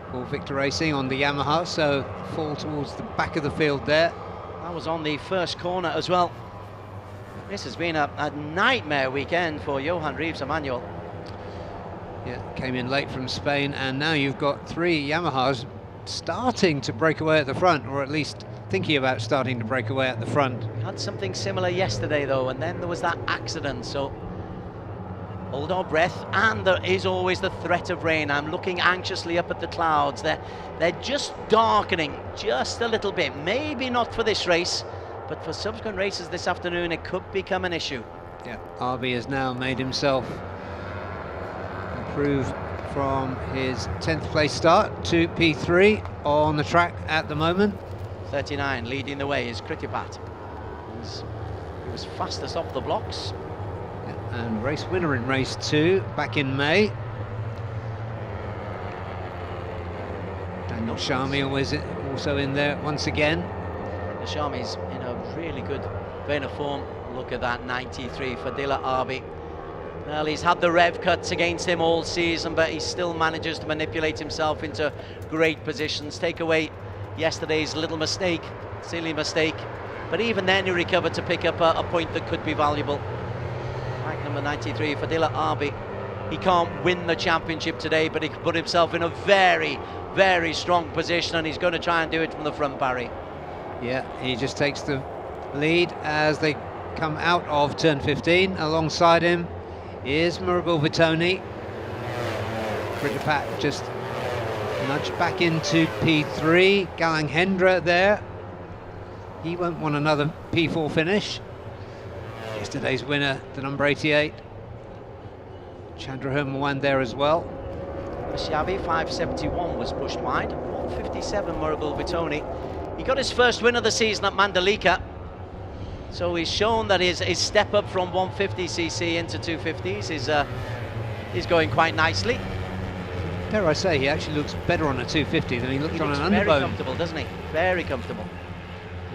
for Victor Racing on the Yamaha, so fall towards the back of the field there. That was on the first corner as well. This has been a nightmare weekend for Johan Reeves Emmanuel. Yeah, came in late from Spain, and now you've got three Yamahas starting to break away at the front, or at least thinking about starting to break away at the front. Had something similar yesterday though, and then there was that accident, so hold our breath, and there is always the threat of rain. I'm looking anxiously up at the clouds. They're just darkening just a little bit, maybe not for this race, but for subsequent races this afternoon it could become an issue. Yeah, RB has now made himself improve from his 10th place start to P3 on the track at the moment. 39 leading the way is Kritipat. He was fastest off the blocks. Yeah, and race winner in race 2 back in May. Daniel Sharmi always also in there once again. Shami's in a really good vein of form. Look at that 93 for Dila Arbi. Well, he's had the rev cuts against him all season, but he still manages to manipulate himself into great positions. Take away yesterday's little mistake, silly mistake, but even then he recovered to pick up a point that could be valuable. Bike number 93 for Dila Arbi. He can't win the championship today, but he can put himself in a very, very strong position, and he's going to try and do it from the front, Barry. Yeah, he just takes the lead as they come out of turn 15. Alongside him is Murabla Batoni. Kritipat just nudged back into P3. Galang Hendra there. He won't want another P4 finish. Yesterday's winner, the number 88. Chandra Hermawan there as well. Mashabi 571 was pushed wide. 157 Murabla Batoni. He got his first win of the season at Mandalika, so he's shown that his step up from 150cc into 250s is going quite nicely. Dare I say, he actually looks better on a 250 than he looked on an Underbone. Very comfortable, doesn't he? Very comfortable.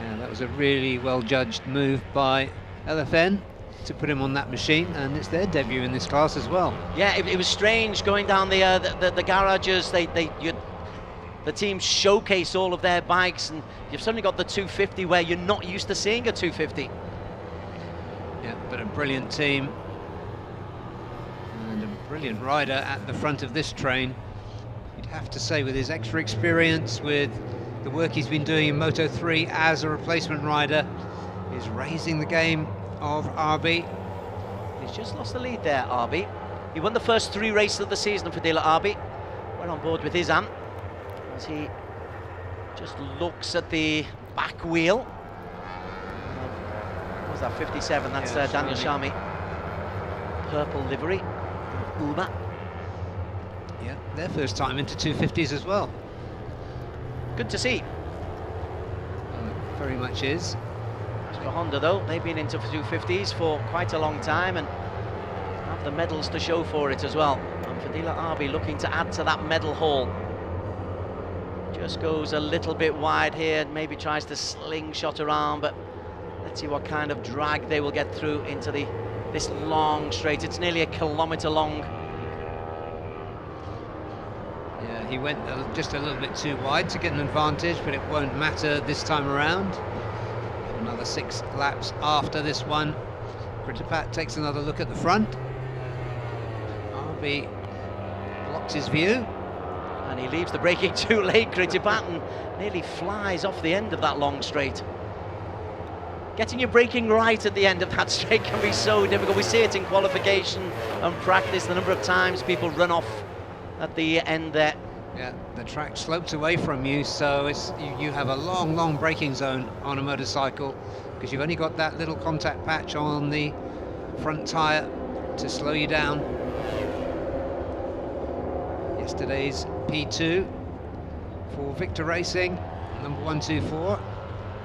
Yeah, that was a really well-judged move by LFN to put him on that machine, and it's their debut in this class as well. Yeah, it was strange going down the garages. The teams showcase all of their bikes, and you've suddenly got the 250 where you're not used to seeing a 250. Yeah, but a brilliant team and a brilliant rider at the front of this train. You'd have to say, with his extra experience, with the work he's been doing in Moto3 as a replacement rider, is raising the game of RB. He's just lost the lead there, RB. He won the first 3 races of the season for Dila RB. We're on board with his amp as he just looks at the back wheel. What was that, 57? That's Daniel Sharmi. Purple livery, Uma. Yeah, their first time into 250s as well. Good to see. Very much is. As for Honda though, they've been into 250s for quite a long time and have the medals to show for it as well. And Fadila Arbi looking to add to that medal haul. Just goes a little bit wide here, maybe tries to slingshot around, but let's see what kind of drag they will get through into this long straight. It's nearly a kilometre long. Yeah, he went just a little bit too wide to get an advantage, but it won't matter this time around. Another 6 laps after this one. Krittipat takes another look at the front. RB blocks his view. And he leaves the braking too late, Krittipat, and nearly flies off the end of that long straight. Getting your braking right at the end of that straight can be so difficult. We see it in qualification and practice, the number of times people run off at the end there. Yeah, the track slopes away from you, so you have a long braking zone on a motorcycle because you've only got that little contact patch on the front tyre to slow you down. Yesterday's P2 for Victor Racing, number 124,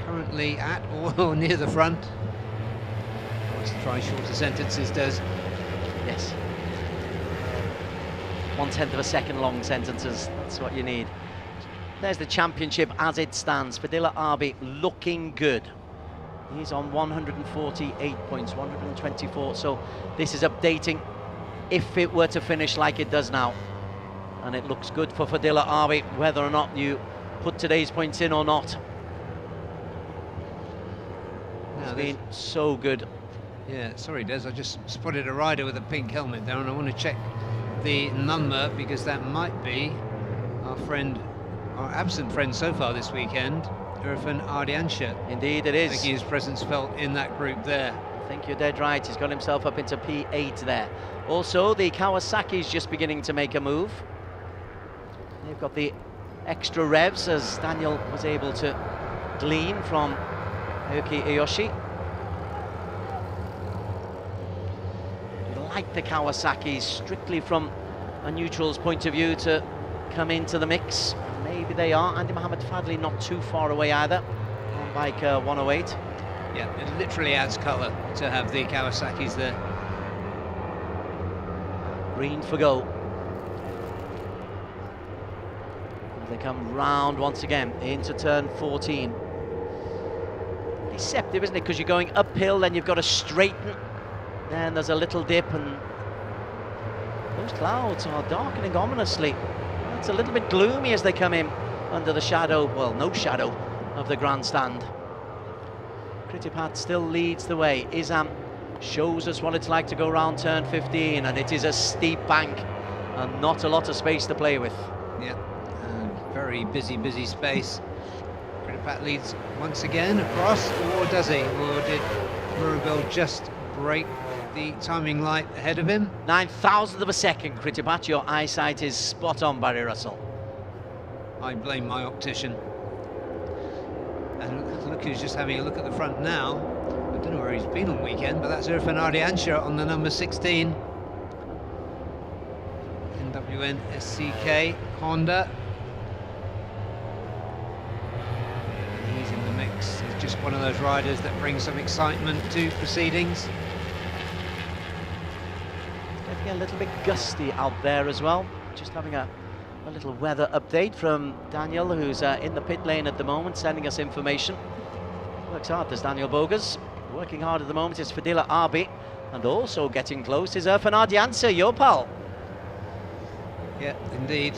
currently at or near the front. Wants to try shorter sentences, does. Yes. 1/10 of a second long sentences, that's what you need. There's the championship as it stands. Fadila Arbi looking good. He's on 148 points, 124, so this is updating if it were to finish like it does now. And it looks good for Fadila Arbi, whether or not you put today's points in or not. It's been so good. Yeah, sorry Des, I just spotted a rider with a pink helmet there and I want to check the number because that might be our absent friend so far this weekend, Irfan Ardiansha. Indeed it is. I think his presence felt in that group there. I think you're dead right, he's got himself up into P8 there. Also, the Kawasaki's just beginning to make a move. They've got the extra revs as Daniel was able to glean from Aoki Iyoshi. Like the Kawasaki's, strictly from a neutral's point of view, to come into the mix. Maybe they are. Andy Mohammed Fadli not too far away either on bike 108. Yeah, it literally adds colour to have the Kawasaki's there. Green for go. They come round once again into turn 14. Deceptive, isn't it? Because you're going uphill, then you've got to straighten. Then there's a little dip, and those clouds are darkening ominously. It's a little bit gloomy as they come in under the shadow, well, no shadow, of the grandstand. Krittipat still leads the way. Izam shows us what it's like to go round turn 15, and it is a steep bank and not a lot of space to play with. Yeah, very busy space. Krittipat leads once again across, or does he? Or did Murabel just break the timing light ahead of him? 9,000th of a second, Krittipat. Your eyesight is spot on, Barry Russell. I blame my optician. And look who's just having a look at the front now. I don't know where he's been on weekend, but that's Irfan Ardiansha on the number 16. NWN SCK Honda. He's in the mix. He's just one of those riders that brings some excitement to proceedings. Getting a little bit gusty out there as well. Just having a little weather update from Daniel, who's in the pit lane at the moment, sending us information. Works hard, there's Daniel Bogas. Working hard at the moment is Fadila Arbi, and also getting close is Irfan Ardiansha, your pal. Yeah, indeed.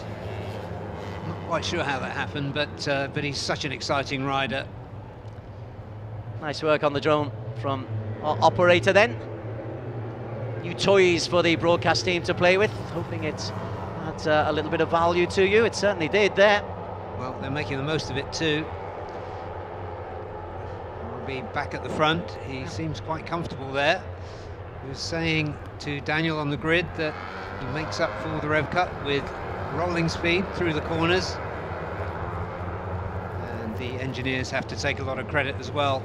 Not quite sure how that happened, but he's such an exciting rider. Nice work on the drone from our operator then. New toys for the broadcast team to play with, hoping it that a little bit of value to you? It certainly did there. Well, they're making the most of it too. I'll be back at the front. He seems quite comfortable there. He was saying to Daniel on the grid that he makes up for the rev cut with rolling speed through the corners. And the engineers have to take a lot of credit as well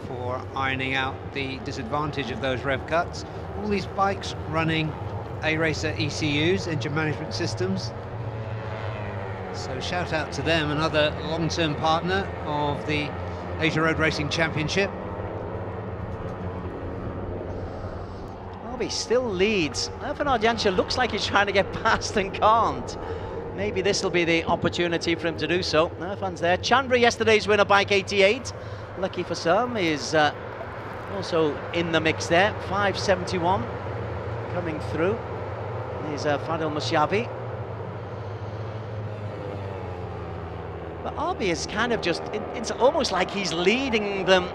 for ironing out the disadvantage of those rev cuts. All these bikes running A-Racer ECUs, engine management systems. So shout out to them, another long-term partner of the Asia Road Racing Championship. He still leads. Irfan Ardiancha looks like he's trying to get past and can't. Maybe this will be the opportunity for him to do so. Irfan's there. Chandra, yesterday's winner, bike 88. Lucky for some, is also in the mix there. 571 coming through. There's Fadil Musyavi. But Arbi is kind of just, it's almost like he's leading them.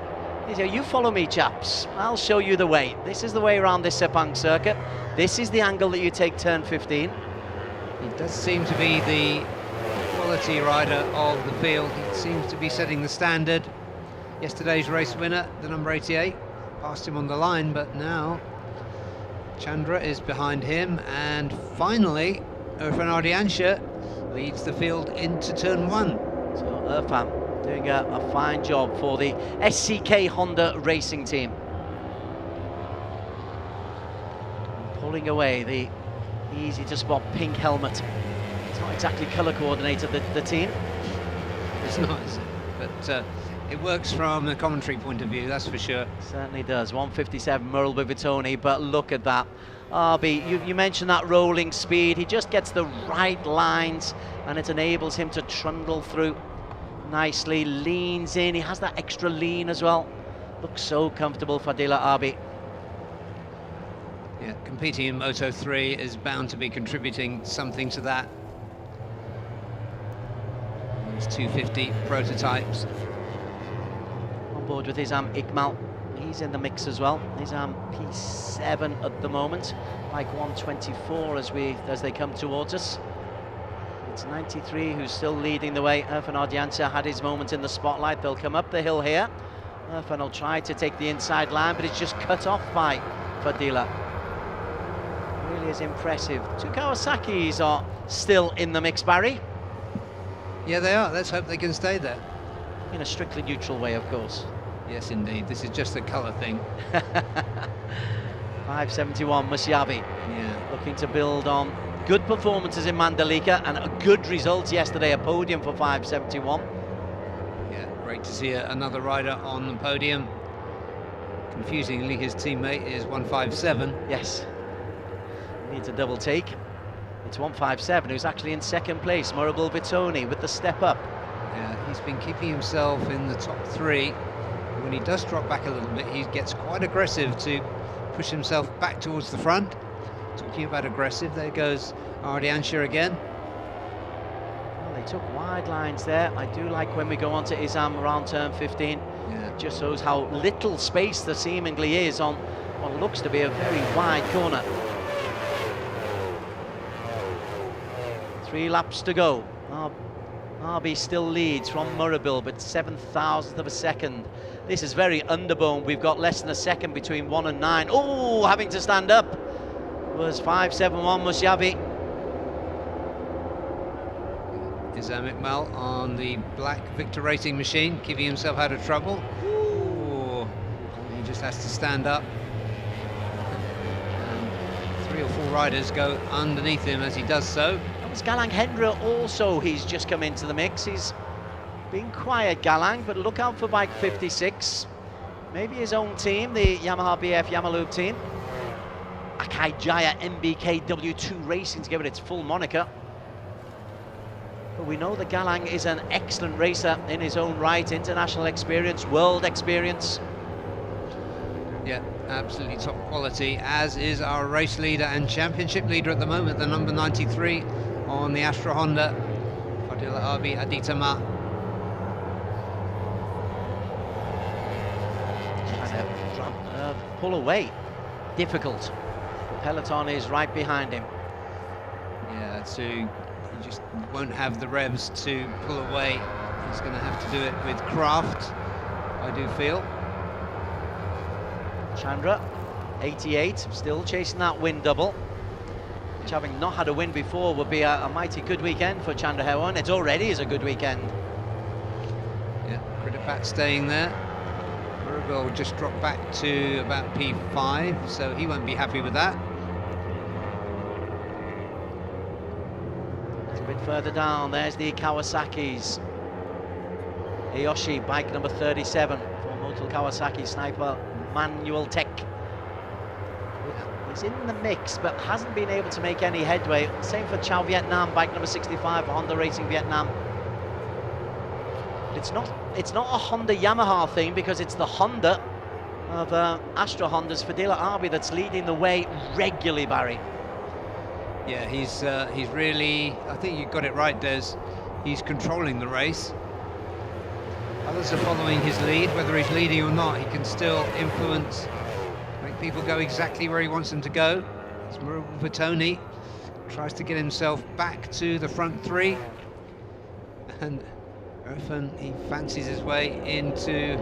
You follow me, chaps. I'll show you the way. This is the way around this Sepang circuit. This is the angle that you take turn 15. He does seem to be the quality rider of the field. He seems to be setting the standard. Yesterday's race winner, the number 88, passed him on the line, but now Chandra is behind him, and finally Irfan Ardiancha leads the field into turn 1. So Irfan doing a fine job for the SCK Honda racing team. Pulling away the easy to spot pink helmet. It's not exactly colour coordinated, the team. It's not, is it? But it works from a commentary point of view, that's for sure. Certainly does. 157 Murrell Bivitoni, but look at that. Arbi, you mentioned that rolling speed. He just gets the right lines and it enables him to trundle through nicely, leans in. He has that extra lean as well. Looks so comfortable, Fadila Arbi. Yeah, competing in Moto 3 is bound to be contributing something to that. These 250 prototypes. On board with Isam Ikmal. He's in the mix as well. Isam P7 at the moment, like 124 as they come towards us. It's 93 who's still leading the way. Irfan Ardiancha had his moment in the spotlight. They'll come up the hill here. Irfan will try to take the inside line, but it's just cut off by Fadila. Really is impressive. Two Kawasaki's are still in the mix, Barry. Yeah, they are. Let's hope they can stay there. In a strictly neutral way, of course. Yes, indeed. This is just a colour thing. 571 Musyavi. Yeah. Looking to build on good performances in Mandalika and a good result yesterday, a podium for 571. Yeah, great to see another rider on the podium. Confusingly, his teammate is 157. Yes. Needs a double take. It's 157 who's actually in second place, Murrell Vitoni with the step up. Yeah, he's been keeping himself in the top 3. When he does drop back a little bit, he gets quite aggressive to push himself back towards the front. Talking about aggressive, there goes Ardiancha again. Well, they took wide lines there. I do like when we go on to Isam around turn 15. Yeah. It just shows how little space there seemingly is on what looks to be a very wide corner. 3 laps to go. Arbi still leads from Murrayville, but 7,000th of a second. This is very Underbone. We've got less than a second between 1 and 9. Oh, having to stand up was 571 Musyavi. Isam Ikmal on the black Victor Racing machine, keeping himself out of trouble. Ooh, he just has to stand up. And 3 or 4 riders go underneath him as he does so. Galang Hendra also, he's just come into the mix. He's been quiet, Galang, but look out for bike 56. Maybe his own team, the Yamaha BF Yamalube team. Akai Jaya MBK W2 Racing to give it its full moniker. But we know that Galang is an excellent racer in his own right. International experience, world experience. Yeah, absolutely top quality, as is our race leader and championship leader at the moment, the number 93 on the Astra Honda, Fadila Arbi Aditama. Trying to pull away. Difficult. The peloton is right behind him. Yeah, So he just won't have the revs to pull away. He's going to have to do it with craft, I do feel. Chandra, 88, still chasing that win double, which, having not had a win before, would be a mighty good weekend for Chandra Hewan. It already is a good weekend. Yeah, Kritapat staying there. Murabel just dropped back to about P5, so he won't be happy with that. It's a bit further down, there's the Kawasaki's. Iyoshi, bike number 37 for Motul Kawasaki Sniper Manual Tech. He's in the mix, but hasn't been able to make any headway. Same for Chao Vietnam, bike number 65 for Honda Racing Vietnam. But it's not a Honda Yamaha thing, because it's the Honda of Astra Honda's Fadila Arbi that's leading the way regularly, Barry. Yeah, he's really, I think you got it right, Des. He's controlling the race. Others are following his lead. Whether he's leading or not, he can still influence, make people go exactly where he wants them to go. It's Murabel Vitoni, tries to get himself back to the front three. And Irfan, he fancies his way into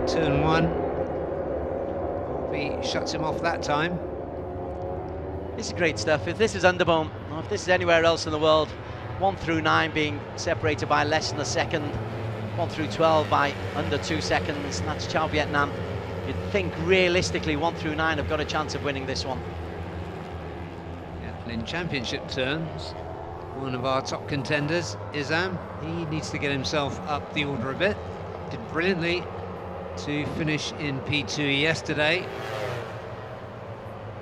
turn one. Arbi shuts him off that time. This is great stuff. If this is Underbone, or if this is anywhere else in the world, 1 through 9 being separated by less than a second, 1 through 12 by under 2 seconds, and that's Chao Vietnam. You'd think realistically 1 through 9 have got a chance of winning this one. Yeah, and in championship terms, one of our top contenders, Izam, he needs to get himself up the order a bit. Did brilliantly to finish in P2 yesterday,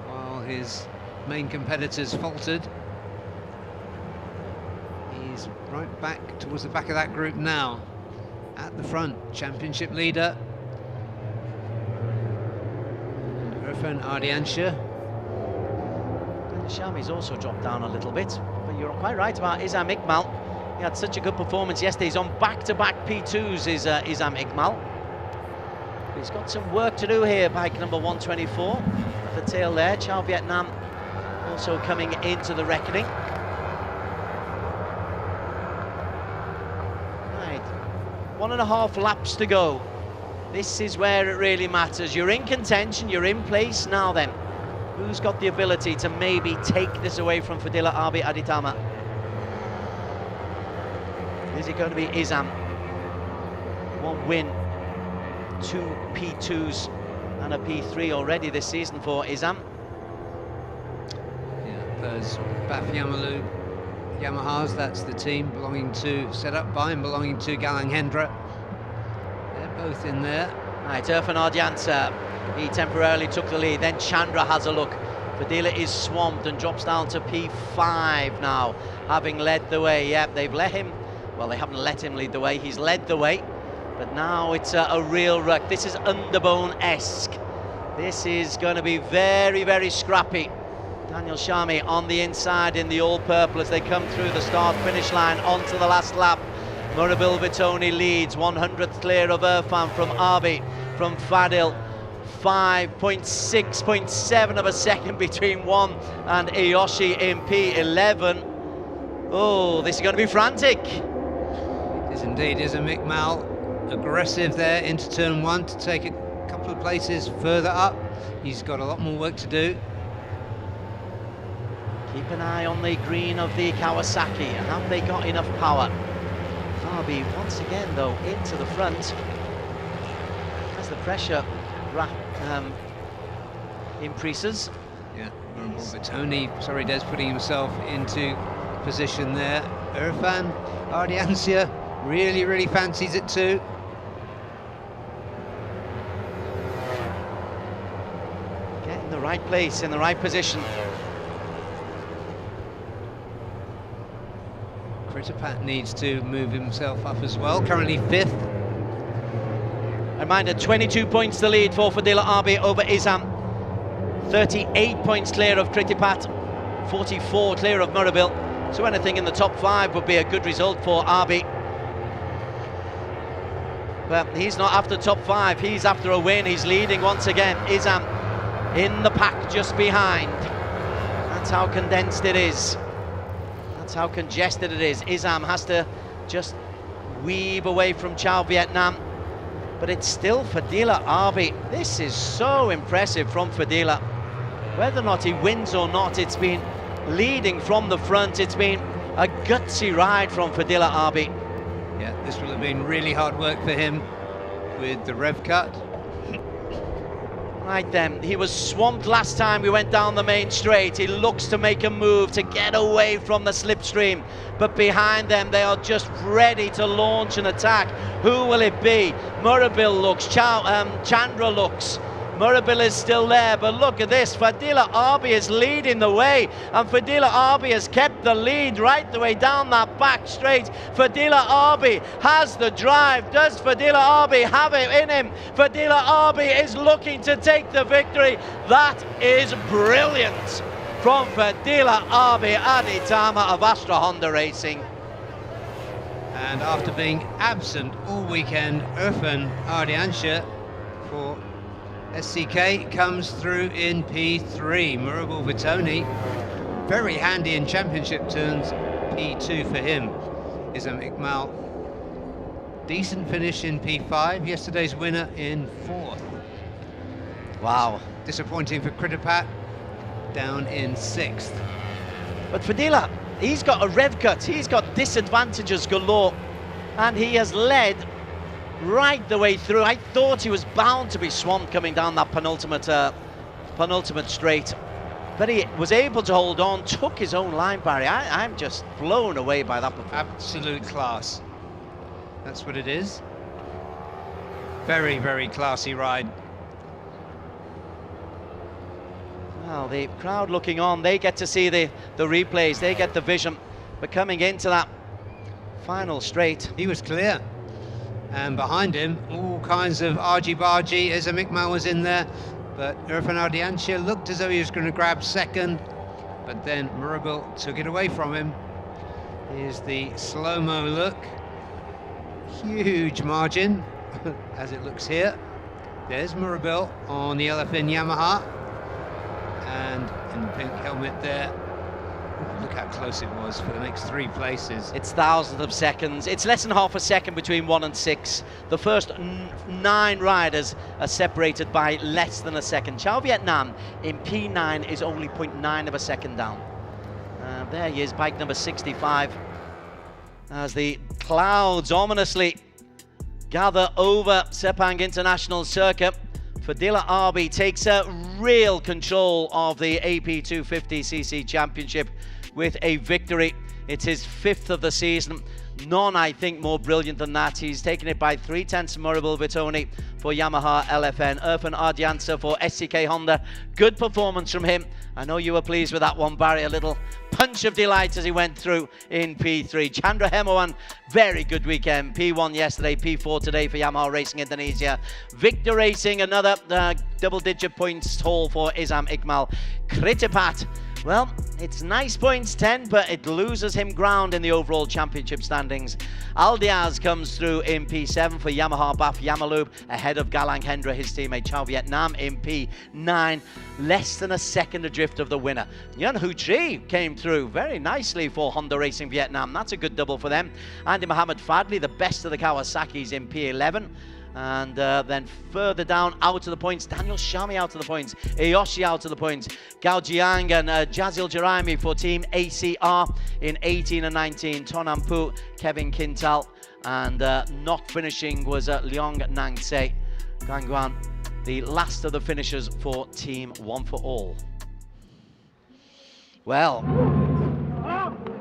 while his main competitors faltered. He's right back towards the back of that group now. At the front, championship leader Irfan Ardiansha. Shami's also dropped down a little bit, but you're quite right about Izam Iqmal. He had such a good performance yesterday. He's on back-to-back P2s, is Izam Iqmal. He's got some work to do here, bike number 124 at the tail there. Chao Vietnam also coming into the reckoning. 1.5 laps to go. This is where it really matters. You're in contention, you're in place. Now then, who's got the ability to maybe take this away from Fadila Arbi Aditama? Is it going to be Izam? 1 win, 2 P2s and a P3 already this season for Izam. Yeah, those Baf Yamalu Yamahas, that's the team belonging to, set up by and belonging to Galang Hendra. They're both in there. Right, Irfan Ardiansa, he temporarily took the lead, then Chandra has a look. Fadila is swamped and drops down to P5 now, having led the way. Yep, they've let him, well, they haven't let him lead the way, he's led the way, but now it's a real ruck. This is Underbone-esque. This is going to be very, very scrappy. Daniel Shami on the inside in the all-purple as they come through the start-finish line onto the last lap. Murabel Vitoni leads, 100th clear of Irfan from Arbi, from Fadil. 5.6.7 of a second between 1 and Iyoshi in P11. Oh, this is going to be frantic. It is indeed. Izam Iqmal aggressive there into turn 1 to take a couple of places further up. He's got a lot more work to do. Keep an eye on the green of the Kawasaki. Have they got enough power? Arbi once again though into the front as the pressure increases. Yeah, Vitoni, sorry Des, putting himself into position there. Irfan Ardiansya really, really fancies it too. Get in the right place, in the right position. Kritapat needs to move himself up as well, currently 5th. Reminder, 22 points the lead for Fadila Arbi over Izam. 38 points clear of Kritapat, 44 clear of Murabel. So anything in the top 5 would be a good result for Arbi. But he's not after top 5, he's after a win. He's leading once again. Izam in the pack just behind. That's how condensed it is. That's how congested it is. Isam has to just weave away from Chao Vietnam, but it's still Fadila Arbi. This is so impressive from Fadila. Whether or not he wins or not, it's been leading from the front. It's been a gutsy ride from Fadila Arbi. Yeah, this will have been really hard work for him with the rev cut. Right then, he was swamped last time we went down the main straight. He looks to make a move to get away from the slipstream, but behind them they are just ready to launch an attack. Who will it be? Murabil looks, Chandra looks. Murabil is still there, but look at this. Fadila Arbi is leading the way, and Fadila Arbi has kept the lead right the way down that back straight. Fadila Arbi has the drive. Does Fadila Arbi have it in him? Fadila Arbi is looking to take the victory. That is brilliant from Fadila Arbi Aditama of Astra Honda Racing. And after being absent all weekend, Irfan Ardiansha for SCK comes through in P3. Murabil Vitoni, very handy in championship turns. P2 for him. Isam Iqbal, decent finish in P5. Yesterday's winner in 4th. Wow. Disappointing for Kritapat, down in 6th. But Fadila, he's got a rev cut. He's got disadvantages galore, and he has led right the way through. I thought he was bound to be swamped coming down that penultimate straight, but he was able to hold on, took his own line barrier. I'm just blown away by that performance. Absolute class. That's what it is. Very, very classy ride. Well, the crowd looking on, they get to see the replays, they get the vision, but coming into that final straight, he was clear. And behind him, all kinds of argy-bargy. Isam Iqbal was in there, but Irfan Ardiansha looked as though he was going to grab second, but then Murabil took it away from him. Here's the slow-mo look. Huge margin, as it looks here. There's Murabil on the LFN Yamaha, and in the pink helmet there. Look how close it was for the next 3 places. It's thousands of seconds. It's less than half a second between 1 and 6. The first 9 riders are separated by less than a second. Chao Vietnam in P9 is only 0.9 of a second down. There he is, bike number 65. As the clouds ominously gather over Sepang International Circuit, Fadila Arbi takes real control of the AP 250cc Championship with a victory. It's his 5th of the season. None, I think, more brilliant than that. He's taken it by 3/10 Murabil Vitoni for Yamaha LFN. Irfan Ardiansha for SCK Honda. Good performance from him. I know you were pleased with that one, Barry. A little punch of delight as he went through in P3. Chandra Hemawan, very good weekend. P1 yesterday, P4 today for Yamaha Racing Indonesia. Victor Racing, another double-digit points haul for Isam Iqbal. Kritapat, well, it's nice points, 10, but it loses him ground in the overall championship standings. Aldiaz comes through in P7 for Yamaha Baf Yamalube, ahead of Galang Hendra, his teammate Chao Vietnam in P9, less than a second adrift of the winner. Nguyen Hu Tri came through very nicely for Honda Racing Vietnam. That's a good double for them. Andy Mohammed Fadli, the best of the Kawasaki's in P11. And then further down, out of the points, Daniel Shami out of the points, Eyoshi out of the points, Gao Jiang and Jazil Jaraimi for Team ACR in 18 and 19, Tonam Pu, Kevin Quintal, and not finishing was Leong Nang Tse, Guan, the last of the finishers for Team One for All. Well,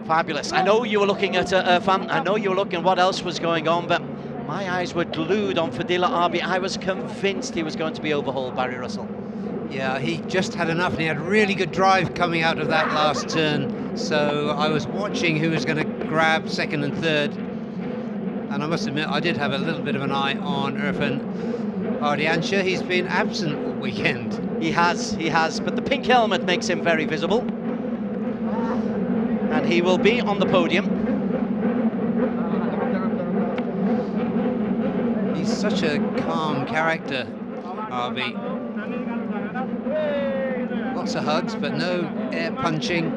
fabulous. I know you were looking at Irfan, I know you were looking at what else was going on, but my eyes were glued on Fadila Arbi. I was convinced he was going to be overhauled, Barry Russell. Yeah, he just had enough, and he had really good drive coming out of that last turn. So I was watching who was going to grab second and third. And I must admit, I did have a little bit of an eye on Irfan Ardiansha. He's been absent all weekend. He has, but the pink helmet makes him very visible. And he will be on the podium. He's such a calm character, Arbi. Lots of hugs, but no air punching,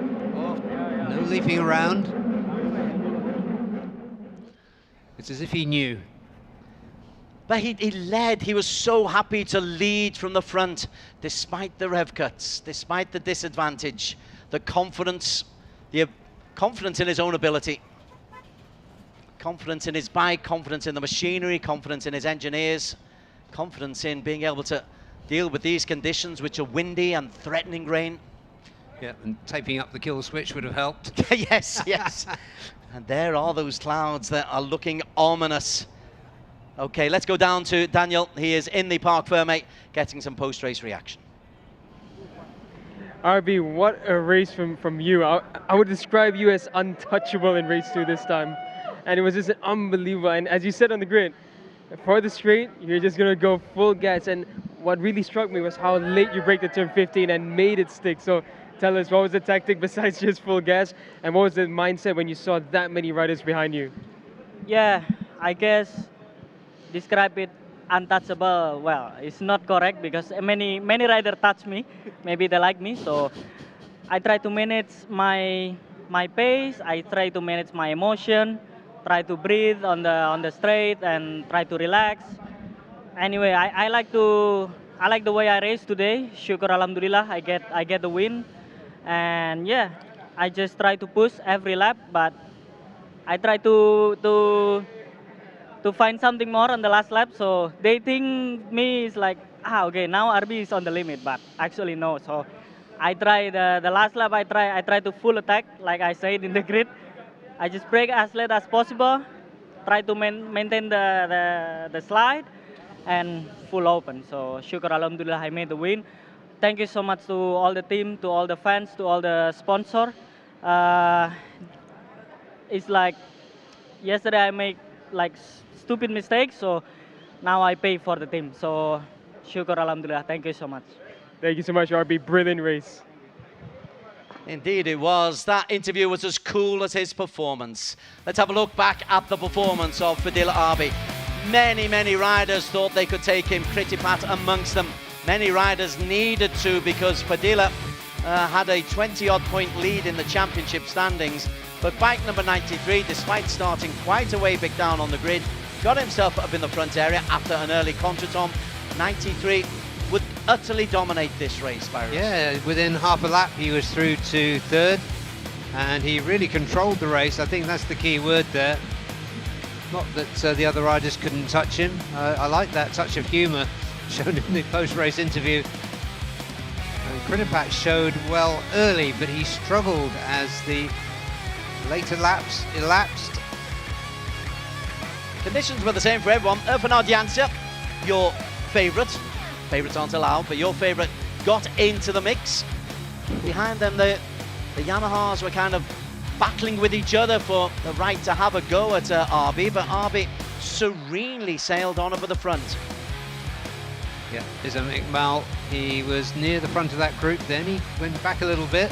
no leaping around. It's as if he knew. But he led. He was so happy to lead from the front, despite the rev cuts, despite the disadvantage, the confidence in his own ability, confidence in his bike, confidence in the machinery, confidence in his engineers, confidence in being able to deal with these conditions, which are windy and threatening rain. Yeah, and taping up the kill switch would have helped. Yes, yes. And there are those clouds that are looking ominous. Okay, let's go down to Daniel. He is in the Parc Fermé, getting some post-race reaction. RB, what a race from you. I would describe you as untouchable in race 2 this time. And it was just unbelievable. And as you said on the grid, for the straight, you're just going to go full gas. And what really struck me was how late you break the turn 15 and made it stick. So tell us, what was the tactic besides just full gas? And what was the mindset when you saw that many riders behind you? Yeah, I guess describe it untouchable. Well, it's not correct because many riders touch me. Maybe they like me. So I try to manage my pace. I try to manage my emotion. Try to breathe on the straight and try to relax. Anyway, I like the way I race today. Syukur alhamdulillah, I get the win. And yeah, I just try to push every lap, but I try to find something more on the last lap. So they think me is like, okay, now RB is on the limit, but actually no. So I try the last lap. I try to full attack, like I said in the grid. I just brake as late as possible, try to maintain the slide, and full open. So syukur alhamdulillah, I made the win. Thank you so much to all the team, to all the fans, to all the sponsor. It's like yesterday I make like stupid mistakes, so now I pay for the team. So syukur alhamdulillah, thank you so much. Thank you so much, RB. Brilliant race. Indeed it was. That interview was as cool as his performance. Let's have a look back at the performance of Fadila Arbi. Many riders thought they could take him, Krittipat amongst them. Many riders needed to, because Fadila had a 20-odd point lead in the championship standings. But bike number 93, despite starting quite a way back down on the grid, got himself up in the front area after an early contretemps. 93 would utterly dominate this race, Virus. Yeah, within half a lap he was through to third, and he really controlled the race. I think that's the key word there. Not that the other riders couldn't touch him. I like that touch of humour shown in the post-race interview. Krittipat showed well early, but he struggled as the later laps elapsed. Conditions were the same for everyone. Erfan Janssen, your favourite. Favourites aren't allowed, but your favourite got into the mix. Behind them, the Yamahas were kind of battling with each other for the right to have a go at RB, but RB serenely sailed on over the front. Yeah, Isam Iqbal, he was near the front of that group, then he went back a little bit.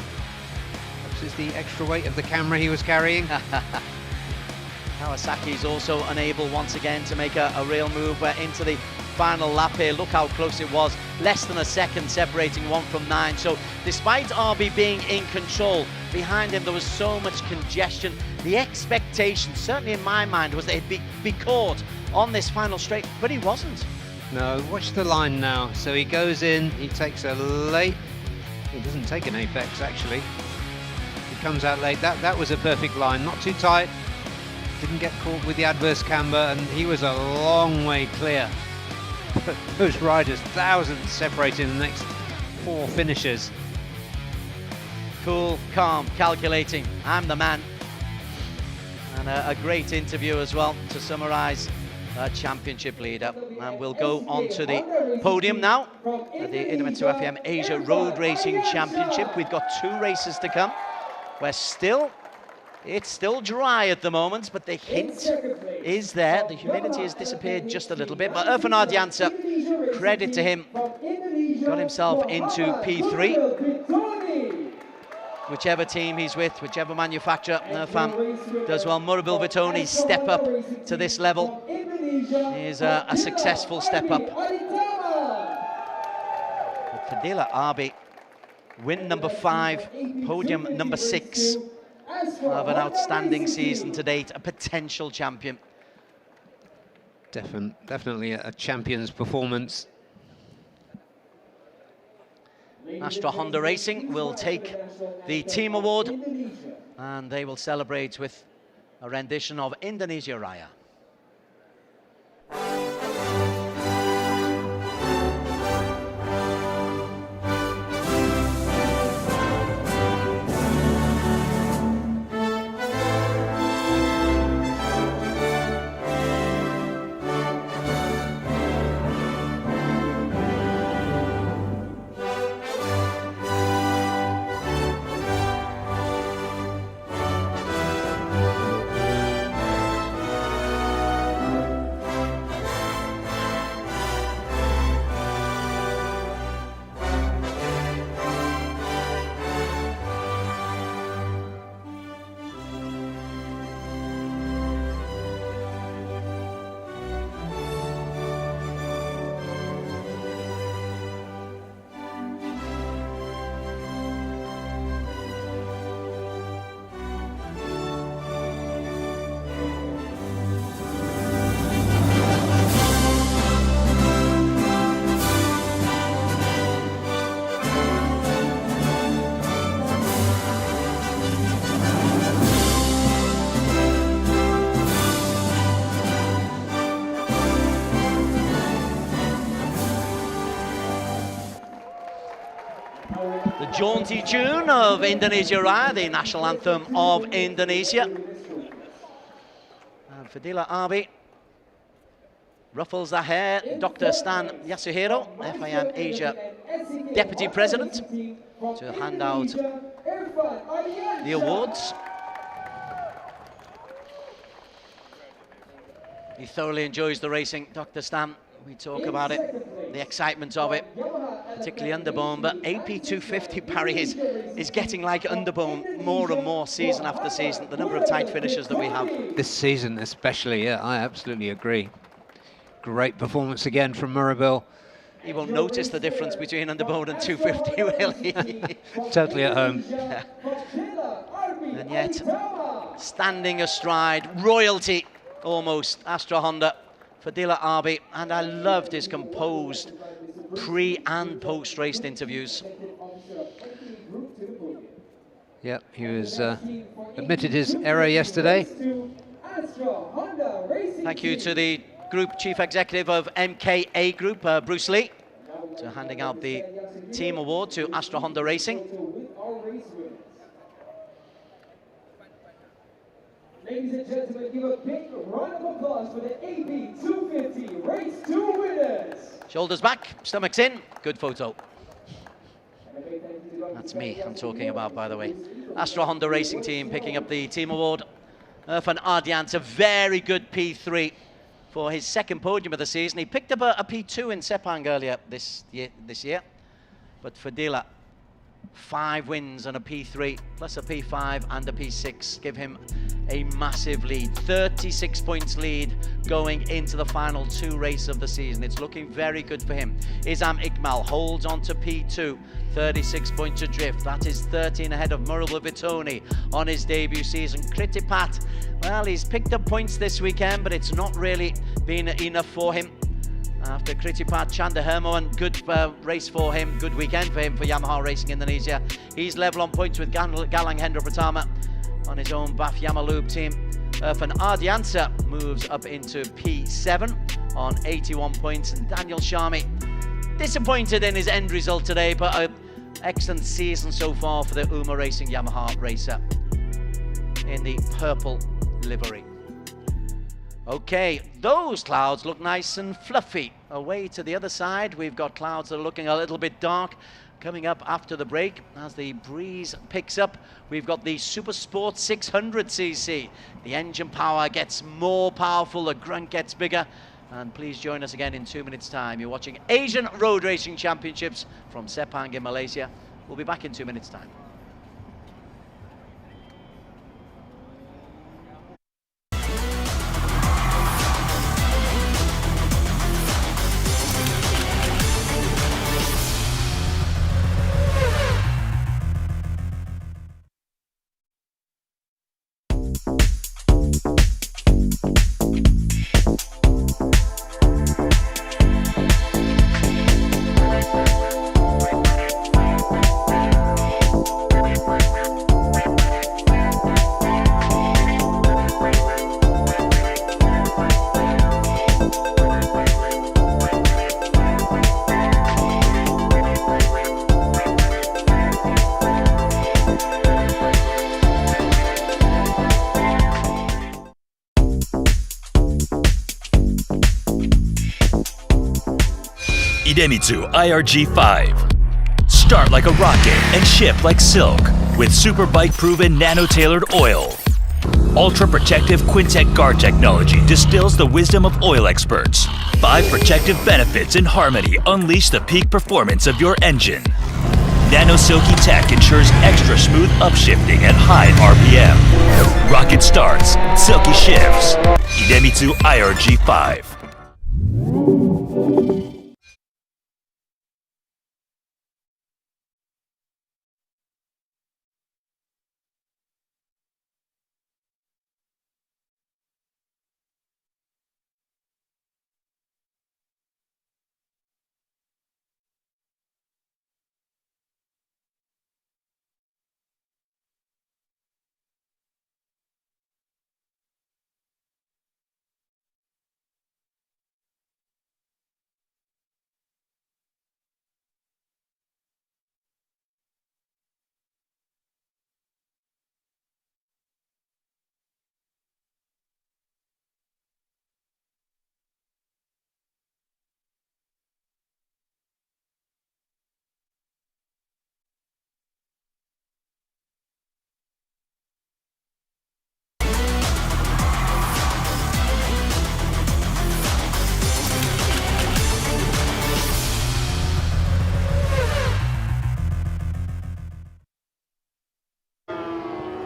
This is the extra weight of the camera he was carrying. Kawasaki's also unable once again to make a real move. We're into the final lap here. Look how close it was. Less than a second separating 1 from 9. So despite RB being in control, behind him there was so much congestion. The expectation, certainly in my mind, was that he'd be caught on this final straight, but he wasn't. No, watch the line now. So he goes in, he takes a late, he doesn't take an apex actually. He comes out late. That was a perfect line, not too tight. Didn't get caught with the adverse camber, and he was a long way clear. Those riders, thousands separating the next 4 finishers. Cool, calm, calculating. I'm the man. And a great interview as well to summarise a championship leader. And we'll go on to the podium now at the Idemitsu FIM Asia Road Racing Championship. We've got 2 races to come. It's still dry at the moment, but the hint is there. The humidity has disappeared just a little bit. But Erfan Janssen, credit to him, got himself into P3. Whichever team he's with, whichever manufacturer, Erfan does well. Murabil Vitoni's step up to this level is a successful step up. But Fadila Arbi, win number 5, podium number 6. Of an outstanding season to date, a potential champion. Definitely a champion's performance. Astra Honda Racing will take the team award, and they will celebrate with a rendition of Indonesia Raya. The jaunty tune of Indonesia Raya, the national anthem of Indonesia. And Fadila Abi ruffles the hair. Dr. Stan Yasuhiro, FIM Asia Deputy President, to hand out the awards. He thoroughly enjoys the racing, Dr. Stan. We talk about it, the excitement of it, particularly Underbone, but AP 250, Barry, is getting like Underbone more and more season after season, the number of tight finishes that we have. This season especially, yeah, I absolutely agree. Great performance again from Murabil. He won't notice the difference between Underbone and 250, will he? Totally at home. And yet, standing astride, royalty almost, Astra Honda, Fadila Abi, and I loved his composed pre- and post-race interviews. Yeah, he was admitted his error yesterday. Thank you to the Group Chief Executive of MKA Group, Bruce Lee, to handing out the team award to Astra Honda Racing. Ladies and gentlemen, give a big round of applause for the AB 250 Race 2 winners. Shoulders back, stomachs in, good photo. That's me I'm talking about, by the way. Astra Honda Racing Team picking up the team award. Irfan Ardiant, a very good P3 for his second podium of the season. He picked up a P2 in Sepang earlier this year. But Fadila, 5 wins and a P3, plus a P5 and a P6, give him a massive lead. 36 points lead going into the final 2 races of the season. It's looking very good for him. Izam Iqmal holds on to P2, 36 points adrift. That is 13 ahead of Murabil Vitoni on his debut season. Kritipat, well, he's picked up points this weekend, but it's not really been enough for him. After Kritipat Chanda Hermawan, good race for him, good weekend for him for Yamaha Racing Indonesia. He's level on points with Galang Hendra Pratama on his own Baf Yamalube team. Irfan Ardiansa moves up into P7 on 81 points, and Daniel Sharmi disappointed in his end result today, but an excellent season so far for the Uma Racing Yamaha racer in the purple livery. Okay, those clouds look nice and fluffy. Away to the other side, we've got clouds that are looking a little bit dark. Coming up after the break, as the breeze picks up, we've got the Super Sport 600cc. The engine power gets more powerful, the grunt gets bigger. And please join us again in 2 minutes' time. You're watching Asian Road Racing Championships from Sepang in Malaysia. We'll be back in 2 minutes' time. Idemitsu IRG5. Start like a rocket and ship like silk with super bike-proven nano-tailored oil. Ultra-protective Quintec guard technology distills the wisdom of oil experts. 5 protective benefits in harmony unleash the peak performance of your engine. Nano Silky Tech ensures extra smooth upshifting at high RPM. Rocket starts, silky shifts. Idemitsu IRG5.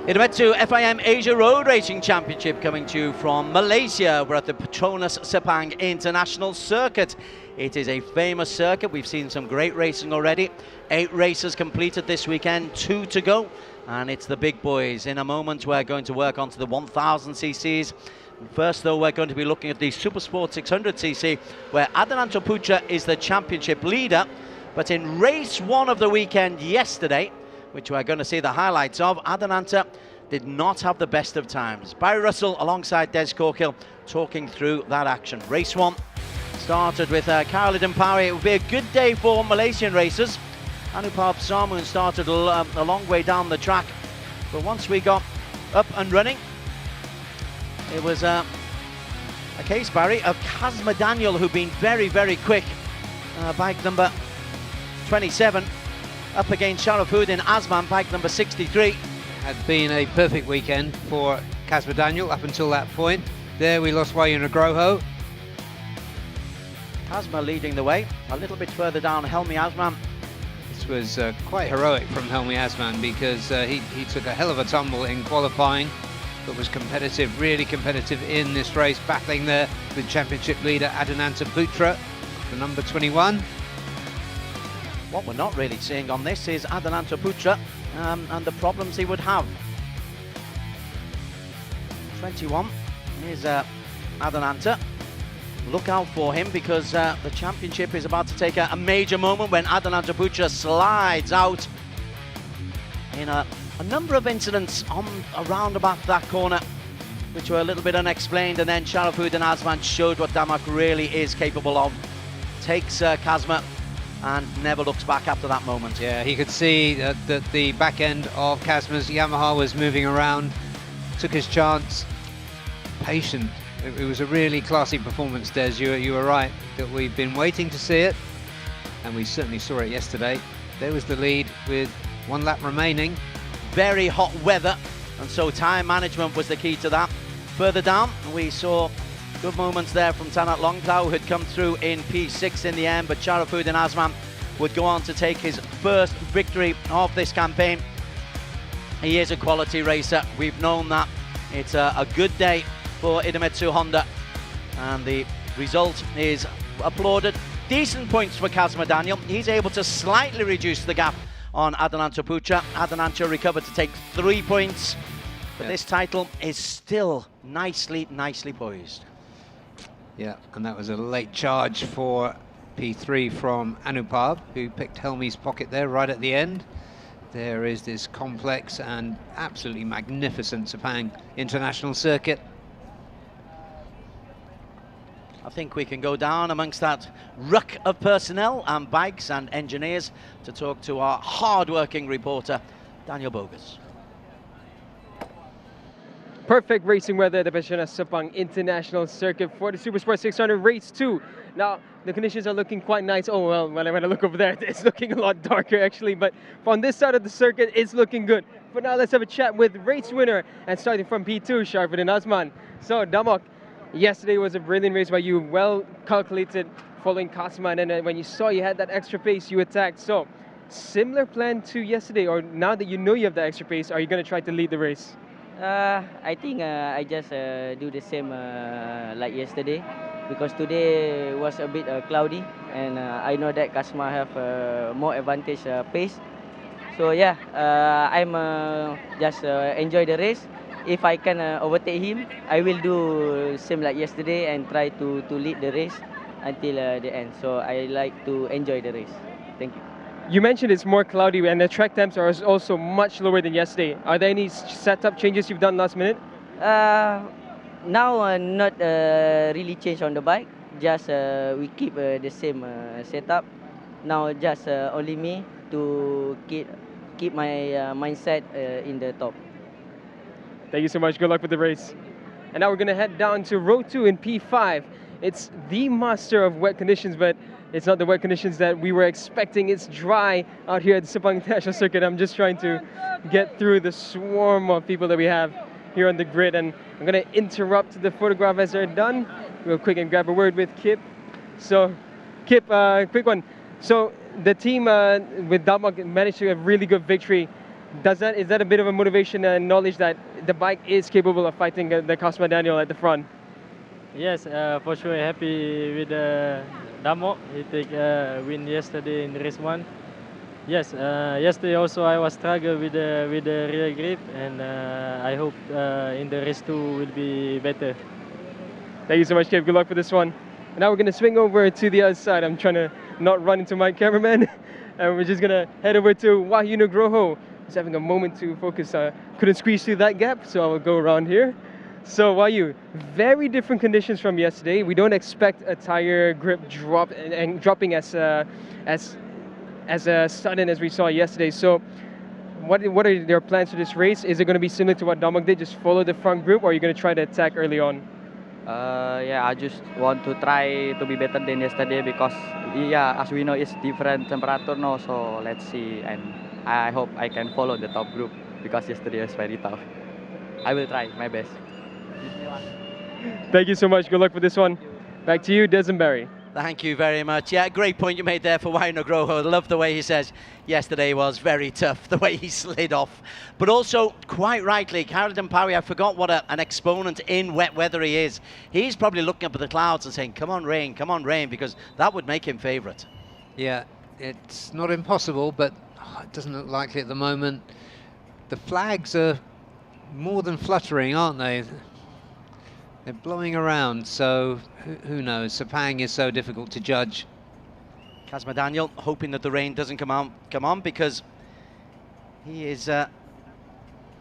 Idemitsu FIM Asia Road Racing Championship coming to you from Malaysia. We're at the Petronas Sepang International Circuit. It is a famous circuit. We've seen some great racing already. 8 races completed this weekend, 2 to go. And it's the big boys. In a moment, we're going to work onto the 1000 cc's. First, though, we're going to be looking at the Supersport 600cc, where Adananto Putra is the championship leader. But in race 1 of the weekend yesterday, which we're going to see the highlights of, Adananta did not have the best of times. Barry Russell alongside Des Corkill talking through that action. Race 1 started with Kyle Dampawi. It would be a good day for Malaysian racers. Anupam Samun started a long way down the track, but once we got up and running, it was a case, Barry, of Kazma Daniel, who'd been very, very quick. Bike number 27. Up against Sharafuddin Azman, bike number 63. Had been a perfect weekend for Kazma Daniel up until that point. There we lost Wayu Nugroho. Kazma leading the way. A little bit further down, Helmi Azman. This was quite heroic from Helmi Azman because he took a hell of a tumble in qualifying, but was competitive, really competitive in this race, battling there with championship leader Adananta Putra, the number 21. What we're not really seeing on this is Adananta Putra and the problems he would have. 21 is Adananta. Look out for him because the championship is about to take a major moment when Adananta Putra slides out in a number of incidents around about that corner, which were a little bit unexplained, and then Sharafuddin Azman showed what Damak really is capable of. Takes Kazma and never looks back after that moment. Yeah, he could see that the back end of Kazma's Yamaha was moving around, took his chance, patient. It was a really classy performance, Des. You were right that we've been waiting to see it, and we certainly saw it yesterday. There was the lead with 1 lap remaining. Very hot weather, and so time management was the key to that. Further down, we saw good moments there from Tanat Longtau, who had come through in P6 in the end, but Sharafuddin Azman would go on to take his first victory of this campaign. He is a quality racer, we've known that. It's a good day for Idemitsu Honda, and the result is applauded. Decent points for Kazma Daniel. He's able to slightly reduce the gap on Adananta Putra. Adananta recovered to take 3 points, but this title is still nicely poised. Yeah, and that was a late charge for P3 from Anupam, who picked Helmi's pocket there right at the end. There is this complex and absolutely magnificent Sepang International Circuit. I think we can go down amongst that ruck of personnel and bikes and engineers to talk to our hard-working reporter, Daniel Bogus. perfect racing weather at the Petronas Sepang International Circuit for the Supersport 600 Race 2. Now, the conditions are looking quite nice. Oh, well, when I look over there, it's looking a lot darker actually, but on this side of the circuit, it's looking good. But now let's have a chat with race winner, and starting from P2, Sharfuddin Azman. So, Damok, yesterday was a brilliant race by you, well calculated following Kasma, and then when you saw you had that extra pace, you attacked. So, similar plan to yesterday, or now that you know you have the extra pace, are you going to try to lead the race? I think I just do the same like yesterday, because today was a bit cloudy, and I know that Kasma have more advantage pace. So yeah, I'm just enjoy the race. If I can overtake him, I will do same like yesterday and try to lead the race until the end. So I like to enjoy the race. Thank you. You mentioned it's more cloudy and the track temps are also much lower than yesterday. Are there any setup changes you've done last minute? Now not really change on the bike. Just we keep the same setup. Now just only me to keep my mindset in the top. Thank you so much. Good luck with the race. And now we're going to head down to row 2 in P5. It's the master of wet conditions, but it's not the wet conditions that we were expecting. It's dry out here at the Sepang International Circuit. I'm just trying to get through the swarm of people that we have here on the grid, and I'm going to interrupt the photograph as they're done real quick and grab a word with Kip. So, Kip, quick one. So, the team with Damok managed to have a really good victory. Is that a bit of a motivation and knowledge that the bike is capable of fighting the Kasma Daniel at the front? Yes, for sure happy with Damok. He take win yesterday in race 1. Yes, yesterday also I was struggle with the rear grip, and I hope in the race 2 will be better. Thank you so much, Kip. Good luck for this one. And now we're going to swing over to the other side. I'm trying to not run into my cameraman. And we're just going to head over to Wahyu Nugroho. He's having a moment to focus. Couldn't squeeze through that gap, so I will go around here. So Wahyu, very different conditions from yesterday. We don't expect a tire grip drop and dropping as sudden as we saw yesterday. So what are your plans for this race? Is it going to be similar to what Damok did, just follow the front group, or are you going to try to attack early on? Yeah, I just want to try to be better than yesterday, because yeah, as we know, it's different temperature now. So let's see, and I hope I can follow the top group, because yesterday was very tough. I will try my best. Thank you so much. Good luck with this one. Back to you, Desenberry. Thank you very much. Yeah, great point you made there for Wahyu Nugroho. I love the way he says yesterday was very tough, the way he slid off. But also, quite rightly, Carrington Parry, I forgot what an exponent in wet weather he is. He's probably looking up at the clouds and saying, come on, rain, because that would make him favourite. Yeah, it's not impossible, but it doesn't look likely at the moment. The flags are more than fluttering, aren't they? They're blowing around, so who knows? Sepang is so difficult to judge. Kasma Daniel hoping that the rain doesn't come on, because he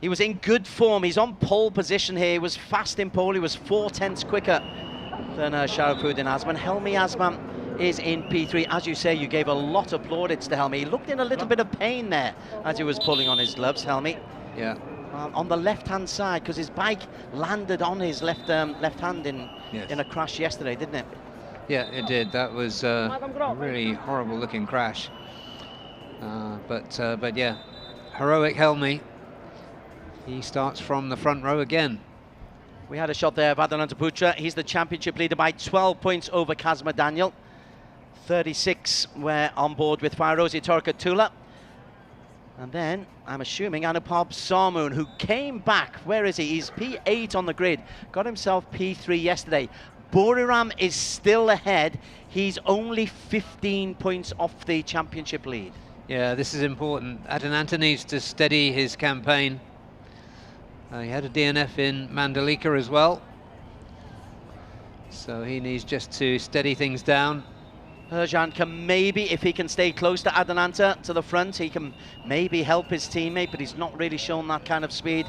was in good form. He's on pole position here. He was fast in pole. He was 4/10 quicker than Sharfuddin Azman. Helmi Azman is in P3. As you say, you gave a lot of plaudits to Helmi. He looked in a little bit of pain there as he was pulling on his gloves, Helmi. Yeah. On the left-hand side, because his bike landed on his left hand in a crash yesterday, didn't it? Yeah, it did. That was a really horrible-looking crash. But yeah, heroic Helmi. He starts from the front row again. We had a shot there of Adnan Putra. He's the championship leader by 12 points over Kasma Daniel. 36 were on board with Fairozi Torkatula. And then, I'm assuming, Anupab Sarmoon, who came back. Where is he? He's P8 on the grid. Got himself P3 yesterday. Buriram is still ahead. He's only 15 points off the championship lead. Yeah, this is important. Adananta needs to steady his campaign. He had a DNF in Mandalika as well. So he needs just to steady things down. Herjan can maybe, if he can stay close to Adananta to the front, he can maybe help his teammate, but he's not really shown that kind of speed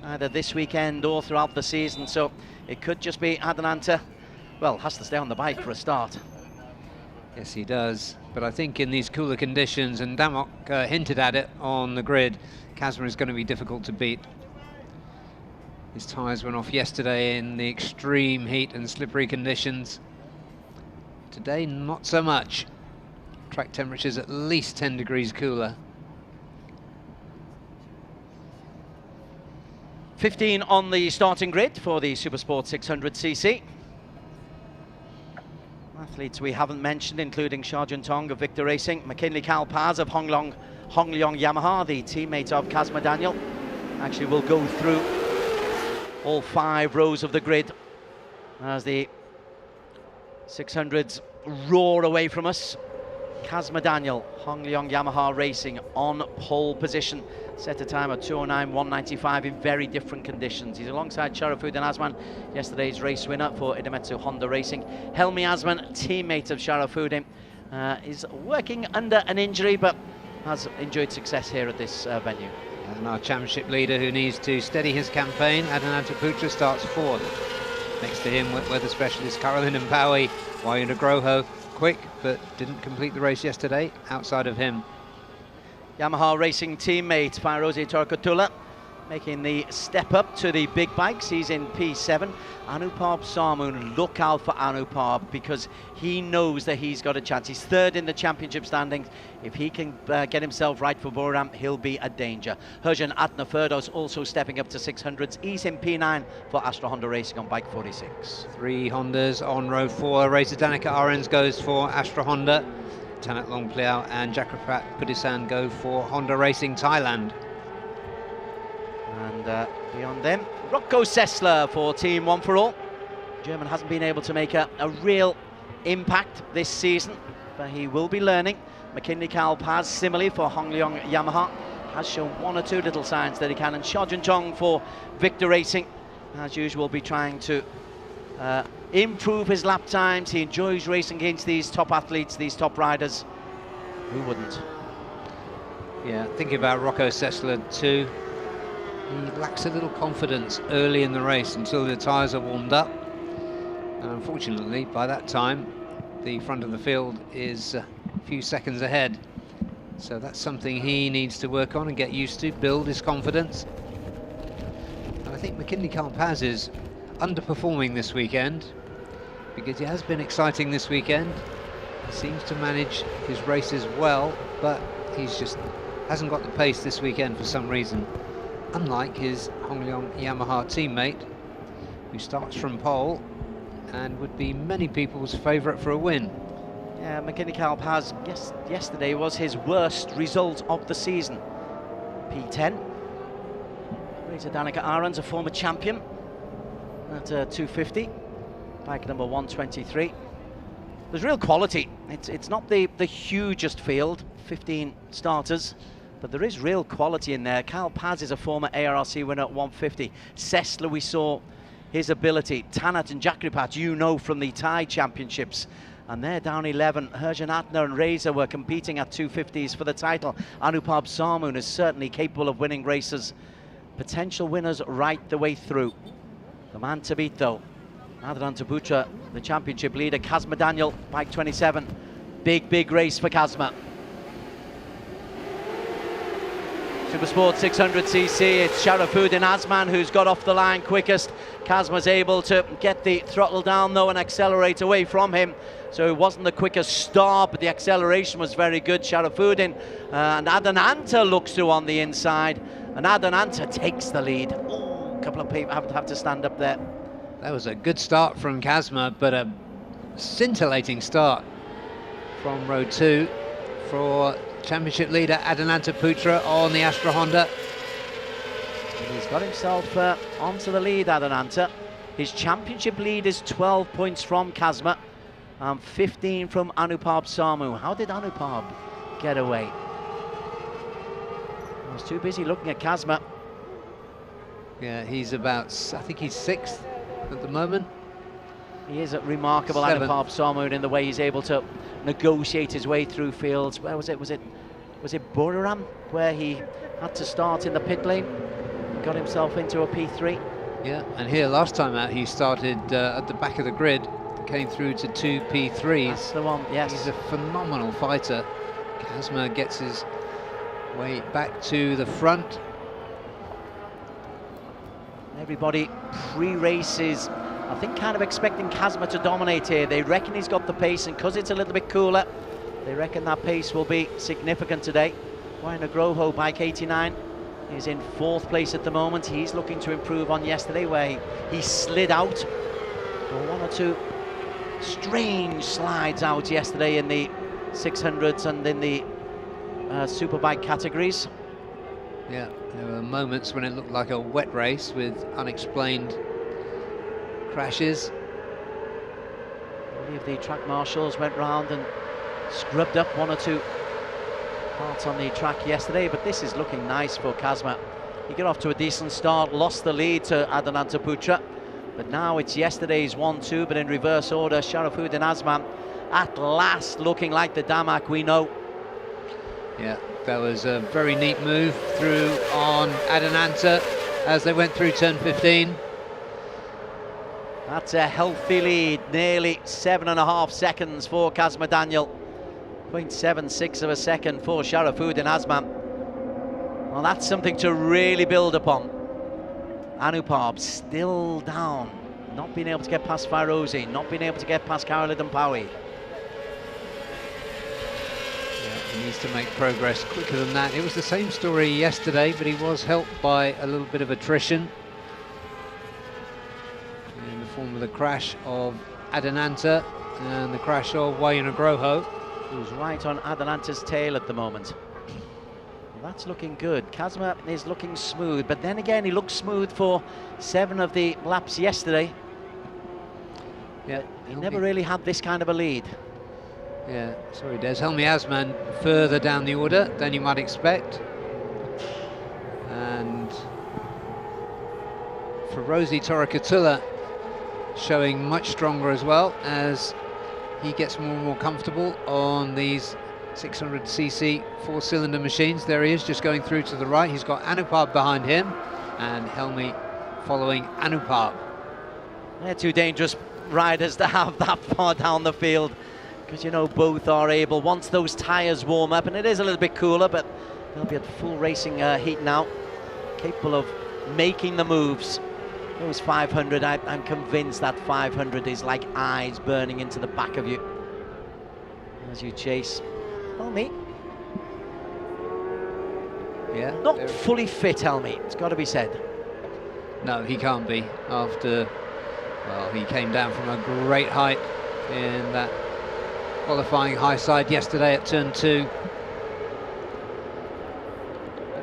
either this weekend or throughout the season. So it could just be Adananta, well, has to stay on the bike for a start. Yes, he does. But I think in these cooler conditions, and Damok hinted at it on the grid, Kasma is going to be difficult to beat. His tyres went off yesterday in the extreme heat and slippery conditions. Today, not so much. Track temperature's at least 10 degrees cooler. 15 on the starting grid for the Supersport 600cc. Athletes we haven't mentioned, including Sharjun Tong of Victor Racing, McKinley Kalpaz of Hongliang Yamaha, the teammate of Kazma Daniel. Actually, will go through all 5 rows of the grid as the 600s roar away from us. Kazma Daniel, Hongliang Yamaha Racing on pole position, set a time of 2:09.195 in very different conditions. He's alongside Sharafuddin Azman, yesterday's race winner for Idemitsu Honda Racing. Helmi Azman, teammate of Sharafuddin, is working under an injury but has enjoyed success here at this venue. And our championship leader, who needs to steady his campaign, Adananta Putra, starts 4th. Next to him, wet weather specialist Caroline Mpawi, Wayunda Groho, quick but didn't complete the race yesterday. Outside of him, Yamaha Racing teammate Fairozi Torkatula making the step up to the big bikes. He's in P7. Anupab Sarmoon, look out for Anupab because he knows that he's got a chance. He's 3rd in the championship standings. If he can get himself right for Buriram, he'll be a danger. Herjan Atna Ferdos also stepping up to 600s. He's in P9 for Astra Honda Racing on bike 46. 3 Hondas on row 4. Racer Danica Arens goes for Astra Honda. Tanat Longpliao and Jakrapat Pudisan go for Honda Racing Thailand. And beyond them, Rocco Sessler for Team One for All. German hasn't been able to make a real impact this season, but he will be learning. McKinley Kalpaz similarly for Hongliang Yamaha has shown 1 or 2 little signs that he can, and Sharjun Chong for Victor Racing, as usual, be trying to improve his lap times. He enjoys racing against these top athletes, these top riders. Who wouldn't? Yeah, thinking about Rocco Sessler too. He lacks a little confidence early in the race until the tyres are warmed up. And unfortunately, by that time, the front of the field is a few seconds ahead. So that's something he needs to work on and get used to, build his confidence. And I think McKinley Kalpaz is underperforming this weekend because he has been exciting this weekend. He seems to manage his races well, but he's just hasn't got the pace this weekend for some reason. Unlike his Hongliang Yamaha teammate, who starts from pole and would be many people's favourite for a win. Yeah, McKinley Kalpaz, yesterday was his worst result of the season. P10. Racer Danica Arens, a former champion at 250, bike number 123. There's real quality. It's not the hugest field, 15 starters, but there is real quality in there. Kalpaz is a former ARRC winner at 150. Sessler, we saw his ability. Tanat and Jakripat, you know from the Thai championships. And they're down 11. Herjan Atna and Reza were competing at 250s for the title. Anupab Sarmoon is certainly capable of winning races. Potential winners right the way through. The man to beat, though, Adananta Putra, the championship leader. Kazma Daniel, bike 27. Big race for Kazma. Supersport 600cc, it's Sharafuddin Azman who's got off the line quickest. Kazma's able to get the throttle down though and accelerate away from him. So it wasn't the quickest start, but the acceleration was very good. Sharafuddin and Adananta looks through on the inside, and Adananta takes the lead. Ooh, a couple of people have to stand up there. That was a good start from Kazma, but a scintillating start from row 2 for championship leader Adananta Putra on the Astra Honda. And he's got himself onto the lead, Adananta. His championship lead is 12 points from Kazma and 15 from Anupab Sarmu. How did Anupab get away? I was too busy looking at Kazma. Yeah, he's about, I think he's 6th at the moment. He is a remarkable 7th. Anupab Sarmu in the way he's able to negotiate his way through fields. Where was it? Was it Buriram where he had to start in the pit lane? Got himself into a P3. Yeah, and here last time out he started at the back of the grid, came through to 2 P3s. That's the one, yes. He's a phenomenal fighter. Kazma gets his way back to the front. Everybody pre-race is, I think, kind of expecting Kazma to dominate here. They reckon he's got the pace, and because it's a little bit cooler, they reckon that pace will be significant today. Ryan Agroho, bike 89, is in 4th place at the moment. He's looking to improve on yesterday, where he slid out for 1 or 2 strange slides out yesterday in the 600s and in the superbike categories. Yeah, there were moments when it looked like a wet race with unexplained crashes. Many of the track marshals went round and scrubbed up 1 or 2 parts on the track yesterday, but this is looking nice for Kazma. He got off to a decent start, lost the lead to Adnan Putra, but now it's yesterday's 1-2, but in reverse order. Sharafuddin Azman at last looking like the Damak we know. Yeah, that was a very neat move through on Adananta as they went through turn 15. That's a healthy lead, nearly 7.5 seconds for Kazma Daniel. 0.76 of a second for Sharafuddin Azman. Well, that's something to really build upon. Anupab still down, not being able to get past Fairozi, not being able to get past Karolidin Pawi. He needs to make progress quicker than that. It was the same story yesterday, but he was helped by a little bit of attrition in the form of the crash of Adananta and the crash of Wayne Agroho, who's right on Adananta's tail at the moment. Well, that's looking good. Kazma is looking smooth, but then again, he looked smooth for 7 of the laps yesterday. Yeah, he never really had this kind of a lead. Yeah, sorry Des. Helmi Asman further down the order than you might expect. And Ferozi Torakatula showing much stronger as well as he gets more and more comfortable on these 600cc 4-cylinder machines. There he is, just going through to the right. He's got Anupab behind him and Helmi following Anupab. They're 2 dangerous riders to have that far down the field, because you know both are able, once those tyres warm up, and it is a little bit cooler, but they'll be at full racing heat now, capable of making the moves. Those 500, I'm convinced that 500 is like eyes burning into the back of you as you chase. Helmi. Yeah. Not fully fit, Helmi, it's got to be said. No, he can't be after, well, he came down from a great height in that qualifying high side yesterday at turn 2.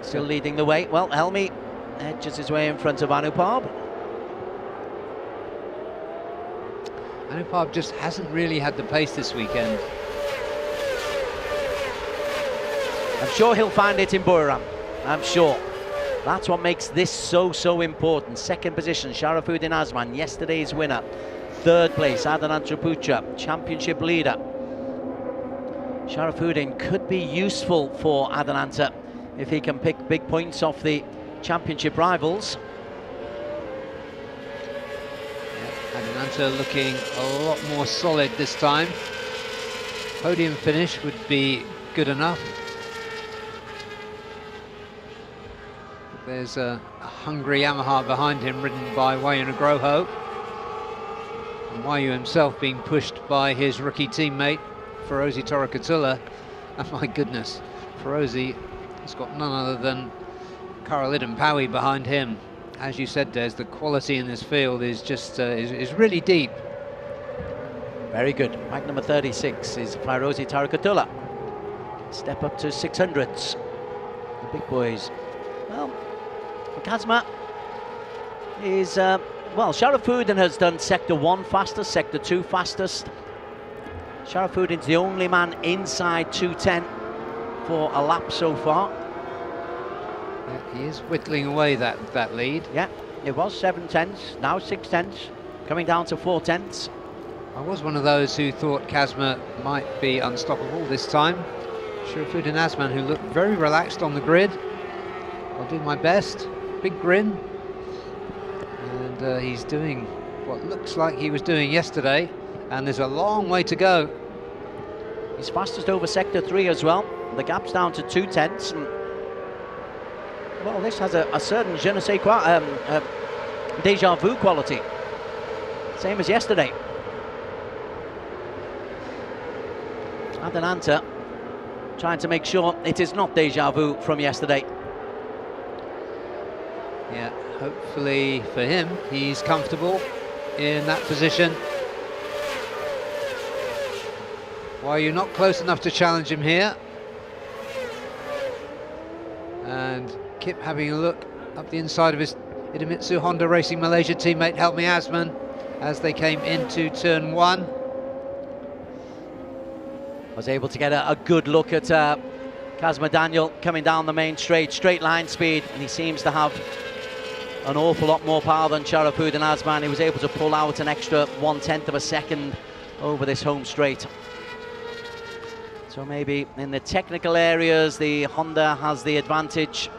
Still leading the way. Well, Helmi edges his way in front of Anupab. Anupab just hasn't really had the pace this weekend. I'm sure he'll find it in Buriram, I'm sure. That's what makes this so important. 2nd position, Sharafuddin Azman, yesterday's winner. 3rd place, Adnan Putra, championship leader. Sharafuddin could be useful for Adananta if he can pick big points off the championship rivals. Yeah, Adananta looking a lot more solid this time. Podium finish would be good enough. There's a hungry Yamaha behind him, ridden by Wayne Agroho. And Wayu himself being pushed by his rookie teammate, Ferozi Torakatula. And my goodness, Ferozi has got none other than Karolidin Pawi behind him. As you said, Des, the quality in this field is just is really deep. Very good. Bike number 36 is Ferozi Torakatula. Step up to 600s. The big boys. Well, Kazma is, well, Sharafuddin has done Sector 1 fastest, Sector 2 fastest. Sharafuddin's the only man inside 2:10 for a lap so far. Yeah, he is whittling away that lead. Yeah, it was 7/10, now 6/10, coming down to 4/10. I was one of those who thought Kazma might be unstoppable this time. Sharafuddin Azman, who looked very relaxed on the grid. I'll do my best. Big grin. And he's doing what looks like he was doing yesterday. And there's a long way to go. He's fastest over Sector 3 as well. The gap's down to 2/10. And, well, this has a certain je ne sais quoi deja vu quality. Same as yesterday. Adelante trying to make sure it is not deja vu from yesterday. Yeah, hopefully for him, he's comfortable in that position. Why are you not close enough to challenge him here? And Kip having a look up the inside of his Idemitsu Honda Racing Malaysia teammate Helmi Asman as they came into turn 1. Was able to get a good look at Kazma Daniel coming down the main straight line speed, and he seems to have an awful lot more power than Sharafuddin Asman. He was able to pull out an extra 1/10 of a second over this home straight. So maybe in the technical areas, the Honda has the advantage.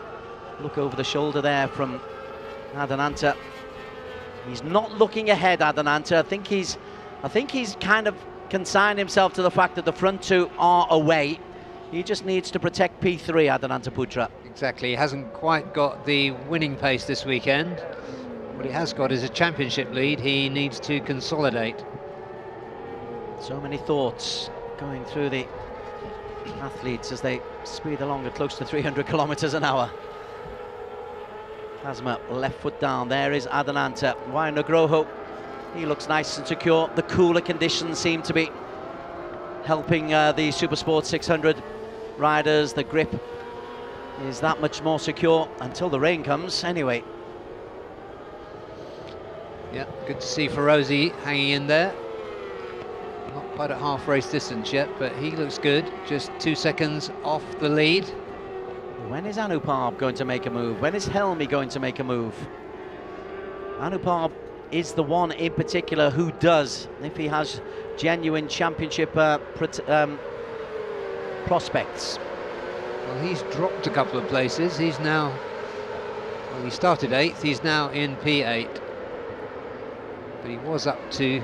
Look over the shoulder there from Adelante. He's not looking ahead, Adelante. I think he's kind of consigned himself to the fact that the front two are away. He just needs to protect P3, Adelante Putra. Exactly, he hasn't quite got the winning pace this weekend. What he has got is a championship lead. He needs to consolidate. So many thoughts going through the athletes as they speed along at close to 300 kilometers an hour. Kazma left foot down. There is Adelante. Nugroho, he looks nice and secure. The cooler conditions seem to be helping the Supersport 600 riders. The grip is that much more secure until the rain comes anyway. Yeah, good to see Ferozi hanging in there. Not quite at half race distance yet, but he looks good. Just 2 seconds off the lead. When is Anupam going to make a move? When is Helmi going to make a move? Anupam is the one in particular who does, if he has genuine championship prospects. Well, he's dropped a couple of places. He's now, well, he started 8th, he's now in P8. But he was up to...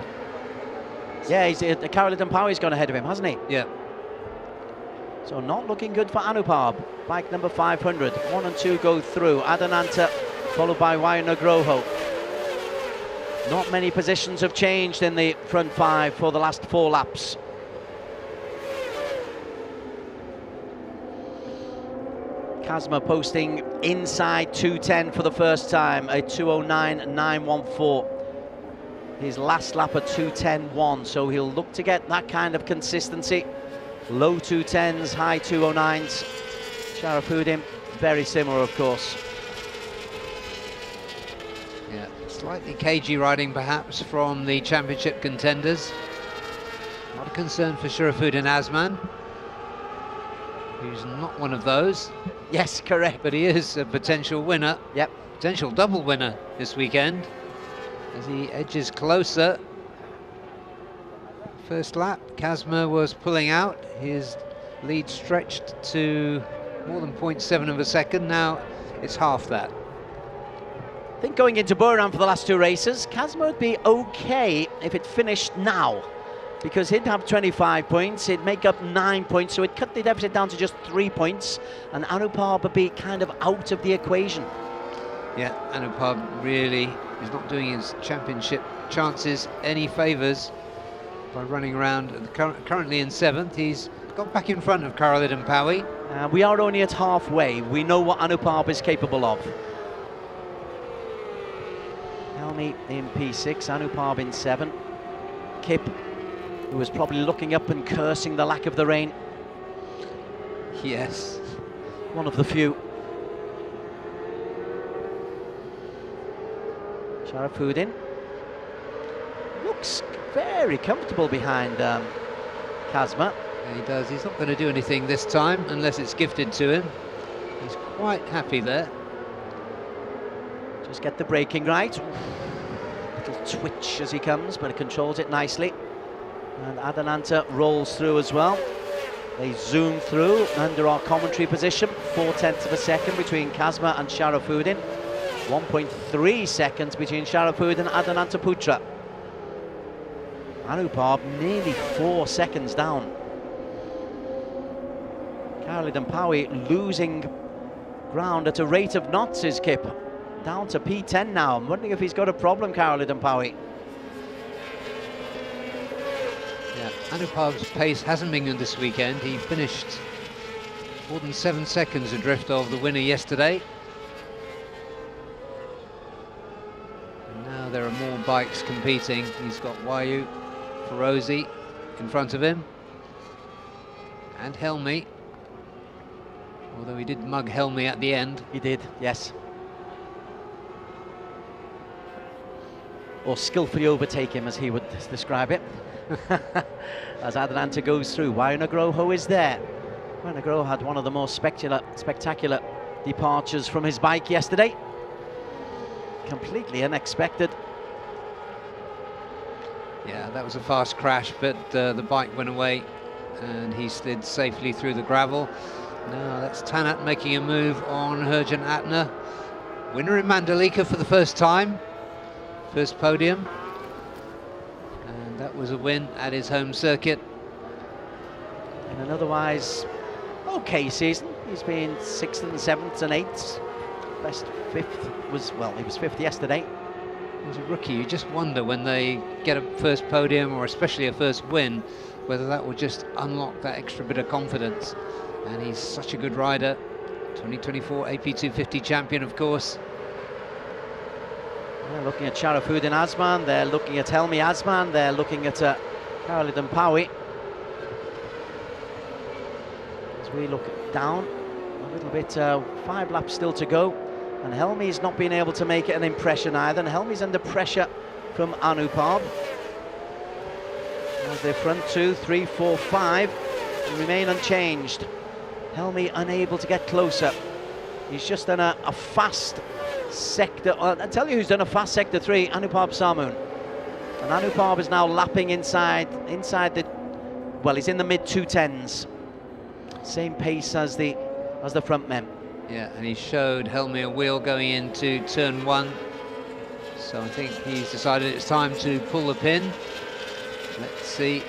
Yeah, Karolidon Power's gone ahead of him, hasn't he? Yeah. So not looking good for Anupam. Bike number 500. 1 and 2 go through. Adananta followed by Nugroho. Not many positions have changed in the front 5 for the last 4 laps. Kazma posting inside 2:10 for the first time, a 2:09.914. His last lap at 2:10.1, so he'll look to get that kind of consistency. Low 2:10s, high 2:09s. Sharafuddin, very similar, of course. Yeah, slightly cagey riding perhaps from the championship contenders. Not a concern for Sharafuddin Asman, who's not one of those. Yes, correct. But he is a potential winner. Yep. Potential double winner this weekend as he edges closer. First lap, Kazma was pulling out. His lead stretched to more than 0.7 of a second. Now it's half that. I think going into Buriram for the last 2 races, Kazma would be okay if it finished now, because he'd have 25 points, he'd make up 9 points, so it'd cut the deficit down to just 3 points, and Anupam would be kind of out of the equation. Yeah, Anupam really is not doing his championship chances any favours by running around, currently in 7th. He's got back in front of Karolidon Powie. We are only at halfway. We know what Anupam is capable of. Helmi in P6, Anupam in 7. Kip, who was probably looking up and cursing the lack of the rain. Yes. One of the few. Sharafuddin looks very comfortable behind Kazma. Yeah, he does. He's not going to do anything this time unless it's gifted to him. He's quite happy there. Just get the braking right. Little twitch as he comes, but he controls it nicely. And Adelante rolls through as well. They zoom through under our commentary position. 0.4 of a second between Kazma and Sharafuddin. 1.3 seconds between Sharafuddin and Adelante Putra. Anupam nearly 4 seconds down. Karolidon Powie losing ground at a rate of knots is Kip. down to P10 now. I'm wondering if he's got a problem, Karol Idemitsu. Yeah, Anupav's pace hasn't been good this weekend. He finished more than 7 seconds adrift of the winner yesterday. And now there are more bikes competing. He's got Wayu, Ferozi in front of him, and Helmi. Although he did mug Helmi at the end. He did, yes. Or skillfully overtake him, as he would describe it. As Adelante goes through, Wayu is there. Wayu had one of the most spectacular departures from his bike yesterday. Completely unexpected. Yeah, that was a fast crash, but the bike went away and he slid safely through the gravel. Now that's Tanat making a move on Herjan Atner. Winner in Mandalika for the first time. First podium. And that was a win at his home circuit. In an otherwise okay season, he's been 6th and 7th and 8th. Best 5th was, well, he was 5th yesterday. As a rookie, you just wonder when they get a first podium, or especially a first win, whether that will just unlock that extra bit of confidence. And he's such a good rider. 2024 AP250 champion, of course. They're looking at Sharafuddin Azman, they're looking at Helmi Azman, they're looking at Karol Idemitsu. As we look down a little bit, 5 laps still to go, and Helmi's not been able to make it an impression either, and Helmi's under pressure from Anupam. As their front 2, 3, 4, 5 remain unchanged. Helmi unable to get closer. He's just done a fast sector. I'll tell you who's done a fast sector 3, Anupam Samoon. And Anupam is now lapping inside the, well, he's in the mid 210s. Same pace as the front men. Yeah, and he showed Helmi a wheel going into turn 1. So I think he's decided it's time to pull the pin. Let's see.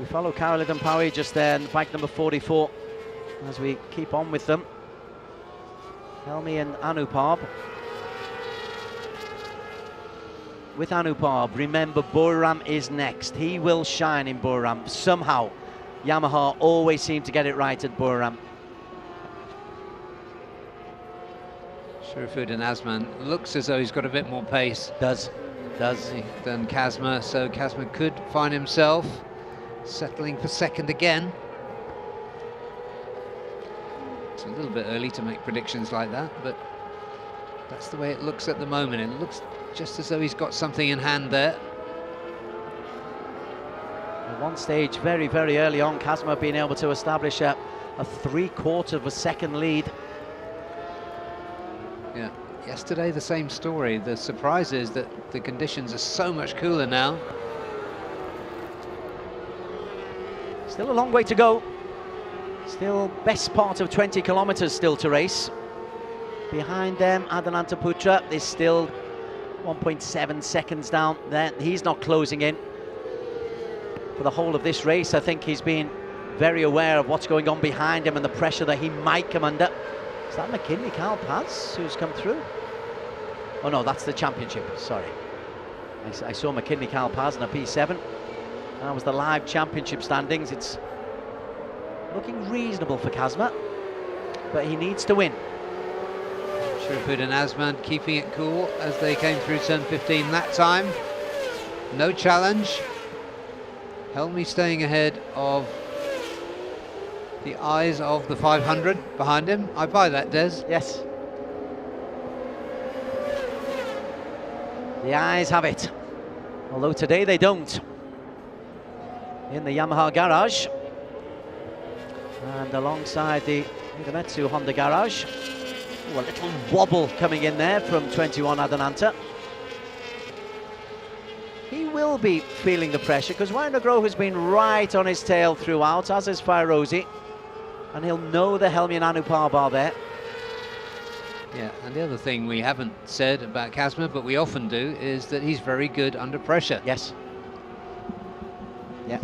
We follow Karol Idemitsu just there, bike number 44, as we keep on with them. Helmi and Anupam. With Anupam, remember Buriram is next. He will shine in Buriram. Somehow, Yamaha always seem to get it right at Buriram. Sharafuddin Azman looks as though he's got a bit more pace. Does. Than Kazma, so Kazma could find himself settling for second again. It's a little bit early to make predictions like that, but that's the way it looks at the moment. It looks just as though he's got something in hand there. At one stage, very, very early on, Kazma being able to establish a 3/4 of a second lead. Yeah, yesterday the same story. The surprise is that the conditions are so much cooler now. Still a long way to go. Still best part of 20 kilometers still to race. Behind them, Adelante Putra is still 1.7 seconds down there. He's not closing in. For the whole of this race, I think he's been very aware of what's going on behind him and the pressure that he might come under. Is that McKinley Carl Paz who's come through? Oh no, that's the championship, sorry. I saw McKinley Carl Paz in a P7. That was the live championship standings. It's looking reasonable for Kazma, but he needs to win. Sharafuddin Azman keeping it cool as they came through turn 15 that time. No challenge. Helmi staying ahead of the eyes of the 500 behind him. I buy that, Des. Yes. The eyes have it, although today they don't. In the Yamaha garage, and alongside the Idemitsu Honda garage. Ooh, a little wobble coming in there from 21 Adelante. He will be feeling the pressure because Wayu has been right on his tail throughout, as is Ferozi, and he'll know the Helmi and Anupam are there. Yeah, and the other thing we haven't said about Kazma, but we often do, is that he's very good under pressure. Yes. Yeah.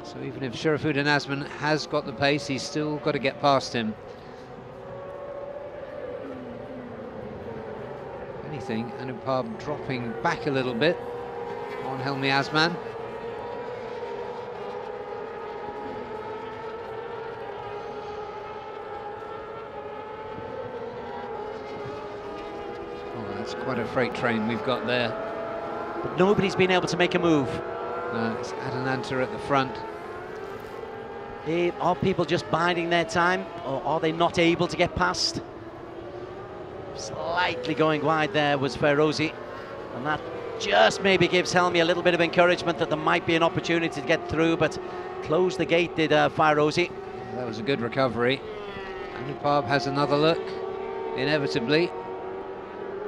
So even if Sharafuddin Azman has got the pace, he's still got to get past him. anything, Anupam dropping back a little bit on Helmi Asman. Oh, that's quite a freight train we've got there. But nobody's been able to make a move. No, it's Adananta at the front. Are people just biding their time, or are they not able to get past? Slightly going wide there was Ferozi, and that just maybe gives Helmi a little bit of encouragement that there might be an opportunity to get through, but close the gate did Ferozi. That was a good recovery. Anupam has another look, inevitably.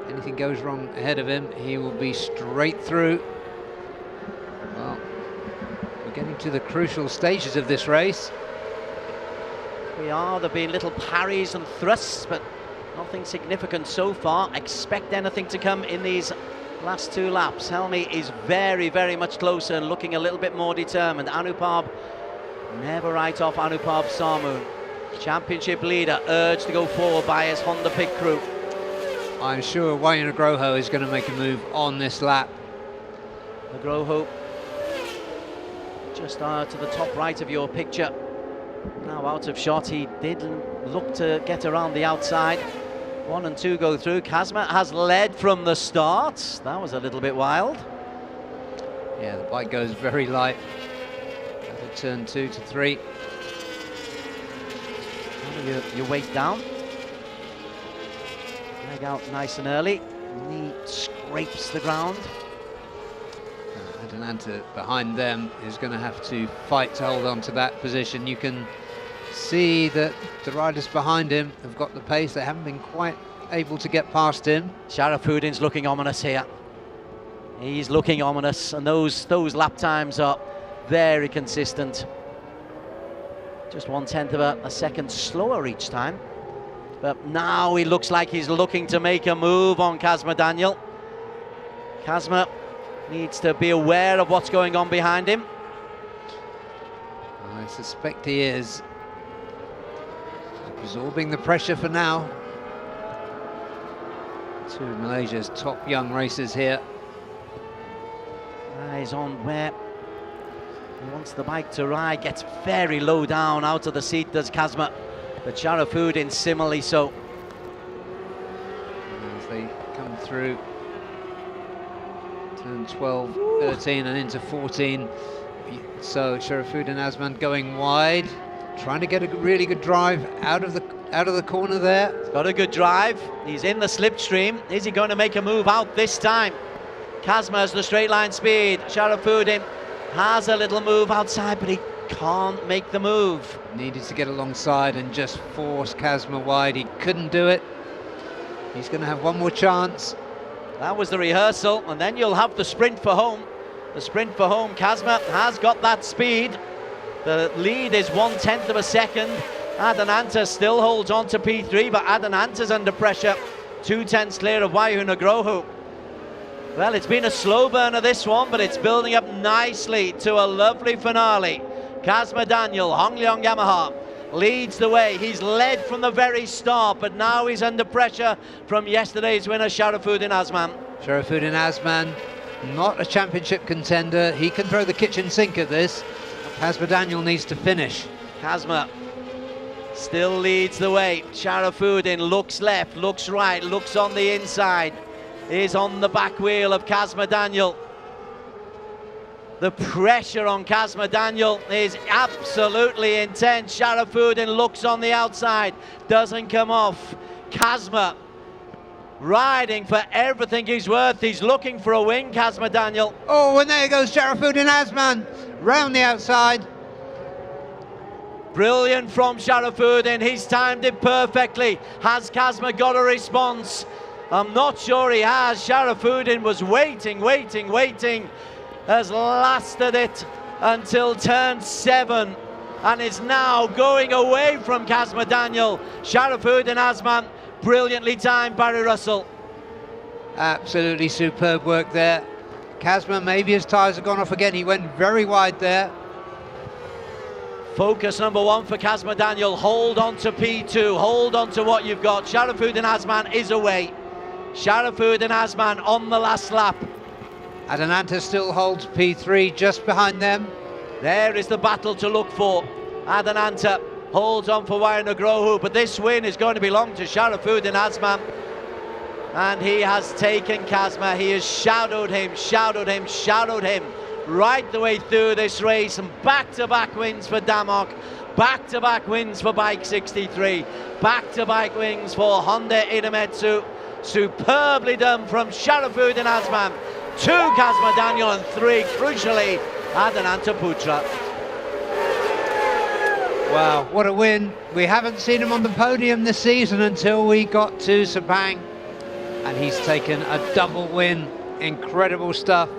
Anything goes wrong ahead of him, he will be straight through. Well, we're getting to the crucial stages of this race. We are, there have been little parries and thrusts, but nothing significant so far. Expect anything to come in these last 2 laps. Helmi is very, very much closer and looking a little bit more determined. Anupam, never write off Anupam Samu. Championship leader, urged to go forward by his Honda pit crew. I'm sure Wayu Nugroho is going to make a move on this lap. Nugroho, just to the top right of your picture. Now out of shot, he did look to get around the outside. 1 and 2 go through. Kazma has led from the start. That was a little bit wild. Yeah, the bike goes very light. Out of turn 2 to 3. Your weight down. Leg out nice and early. Knee scrapes the ground. Adananta behind them is going to have to fight to hold on to that position. You can see that the riders behind him have got the pace. They haven't been quite able to get past him. Sharafuddin's looking ominous here. He's looking ominous, and those lap times are very consistent. Just 1/10 of a second slower each time. But now he looks like he's looking to make a move on Kazma Daniel. Kazma needs to be aware of what's going on behind him. I suspect he is absorbing the pressure for now. 2 of Malaysia's top young racers here. Eyes on where he wants the bike to ride, gets very low down out of the seat, does Kazma. But Sharafuddin similarly so. As they come through turn 12, 13 and into 14. So Sharafuddin Asman going wide, trying to get a really good drive out of the corner there. He's got a good drive. He's in the slipstream. Is he going to make a move out this time? Kazma has the straight line speed. Sharafuddin has a little move outside, but he can't make the move. Needed to get alongside and just force Kazma wide. He couldn't do it. He's going to have one more chance. That was the rehearsal, and then you'll have the sprint for home. The sprint for home. Kazma has got that speed. The lead is 1/10 of a second. Adananta still holds on to P3, but Adananta's under pressure. 2/10 clear of Wayu Nugroho. Well, it's been a slow burner this one, but it's building up nicely to a lovely finale. Kazma Daniel, Hongleong Yamaha, leads the way. He's led from the very start, but now he's under pressure from yesterday's winner, Sharafuddin Asman. Sharafuddin Asman, not a championship contender. He can throw the kitchen sink at this. Kazma Daniel needs to finish. Kazma still leads the way. Sharafuddin looks left, looks right, looks on the inside. Is on the back wheel of Kazma Daniel. The pressure on Kazma Daniel is absolutely intense. Sharafuddin looks on the outside, doesn't come off. Kazma riding for everything he's worth. He's looking for a win, Kazma Daniel. Oh, and there goes Sharafuddin Asman, round the outside. Brilliant from Sharafuddin, he's timed it perfectly. Has Kazma got a response? I'm not sure he has. Sharafuddin was waiting, has lasted it until turn 7 and is now going away from Kazma Daniel. Sharafuddin Asman, brilliantly timed, Barry Russell. Absolutely superb work there. Kazma, maybe his tyres have gone off again. He went very wide there. Focus number 1 for Kazma Daniel. Hold on to P2, hold on to what you've got. Sharafuddin Asman is away. Sharafuddin Azman on the last lap. Adananta still holds P3 just behind them. There is the battle to look for. Adananta holds on for Wainagrohu, but this win is going to belong to Sharafuddin Azman. And he has taken Kazma. He has shadowed him right the way through this race, and back-to-back wins for Damok, back-to-back wins for Bike 63, back-to-back wins for Honda Idemitsu. Superbly done from Sharafuddin Azman, 2 Kazma Daniel, and 3, crucially, Adananta Putra. Wow, what a win. We haven't seen him on the podium this season until we got to Sepang, and he's taken a double win. Incredible stuff.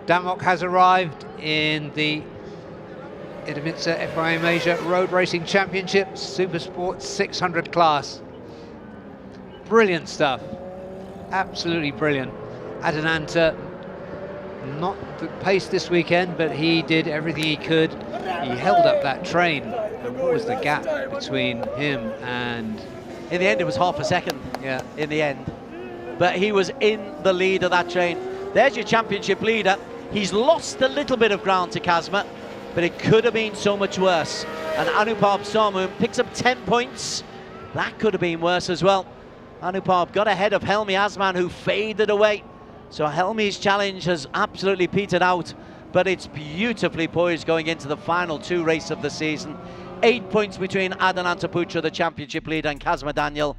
Damok has arrived in the Idemitsu FIM Asia Road Racing Championship Supersport 600 class. Brilliant stuff, absolutely brilliant. Adananta, not the pace this weekend, but he did everything he could. He held up that train, and what was the gap between him and... In the end, it was half a second. Yeah. In the end. But he was in the lead of that train. There's your championship leader. He's lost a little bit of ground to Kazma, but it could have been so much worse. And Anupab Samu picks up 10 points. That could have been worse as well. Anupab got ahead of Helmi Azman, who faded away. So Helmi's challenge has absolutely petered out, but it's beautifully poised going into the final 2 races of the season. 8 points between Adananta Putra, the championship leader, and Kazma Daniel,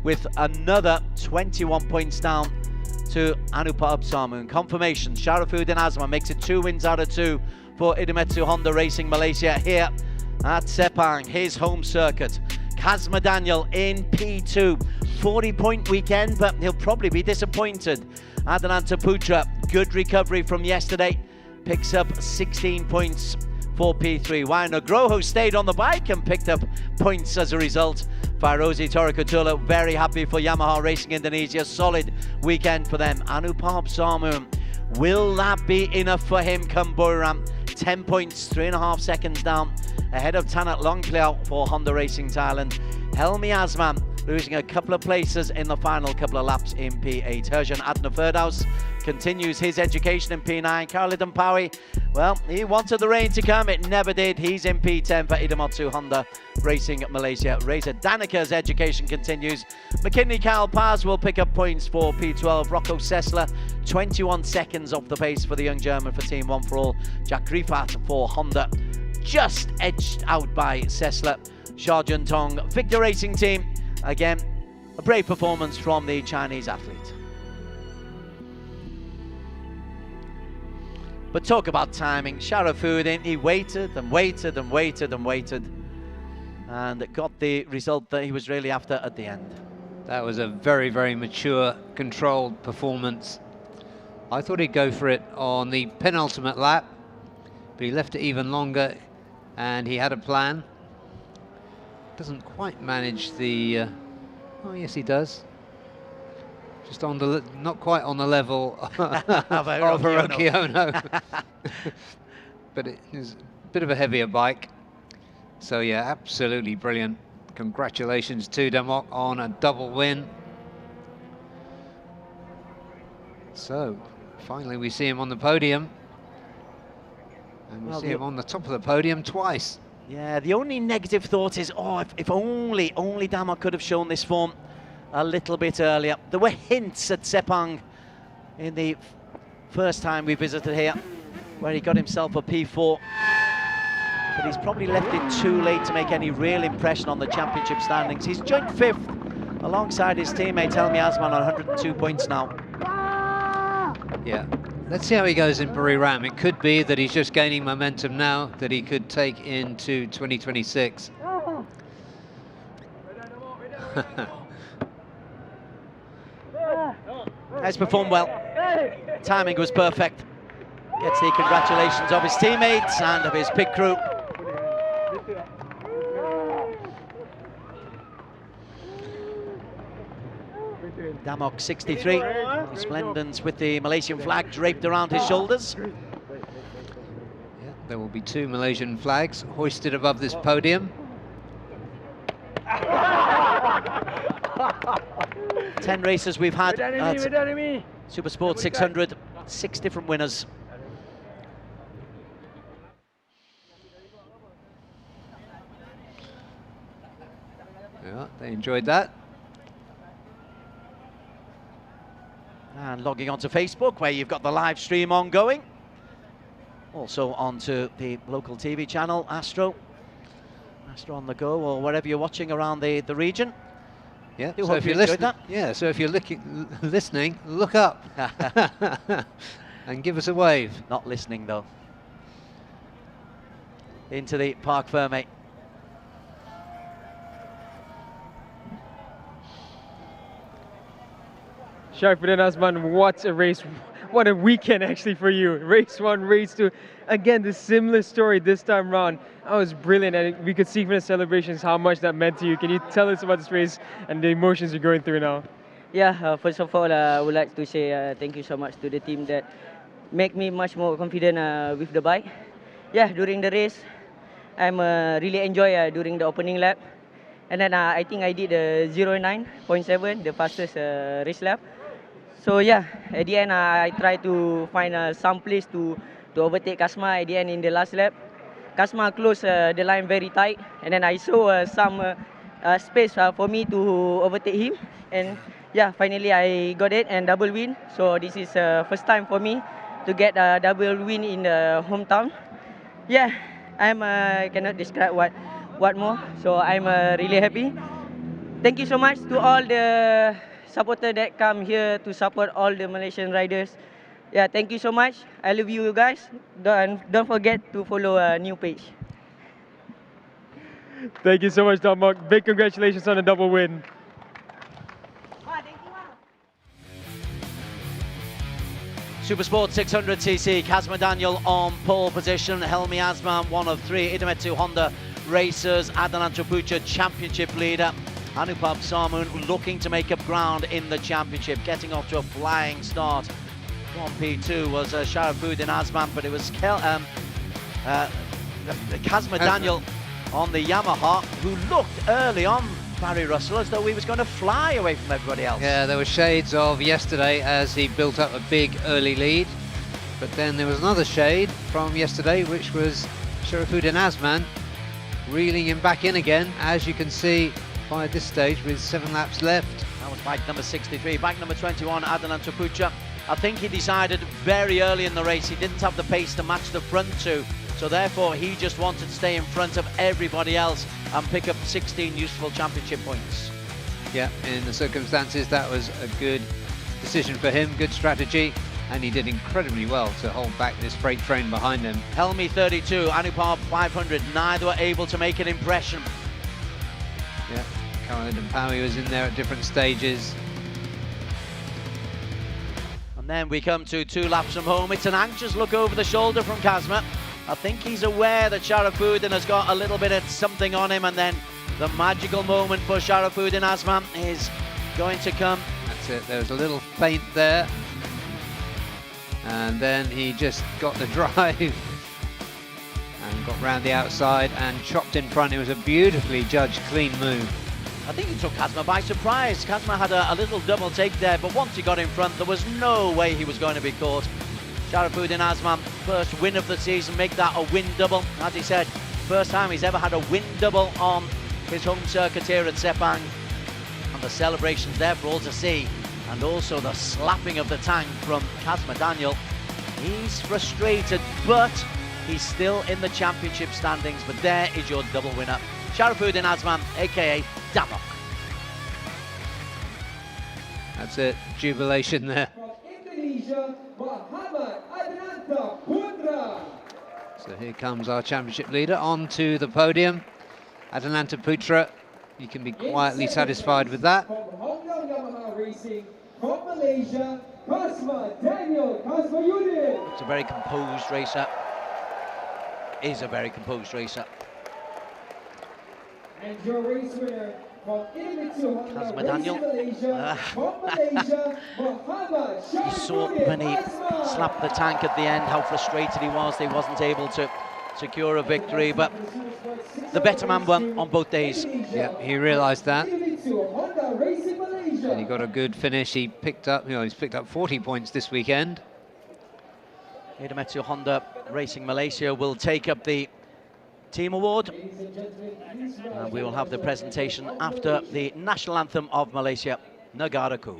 with another 21 points down to Anupab Samu. Confirmation, Sharafuddin Azman makes it 2 wins out of 2 for Idemitsu Honda Racing Malaysia here at Sepang, his home circuit. Kazma Daniel in P2, 40-point weekend, but he'll probably be disappointed. Adananta Putra, good recovery from yesterday, picks up 16 points for P3. Wainagroho stayed on the bike and picked up points as a result. Fairozi Torikotula, very happy for Yamaha Racing Indonesia. Solid weekend for them. Anupab Samu, will that be enough for him come Buriram? 10 points, 3.5 seconds down, ahead of Tanat Longkliao for Honda Racing Thailand. Helmi Azman losing a couple of places in the final couple of laps in P8. Herjan Adna Ferdaus continues his education in P9. Karalidan Pawi, well, he wanted the rain to come, it never did. He's in P10 for Idemitsu Honda Racing Malaysia. Reza Danika's education continues. McKinley Kyle Paz will pick up points for P12. Rocco Sessler, 21 seconds off the pace for the young German for Team One for All. Jack Riefat for Honda, just edged out by Sessler. Xia Juntong, Victor Racing Team. Again, a brave performance from the Chinese athlete. But talk about timing. Sharafuddin, he waited and waited and waited and waited, and got the result that he was really after at the end. That was a very, very mature, controlled performance. I thought he'd go for it on the penultimate lap, but he left it even longer, and he had a plan. Doesn't quite manage the... oh, yes, he does. Just on the... not quite on the level of Hiroki Ono. But it is a bit of a heavier bike. So, yeah, absolutely brilliant. Congratulations to Damok on a double win. So, finally we see him on the podium. And we see him on the top of the podium twice. Yeah, the only negative thought is, oh, if only Damok could have shown this form a little bit earlier. There were hints at Sepang in the first time we visited here, where he got himself a P4. But he's probably left it too late to make any real impression on the championship standings. He's joint 5th alongside his teammate Helmi Azman on 102 points now. Yeah. Let's see how he goes in Buriram. It could be that he's just gaining momentum now that he could take into 2026. Has performed well. Timing was perfect. Gets the congratulations of his teammates and of his pit crew. Damok 63, resplendent with the Malaysian flag draped around his shoulders. Yeah, there will be 2 Malaysian flags hoisted above this podium. 10 races we've had at Super Sport 600, 6 different winners. Yeah, they enjoyed that. And logging onto Facebook, where you've got the live stream ongoing. Also onto the local TV channel, Astro on the go, or wherever you're watching around the region. Yeah, Do so hope if you you're enjoyed listening, yeah, so if you're listening, look up and give us a wave. Not listening though. Into the Parc Fermé. Sharifuddin Azman, what a race, what a weekend actually for you. Race 1, race 2, again the similar story this time round. That was brilliant, and we could see from the celebrations how much that meant to you. Can you tell us about this race and the emotions you're going through now? Yeah, first of all, I would like to say thank you so much to the team that make me much more confident with the bike. Yeah, during the race, I'm really enjoy during the opening lap. And then I think I did 09.7, the fastest race lap. So yeah, at the end I try to find some place to overtake Kasma at the end in the last lap. Kasma closed the line very tight, and then I saw some space for me to overtake him. And yeah, finally I got it and double win. So this is first time for me to get a double win in the hometown. Yeah, I'm cannot describe what more. So I'm really happy. Thank you so much to all the supporters that come here to support all the Malaysian riders. Yeah, thank you so much. I love you guys. Don't forget to follow a new page. Thank you so much, Damak. Big congratulations on a double win. Supersport 600cc, Kazma Daniel on pole position, Helmi Azman one of 3, Idemitsu Honda racers, Adnan Antopucha championship leader, Anupam Samun looking to make up ground in the championship, getting off to a flying start. 1P2 was Sharifuddin Azman, but it was Kazma Daniel on the Yamaha, who looked early on, Barry Russell, as though he was going to fly away from everybody else. Yeah, there were shades of yesterday as he built up a big early lead. But then there was another shade from yesterday, which was Sharifuddin Azman reeling him back in again, as you can see by this stage with 7 laps left. That was bike number 63. Bike number 21, Adnan Antopucha. I think he decided very early in the race he didn't have the pace to match the front two, so therefore he just wanted to stay in front of everybody else and pick up 16 useful championship points. Yeah, in the circumstances that was a good decision for him, good strategy, and he did incredibly well to hold back this freight train behind him. Helmi 32, Anupam 500, neither were able to make an impression. Yeah, Khalid and Powie was in there at different stages. And then we come to 2 laps from home. It's an anxious look over the shoulder from Kazma. I think he's aware that Sharifuddin has got a little bit of something on him, and then the magical moment for Sharifuddin Azman is going to come. That's it, there was a little feint there. And then he just got the drive and got round the outside and chopped in front. It was a beautifully judged clean move. I think he took Kazma by surprise. Kazma had a little double take there, but once he got in front, there was no way he was going to be caught. Sharifuddin Azman, first win of the season, make that a win double. As he said, first time he's ever had a win double on his home circuit here at Sepang. And the celebrations there for all to see. And also the slapping of the tank from Kazma Daniel. He's frustrated, but he's still in the championship standings. But there is your double winner, Sharifuddin Azman, aka Damok. That's it, jubilation there. So here comes our championship leader onto the podium. Adnan Antopucha, you can be quietly satisfied with that. From Malaysia, Kazma Daniel Kazmayuddin. It's a very composed racer. Is a very composed racer. And your race winner from Idemitsu Kazma Daniel. from Malaysia, Muhammad You saw when he slapped the tank at the end how frustrated he was. He wasn't able to secure a victory, but the better man won on both days. Yeah, he realised that. And he got a good finish. He picked up, he's picked up 40 points this weekend. Idemitsu Honda Racing Malaysia will take up the team award. And we will have the presentation after the national anthem of Malaysia, Negaraku.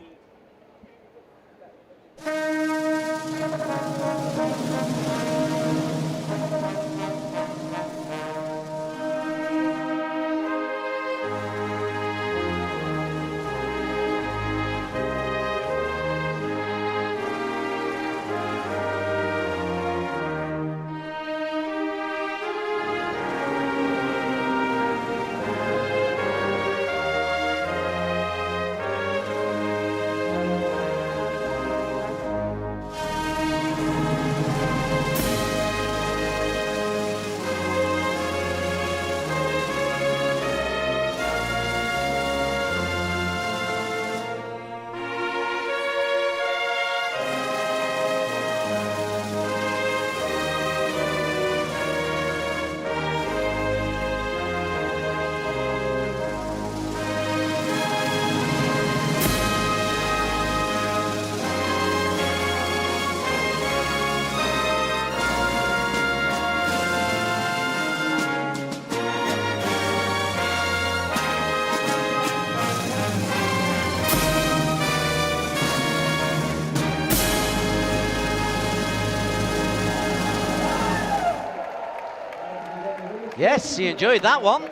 Yes, he enjoyed that one.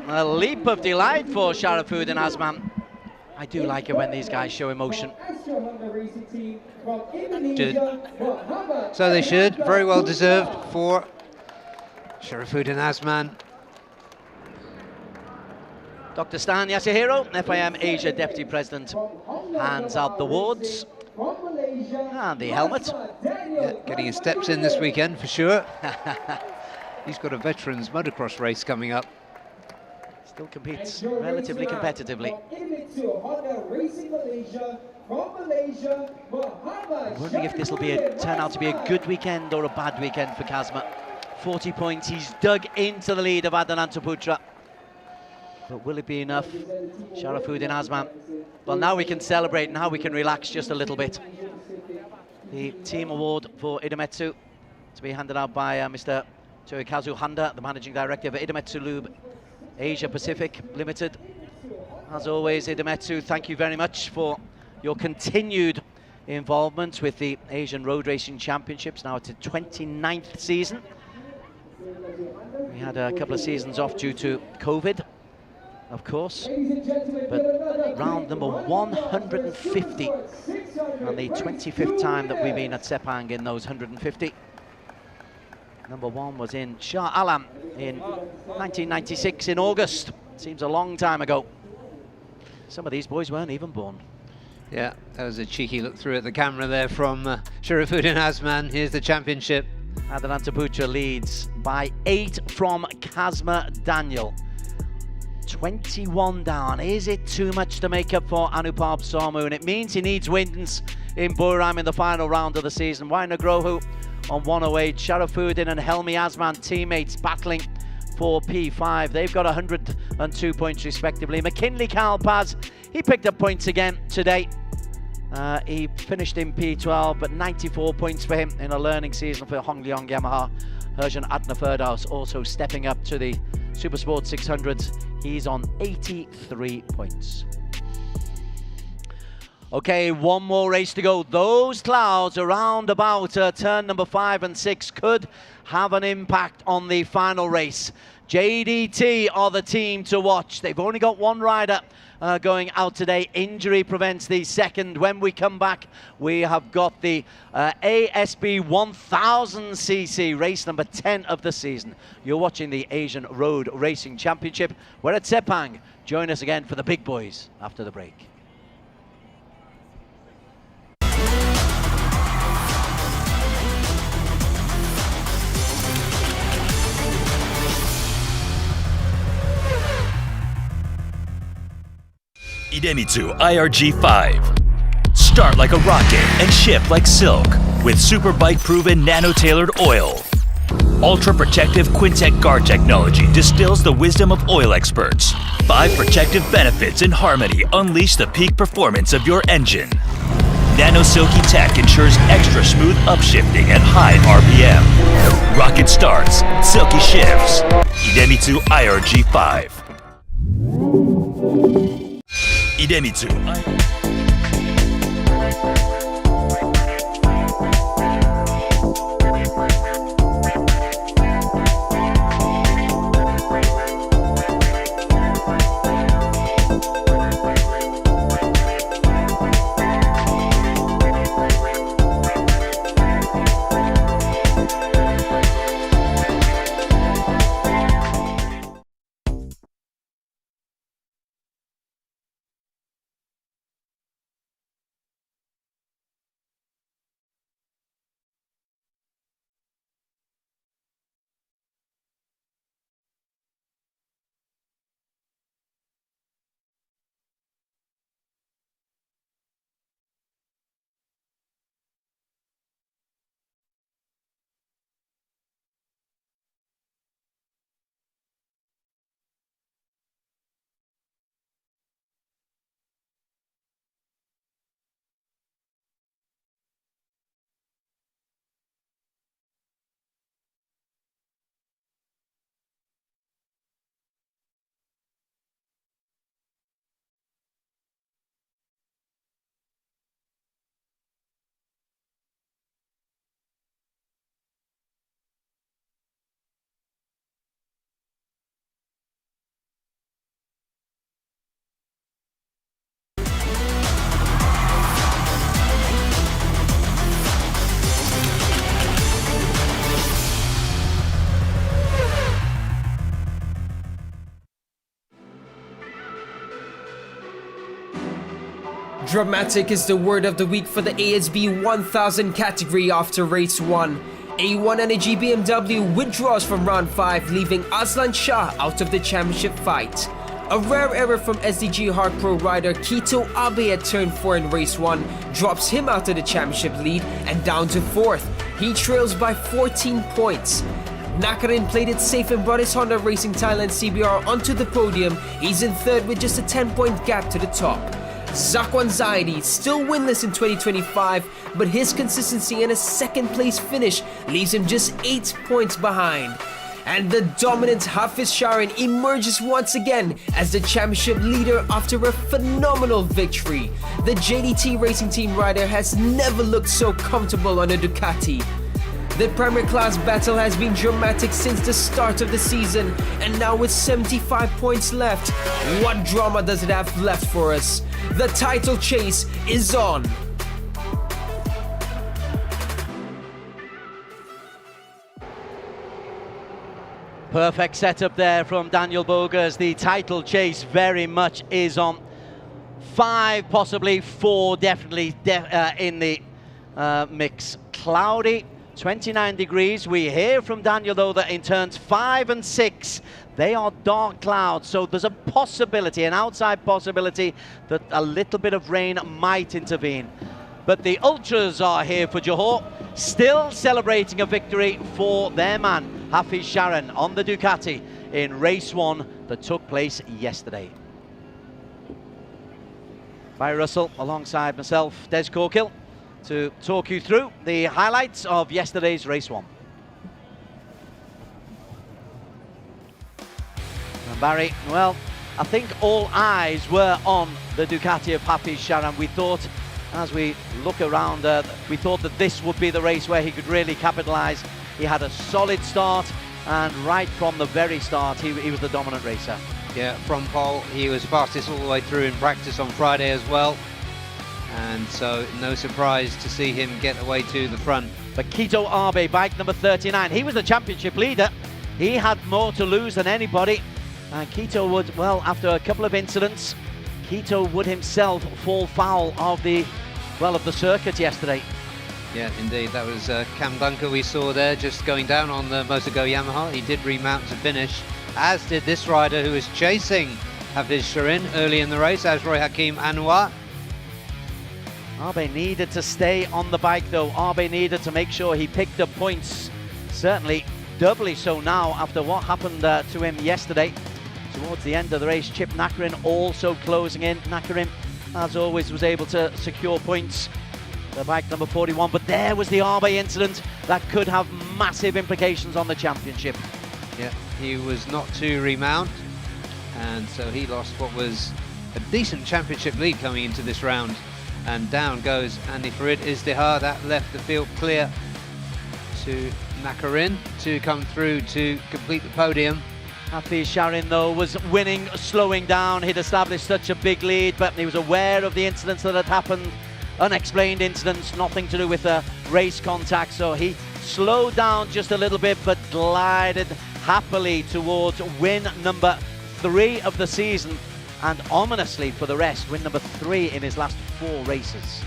A leap of delight for Sharafuddin Azman. I do like it when these guys show emotion. So they should. Very well deserved for Sharafuddin Azman. Dr. Stan Yasuhiro, FIM Asia Deputy President, hands out the awards. And the helmet. Yeah, getting his steps in this weekend for sure. He's got a veterans motocross race coming up. Still competes relatively competitively. I'm wondering if this will turn out to be a good weekend or a bad weekend for Kazma. 40 points, he's dug into the lead of Adanantaputra. But will it be enough? Sharafuddin Azman. Well, now we can celebrate, now we can relax just a little bit. The team award for Idemitsu to be handed out by Mr. Toyokazu Handa, the managing director of Idemitsu Lube Asia Pacific Limited. As always, Idemitsu, thank you very much for your continued involvement with the Asian Road Racing Championships. Now it's a 29th season. We had a couple of seasons off due to COVID, of course, but round number 150 and the 25th time that we've been at Sepang in those 150. Number one was in Shah Alam in 1996 in August. Seems a long time ago. Some of these boys weren't even born. Yeah, that was a cheeky look through at the camera there from Sharafuddin Azman. Here's the championship. Adanantaputra leads by 8 from Kazma Daniel. 21 down. Is it too much to make up for Anupam Sarmoon? It means he needs wins in Buriram in the final round of the season. Wainagrohu on 108. Sharafuddin and Helmi Azman, teammates, battling for P5. They've got 102 points respectively. McKinley Kalpaz, he picked up points again today. He finished in P12, but 94 points for him in a learning season for Hongleong Yamaha. Herjan Adna Ferdaus also stepping up to the Supersport 600s. He's on 83 points. Okay, one more race to go. Those clouds around about turn number 5 and 6 could have an impact on the final race. JDT are the team to watch. They've only got one rider going out today. Injury prevents the second. When we come back, we have got the ASB 1000cc race number 10 of the season. You're watching the Asian Road Racing Championship. We're at Sepang. Join us again for the big boys after the break. Idemitsu IRG5. Start like a rocket and ship like silk with super bike proven nano-tailored oil. Ultra protective Quintec guard technology distills the wisdom of oil experts. 5 protective benefits in harmony unleash the peak performance of your engine. Nano Silky Tech ensures extra smooth upshifting at high RPM. Rocket starts, silky shifts. Idemitsu IRG5. Idemitsu. Dramatic is the word of the week for the ASB 1000 category after race 1. A1 Energy BMW withdraws from round 5, leaving Aslan Shah out of the championship fight. A rare error from SDG Hard Pro rider Kito Abe at turn 4 in race 1 drops him out of the championship lead and down to 4th. He trails by 14 points. Nakarin played it safe and brought his Honda Racing Thailand CBR onto the podium. He's in 3rd with just a 10-point gap to the top. Zakwan Zaidi still winless in 2025, but his consistency and a 2nd place finish leaves him just 8 points behind. And the dominant Hafiz Sharan emerges once again as the championship leader after a phenomenal victory. The JDT Racing Team rider has never looked so comfortable on a Ducati. The Premier Class battle has been dramatic since the start of the season, and now with 75 points left, what drama does it have left for us? The title chase is on! Perfect setup there from Daniel Bogas. The title chase very much is on. 5, possibly 4, definitely in the mix. Cloudy, 29 degrees. We hear from Daniel though that in turns 5 and 6 they are dark clouds, so there's a possibility, an outside possibility, that a little bit of rain might intervene. But the Ultras are here for Johor, still celebrating a victory for their man Hafiz Sharan on the Ducati in race 1 that took place yesterday. Barry Russell alongside myself, Des Corkill, to talk you through the highlights of yesterday's race 1. And Barry, well, I think all eyes were on the Ducati of Hafiz Sharan. We thought, as we look around, we thought that this would be the race where he could really capitalise. He had a solid start, and right from the very start, he was the dominant racer. Yeah, from pole, he was fastest all the way through in practice on Friday as well. And so no surprise to see him get away to the front. But Kito Abe, bike number 39, he was the championship leader. He had more to lose than anybody. And Kito would, well, after a couple of incidents, Kito would himself fall foul of the circuit yesterday. Yeah, indeed. That was Cam Dunker we saw there, just going down on the Motogo Yamaha. He did remount to finish, as did this rider who was chasing Hafiz Sharan early in the race, as Roy Hakim Anwar. Abe needed to stay on the bike though. Abe needed to make sure he picked up points, certainly doubly so now after what happened to him yesterday. towards the end of the race, Chip Nakarin also closing in. Nakarin, as always, was able to secure points. The bike number 41, but there was the Arbe incident that could have massive implications on the championship. Yeah, he was not to remount, and so he lost what was a decent championship lead coming into this round. And down goes Andy Farid Izdihar. That left the field clear to Nakarin to come through to complete the podium. Hafiz Sharin, though, was winning, slowing down. He'd established such a big lead, but he was aware of the incidents that had happened. Unexplained incidents, nothing to do with the race contact, so he slowed down just a little bit, but glided happily towards win number 3 of the season, and ominously for the rest, win number 3 in his last 4 races.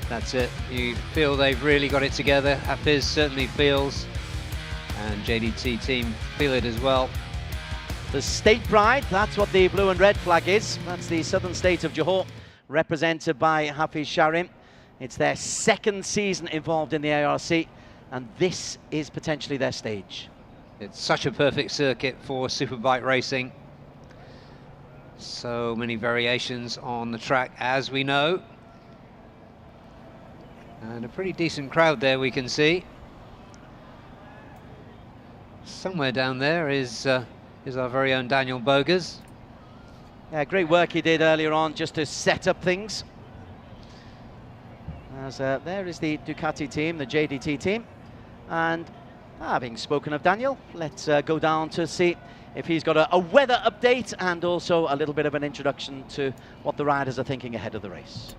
That's it. You feel they've really got it together. Hafiz certainly feels, and JDT team feel it as well. The state pride, that's what the blue and red flag is. That's the southern state of Johor, represented by Hafiz Sharin. It's their 2nd season involved in the ARC, and this is potentially their stage. It's such a perfect circuit for superbike racing. So many variations on the track, as we know. And a pretty decent crowd there, we can see. Somewhere down there is our very own Daniel Bogers. Yeah, great work he did earlier on just to set up things. As there is the Ducati team, the JDT team. And having spoken of Daniel, let's go down to see if he's got a weather update and also a little bit of an introduction to what the riders are thinking ahead of the race.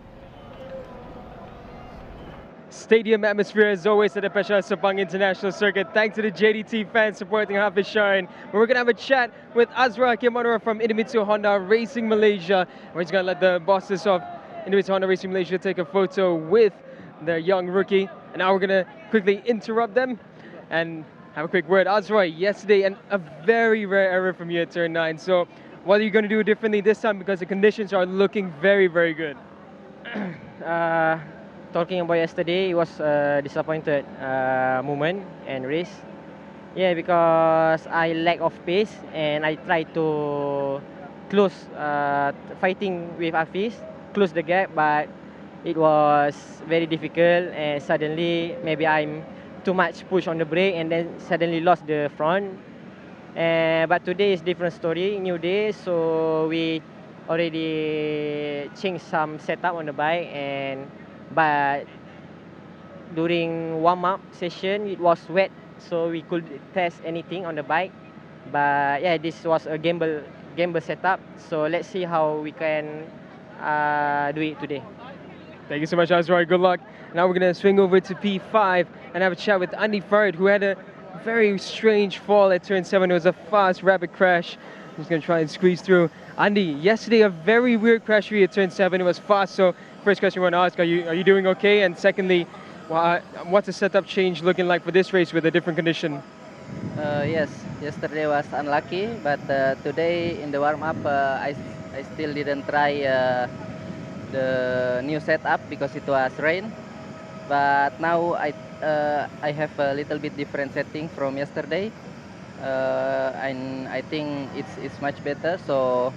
Stadium atmosphere as always at the Peshawar Sepang International Circuit. Thanks to the JDT fans supporting Hafiz Sharin. We're going to have a chat with Azra Kimonora from Idemitsu Honda Racing Malaysia. We're just going to let the bosses of Idemitsu Honda Racing Malaysia take a photo with their young rookie. And now we're going to quickly interrupt them and have a quick word. Azra, yesterday, and a very rare error from you at turn 9. So what are you going to do differently this time, because the conditions are looking very, very good? Talking about yesterday, it was a disappointed moment and race. Yeah, because I lack of pace and I tried to close, fighting with Hafiz, close the gap, but it was very difficult, and suddenly maybe I'm too much push on the brake and then suddenly lost the front. But today is different story, new day, so we already changed some setup on the bike, but during warm-up session it was wet, so we could test anything on the bike. But yeah, this was a gamble setup, so let's see how we can do it today. Thank you so much, Azra. Good luck. Now we're going to swing over to P5 and have a chat with Andy Farid, who had a very strange fall at turn 7. It was a fast, rapid crash. He's going to try and squeeze through. Andy, yesterday a very weird crash for you at turn 7. It was fast, so first question I want to ask, are you doing okay? And secondly, what's the setup change looking like for this race with a different condition? Yes, yesterday was unlucky, but today in the warm-up I still didn't try the new setup because it was rain. But now I have a little bit different setting from yesterday, and I think it's much better. So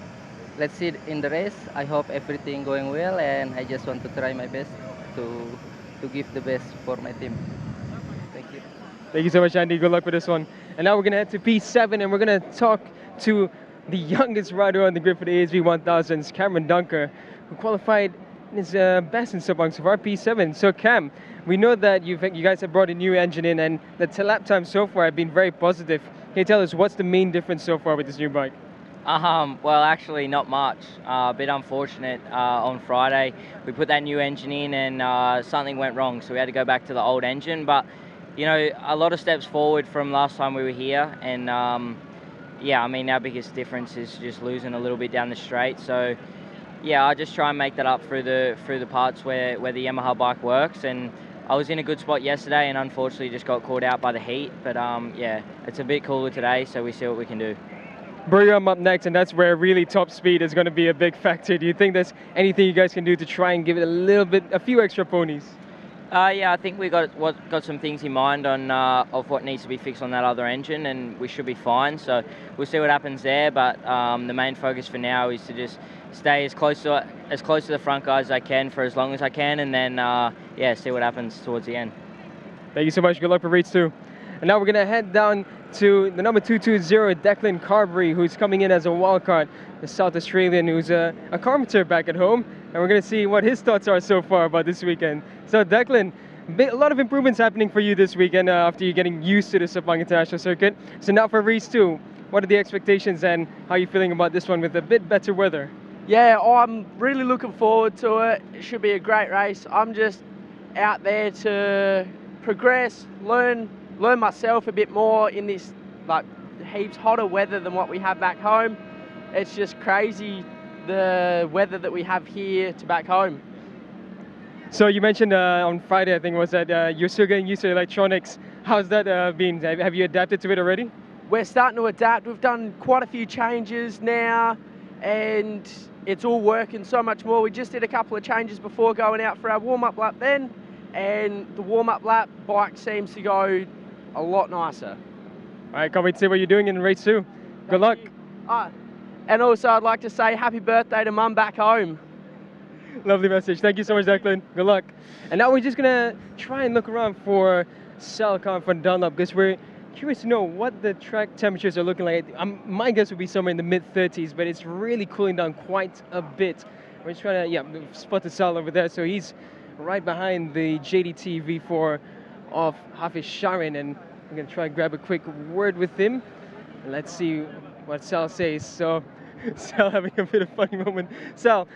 let's see in the race. I hope everything going well, and I just want to try my best to give the best for my team. Thank you. Thank you so much, Andy. Good luck with this one. And now we're going to head to P7, and we're going to talk to the youngest rider on the grid for the ASV 1000s, Cameron Dunker, who qualified in his best in Sepang so far, P7. So Cam, we know that you guys have brought a new engine in, and the lap time so far have been very positive. Can you tell us what's the main difference so far with this new bike? Well, actually not much. A bit unfortunate on Friday. We put that new engine in and something went wrong, so we had to go back to the old engine. But, you know, a lot of steps forward from last time we were here. And, yeah, I mean, our biggest difference is just losing a little bit down the straight. So, yeah, I just try and make that up through the parts where the Yamaha bike works. And I was in a good spot yesterday and unfortunately just got caught out by the heat. But, yeah, it's a bit cooler today, so we see what we can do. Podium up next, and that's where really top speed is going to be a big factor. Do you think there's anything you guys can do to try and give it a few extra ponies? Yeah, I think we got some things in mind on of what needs to be fixed on that other engine, and we should be fine. So we'll see what happens there. But the main focus for now is to just stay as close to the front guys as I can for as long as I can, and then yeah, see what happens towards the end. Thank you so much. Good luck for race 2. And now we're going to head down to the number 220, Declan Carberry, who's coming in as a wildcard, the South Australian who's a commentator back at home. And we're going to see what his thoughts are so far about this weekend. So Declan, a lot of improvements happening for you this weekend after you're getting used to the Sepang International Circuit. So now for race 2, what are the expectations and how are you feeling about this one with a bit better weather? Yeah, I'm really looking forward to it. It should be a great race. I'm just out there to progress, learn myself a bit more in this like heaps hotter weather than what we have back home. It's just crazy the weather that we have here to back home. So you mentioned on Friday, I think it was that you're still getting used to electronics. How's that been? Have you adapted to it already? We're starting to adapt. We've done quite a few changes now and it's all working so much more. We just did a couple of changes before going out for our warm-up lap then, and the warm-up lap bike seems to go a lot nicer. All right, can't wait to see what you're doing in race 2. Good luck. And also I'd like to say happy birthday to Mum back home. Lovely message. Thank you so much, Declan. Good luck. And now we're just gonna try and look around for Salcon for Dunlop because we're curious to know what the track temperatures are looking like. My guess would be somewhere in the mid-30s, but it's really cooling down quite a bit. We're just trying to, spot the Sal over there. So he's right behind the JDT V4 of Hafiz Sharin, and I'm gonna try and grab a quick word with him. And let's see what Sal says. So Sal having a bit of a funny moment. Sal,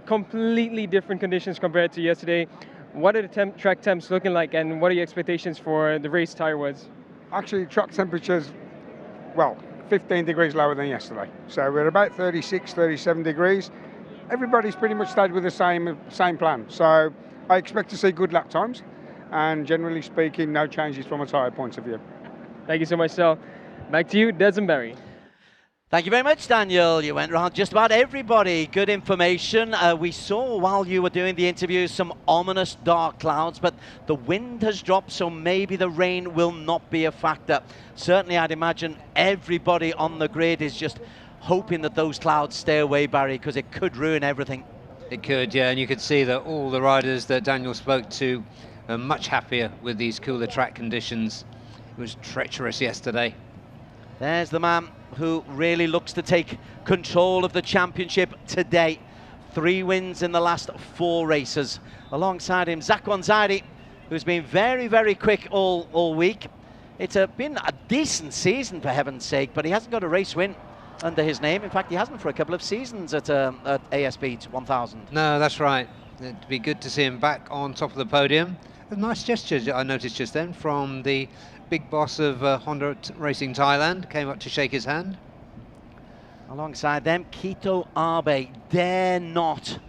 completely different conditions compared to yesterday. What are the track temps looking like, and what are your expectations for the race tire-wise? Actually, track temperatures, well, 15 degrees lower than yesterday. So we're about 36, 37 degrees. Everybody's pretty much stayed with the same plan. So I expect to see good lap times, and generally speaking, no changes from a tyre point of view. Thank you so much, Sal. Back to you, Des and Barry. Thank you very much, Daniel. You went around just about everybody. Good information. We saw while you were doing the interviews some ominous dark clouds, but the wind has dropped, so maybe the rain will not be a factor. Certainly, I'd imagine everybody on the grid is just hoping that those clouds stay away, Barry, because it could ruin everything. It could, yeah, and you could see that all the riders that Daniel spoke to are much happier with these cooler track conditions. It was treacherous yesterday. There's the man who really looks to take control of the championship today. 3 wins in the last 4 races. Alongside him, Zach Wanzadi, who's been very, very quick all week. It's been a decent season, for heaven's sake, but he hasn't got a race win under his name. In fact, he hasn't for a couple of seasons at ASB 1000. No, that's right. It'd be good to see him back on top of the podium. A nice gesture I noticed just then from the big boss of Honda Racing Thailand. Came up to shake his hand. Alongside them, Kito Abe dare not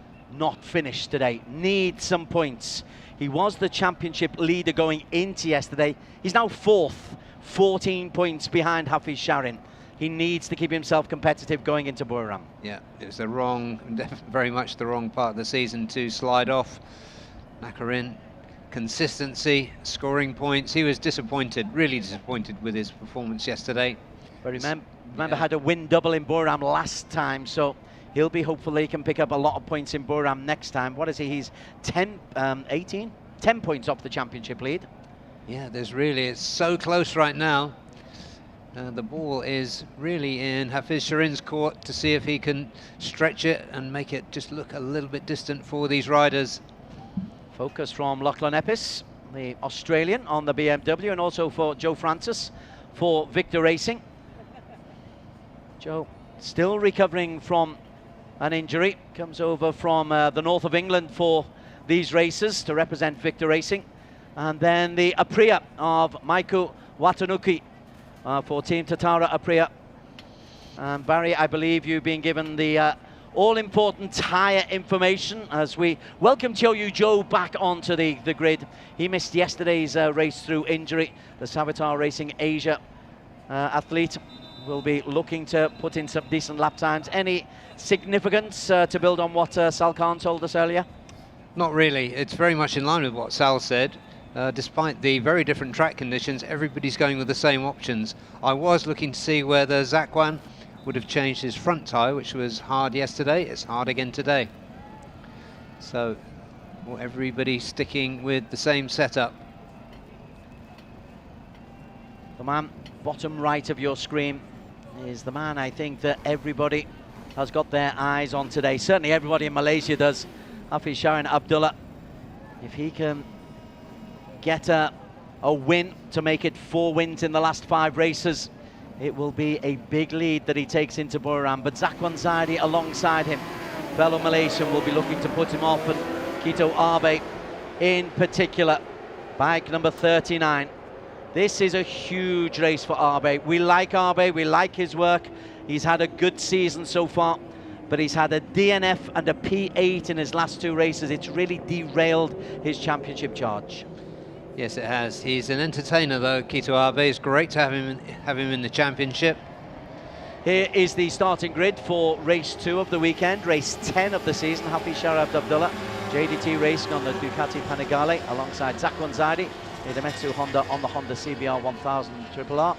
finish today. Need some points. He was the championship leader going into yesterday. He's now 4th, 14 points behind Hafiz Sharin. He needs to keep himself competitive going into Buriram. Yeah, it was very much the wrong part of the season to slide off. Nakarin, consistency, scoring points. He was disappointed, really disappointed with his performance yesterday. But remember had a win double in Buriram last time, so he'll be hopeful he can pick up a lot of points in Buriram next time. What is he? He's 10 points off the championship lead. Yeah, it's so close right now. The ball is really in Hafiz Sharin's court to see if he can stretch it and make it just look a little bit distant for these riders. Focus from Lachlan Epis, the Australian, on the BMW, and also for Joe Francis for Victor Racing. Joe still recovering from an injury, comes over from the north of England for these races to represent Victor Racing. And then the Aprilia of Maiku Watanuki for Team Tatara Aprilia. And Barry, I believe you've been given the all-important tyre information as we welcome Choyu Joe back onto the grid. He missed yesterday's race through injury. The Savitar Racing Asia athlete will be looking to put in some decent lap times. Any significance to build on what Salkan told us earlier? Not really. It's very much in line with what Sal said. Despite the very different track conditions, everybody's going with the same options. I was looking to see whether Zakwan would have changed his front tyre, which was hard yesterday. It's hard again today. So, well, everybody sticking with the same setup. The man bottom right of your screen is the man I think that everybody has got their eyes on today. Certainly everybody in Malaysia does. Hafiz Sharan Abdullah. If he can get a win to make it 4 wins in the last 5 races, it will be a big lead that he takes into Buriram. But Zakwan Zaidi alongside him, fellow Malaysian, will be looking to put him off, and Kito Abe in particular, bike number 39. This is a huge race for Abe. We like Abe, we like his work. He's had a good season so far, but he's had a DNF and a P8 in his last 2 races. It's really derailed his championship charge. Yes, it has. He's an entertainer, though, Kito Abe. It's great to have him in the championship. Here is the starting grid for race 2 of the weekend, race 10 of the season. Hafiz Sharan Abdullah, JDT racing on the Ducati Panigale alongside Zakwan Zaidi, Idemitsu Honda on the Honda CBR 1000 RRR.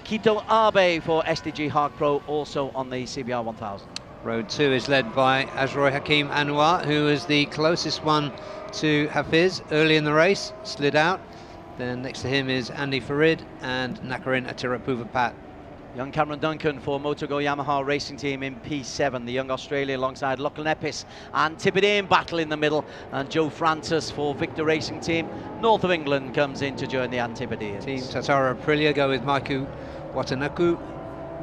Kito Abe for SDG Hark Pro, also on the CBR 1000. Road 2 is led by Azroy Hakim Anwar, who is the closest one to Hafiz early in the race, slid out. Then next to him is Andy Farid and Nakarin Atirapuvapat. Young Cameron Duncan for MotoGo Yamaha Racing Team in P7. The young Australian alongside Lachlan Epis and Tippett battle in the middle. And Joe Francis for Victor Racing Team. North of England comes in to join the Antipodeans. Team Tatara Aprilia go with Maiku Watanaku.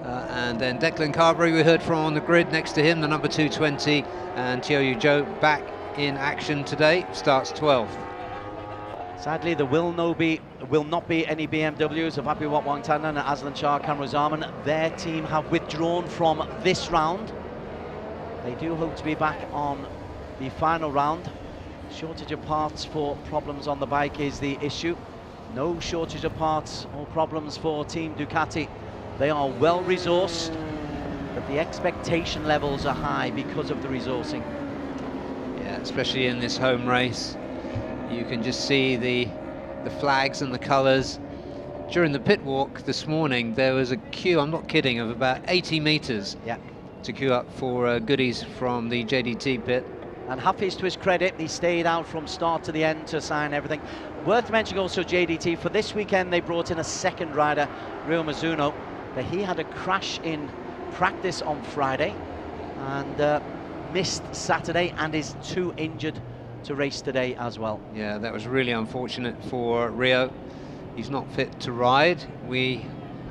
And then Declan Carberry we heard from on the grid. Next to him, the number 220. And Tioyu Joe back in action today, starts 12th. Sadly, there will not be any BMWs of Apiwat Wangtanan and Aslan Shah Kamruzaman. Their team have withdrawn from this round. They do hope to be back on the final round. Shortage of parts for problems on the bike is the issue. No shortage of parts or problems for Team Ducati. They are well resourced, but the expectation levels are high because of the resourcing. Yeah, especially in this home race. You can just see the flags and the colours. During the pit walk this morning, there was a queue, I'm not kidding, of about 80 metres to queue up for goodies from the JDT pit. And Hafiz, to his credit, he stayed out from start to the end to sign everything. Worth mentioning also JDT, for this weekend they brought in a second rider, Ryo Mizuno, but he had a crash in practice on Friday and missed Saturday and is too injured to race today as well. Yeah, that was really unfortunate for Rio. He's not fit to ride. We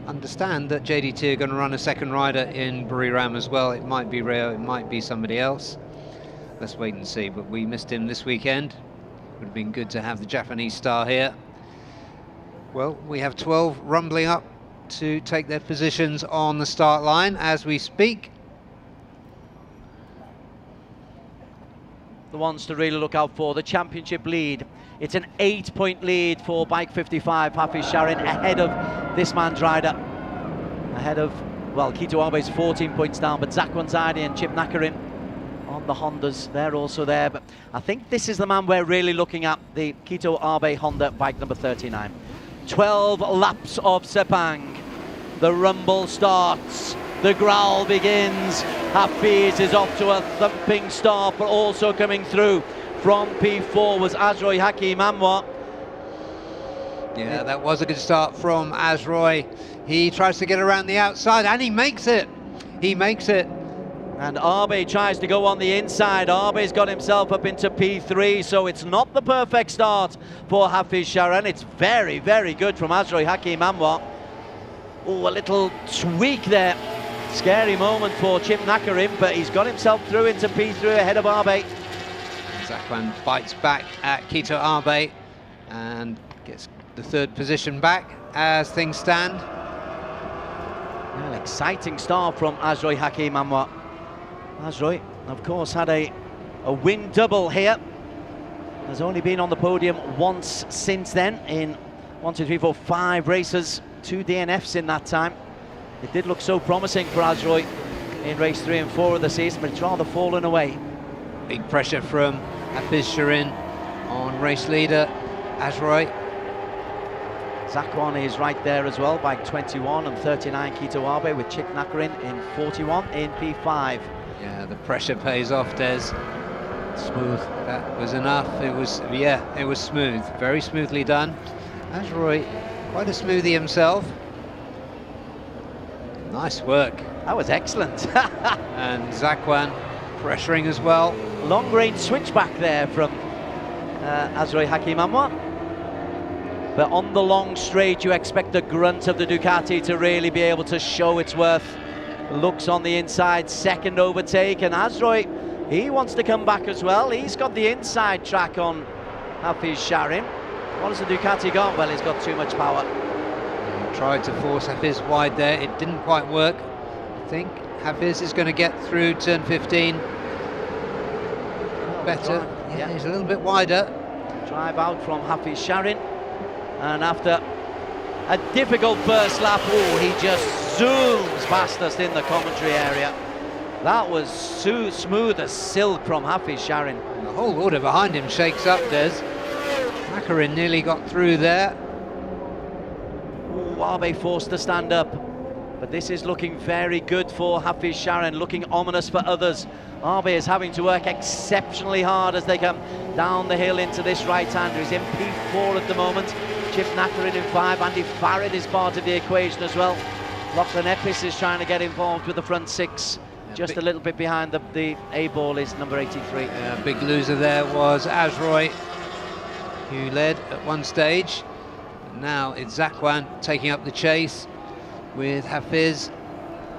understand that JDT are going to run a second rider in Buriram as well. It might be Rio, it might be somebody else. Let's wait and see, but we missed him this weekend. Would have been good to have the Japanese star here. Well, we have 12 rumbling up to take their positions on the start line as we speak. The ones to really look out for, the championship lead. It's an 8-point lead for Bike 55, Hafiz Sharan, ahead of this man's rider. Ahead of, well, Kito Abe's 14 points down, but Zakwan Zaidi and Chip Nakarin on the Hondas, they're also there. But I think this is the man we're really looking at, the Kito Abe Honda, bike number 39. 12 laps of Sepang. The rumble starts. The growl begins. Hafiz is off to a thumping start, but also coming through from P4 was Azroy Hakim Anwar. Yeah, that was a good start from Azroy. He tries to get around the outside and he makes it. He makes it. And Abe tries to go on the inside. Abe's got himself up into P3, so it's not the perfect start for Hafiz Sharan. It's very, very good from Azroy Hakim Anwar. Oh, a little tweak there. Scary moment for Chip Nakarin, but he's got himself through into P3 ahead of Abe. Zakwan bites back at Kito Abe and gets the 3rd position back as things stand. Well, exciting start from Azroy Hakim Anwar. Azroy, of course, had a win double here. Has only been on the podium once since then in 1, 2, 3, 4, 5 races, 2 DNFs in that time. It did look so promising for Azroy in race 3 and 4 of the season, but it's rather fallen away. Big pressure from Hafiz Shirin on race leader Azroy. Zakwan is right there as well by 21 and 39 Kito Abe, with Chip Nakarin in 41 in P5. Yeah, the pressure pays off, Des. Smooth. That was enough. It was, yeah, it was smooth. Very smoothly done. Azroy, quite a smoothie himself. Nice work. That was excellent. And Zakwan pressuring as well. Long range switchback there from Azroy Hakim Anwar. But on the long straight, you expect the grunt of the Ducati to really be able to show its worth. Looks on the inside, second overtake, and Azroy, he wants to come back as well. He's got the inside track on Hafiz Shirin. What has the Ducati got? Well, he's got too much power. He tried to force Hafiz wide there. It didn't quite work. I think Hafiz is going to get through turn 15. Better. Yeah, he's a little bit wider. Drive out from Hafiz Shirin. And after a difficult first lap, oh, he just zooms past us in the commentary area. That was smooth as silk from Hafiz Shirin. The whole order behind him shakes up, Des. Nakarin nearly got through there. Ooh, Abe forced to stand up. But this is looking very good for Hafiz Shirin, looking ominous for others. Abe is having to work exceptionally hard as they come down the hill into this right-hander. He's in P4 at the moment. Chip Nakarin in 5, Andy Farrad is part of the equation as well. Lachlan Epis is trying to get involved with the front 6. Yeah, just a little bit behind the A-ball is number 83. Yeah, big loser there was Azroy, who led at one stage. And now it's Zakwan taking up the chase with Hafiz.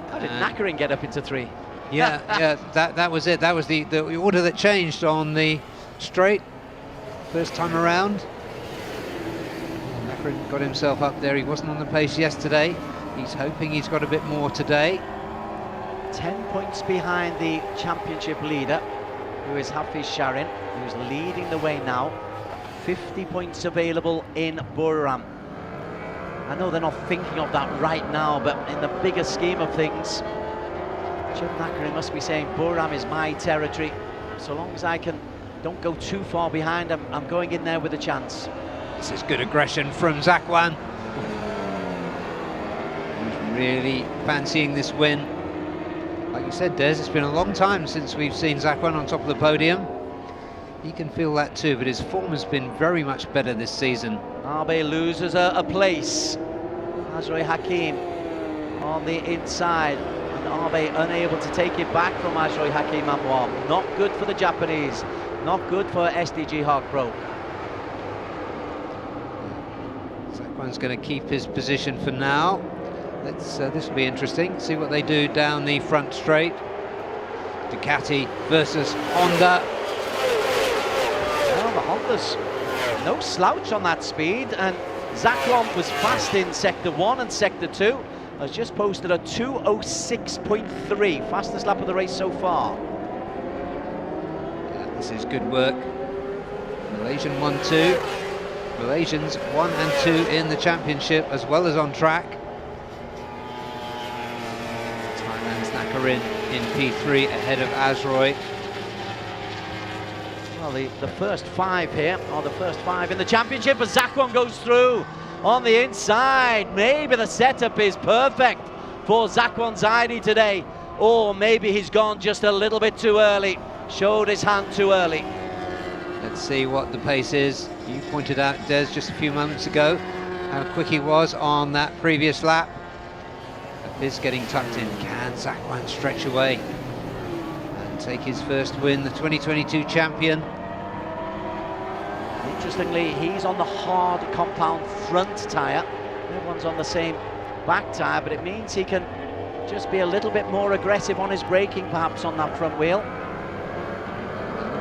How did Nakarin get up into 3? Yeah, yeah, that was it. That was the order that changed on the straight first time around. Nakarin got himself up there. He wasn't on the pace yesterday. He's hoping he's got a bit more today. 10 points behind the championship leader, who is Hafiz Shirin, who's leading the way now. 50 points available in Buriram. I know they're not thinking of that right now, but in the bigger scheme of things, Chip Nakarin must be saying, Buriram is my territory. So long as I don't go too far behind, I'm going in there with a chance. This is good aggression from Zakwan. He's really fancying this win. Like you said, Des, it's been a long time since we've seen Zakwan on top of the podium. He can feel that too, but his form has been very much better this season. Abe loses a place. Azroy Hakim on the inside, and Abe unable to take it back from Azroy Hakim Anwar. Not good for the Japanese, not good for SDG Hawk Pro. Zakwan's going to keep his position for now. Let's this will be interesting. See what they do down the front straight. Ducati versus Honda. Well, the Honda's no slouch on that speed, and Zakwan was fast in Sector 1 and Sector 2. Has just posted a 2:06.3, fastest lap of the race so far. Yeah, this is good work. Malaysian 1-2. Malaysians 1 and 2 in the championship, as well as on track. Thailand's Nakarin in P3 ahead of Azroy. Well, the first 5 here are the first 5 in the championship, as Zakwan goes through on the inside. Maybe the setup is perfect for Zakwan Zaidi today, or maybe he's gone just a little bit too early, showed his hand too early. Let's see what the pace is. You pointed out, Des, just a few moments ago, how quick he was on that previous lap. Hafiz getting tucked in. Can Zakwan stretch away and take his first win, the 2022 champion? Interestingly, he's on the hard compound front tyre. Everyone's on the same back tyre, but it means he can just be a little bit more aggressive on his braking, perhaps, on that front wheel.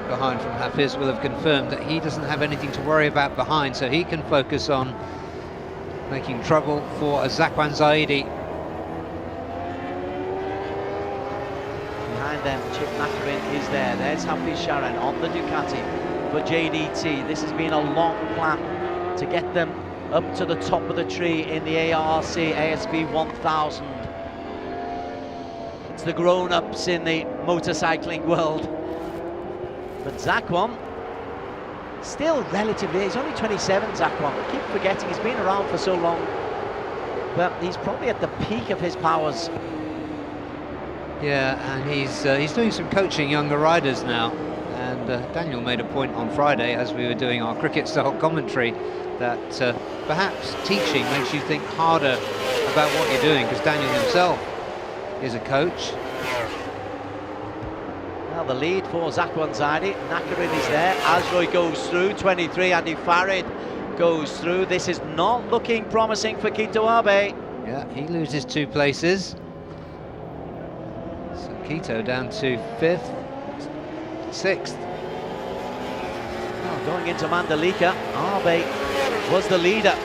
Behind from Hafiz will have confirmed that he doesn't have anything to worry about behind, so he can focus on making trouble for Zakwan Zaidi. Behind them, Chip Nakarin is there. There's Hafiz Shirin on the Ducati for JDT. This has been a long plan to get them up to the top of the tree in the ARC ASB 1000. It's the grown-ups in the motorcycling world. But Zakwan Still relatively, he's only 27, Zakwan. I keep forgetting he's been around for so long. But he's probably at the peak of his powers. Yeah, and he's doing some coaching younger riders now. And Daniel made a point on Friday as we were doing our cricket-style commentary that perhaps teaching makes you think harder about what you're doing, because Daniel himself is a coach. Well, the lead for Zakwan Zaidi. Nakarin is there. Azroy goes through. 23. Andy Farid goes through. This is not looking promising for Kito Abe. Yeah, he loses 2 places. So Kito down to 5th, 6th. Well, going into Mandalika, Abe was the leader.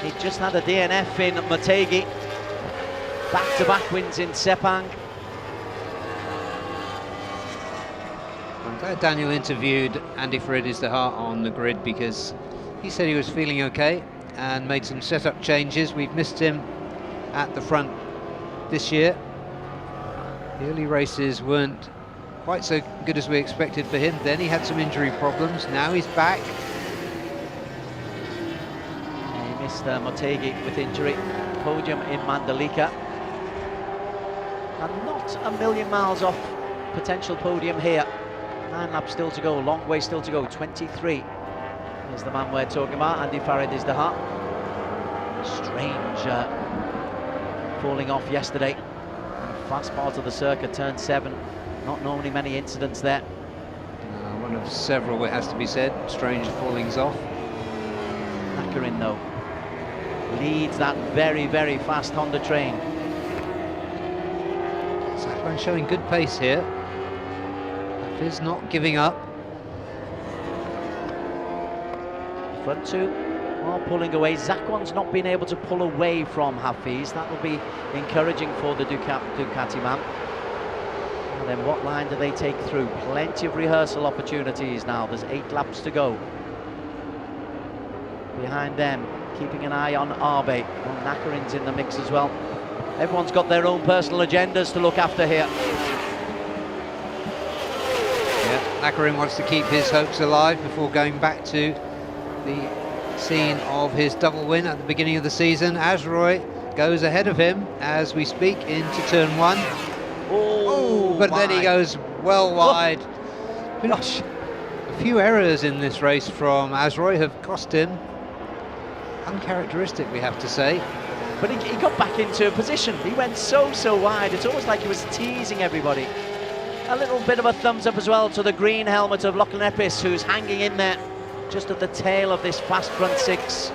He just had a DNF in Motegi. Back-to-back wins in Sepang. I'm glad Daniel interviewed Andy Faridis the Heart on the grid, because he said he was feeling okay and made some setup changes. We've missed him at the front this year. The early races weren't quite so good as we expected for him. Then he had some injury problems. Now he's back. He missed Motegi with injury. Podium in Mandalika. And not a million miles off potential podium here. 9 laps still to go, long way still to go. 23 is the man we're talking about. Andy Farid is the heart. Strange falling off yesterday. Fast part of the circuit, turn 7. Not normally many incidents there. One of several, it has to be said. Strange fallings off. Nakarin, though, leads that very, very fast Honda train. Zakwan showing good pace here. Is not giving up. Front 2 are pulling away. Zakwan's not been able to pull away from Hafiz. That will be encouraging for the Ducati man. And then what line do they take through? Plenty of rehearsal opportunities now. There's 8 laps to go. Behind them, keeping an eye on Abe. Well, Nakarin's in the mix as well. Everyone's got their own personal agendas to look after here. Nakarin wants to keep his hopes alive before going back to the scene of his double win at the beginning of the season. Azroy goes ahead of him as we speak into turn 1. Oh, but then he goes well wide. Gosh, a few errors in this race from Azroy have cost him. Uncharacteristic, we have to say. But he got back into a position. He went so wide. It's almost like he was teasing everybody. A little bit of a thumbs up as well to the green helmet of Lachlan Epis, who's hanging in there just at the tail of this fast front 6.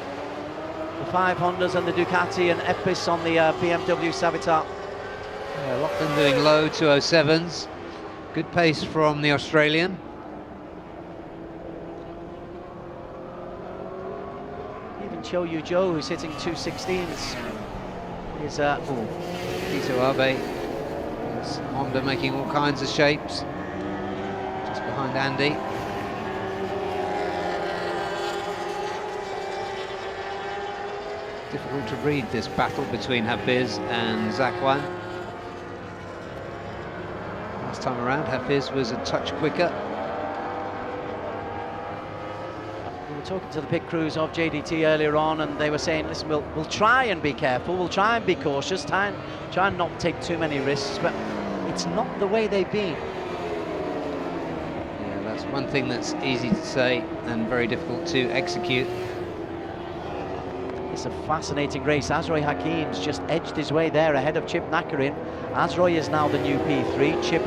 The 5 Hondas and the Ducati, and Epis on the BMW Savitar. Yeah, Lachlan doing low 207s. Good pace from the Australian. Even Cho Yu Zhou, who's hitting 216s, is Kito Abe. Honda making all kinds of shapes. Just behind Andy. Difficult to read this battle between Hafiz and Zakwan. Last time around, Hafiz was a touch quicker. We were talking to the pit crews of JDT earlier on, and they were saying, listen, we'll try and be careful, we'll try and be cautious, try and not take too many risks, but it's not the way they've been. Yeah, that's one thing that's easy to say and very difficult to execute. It's a fascinating race. Azroy Hakim's just edged his way there ahead of Chip Nakarin. Azroy is now the new P3. Chip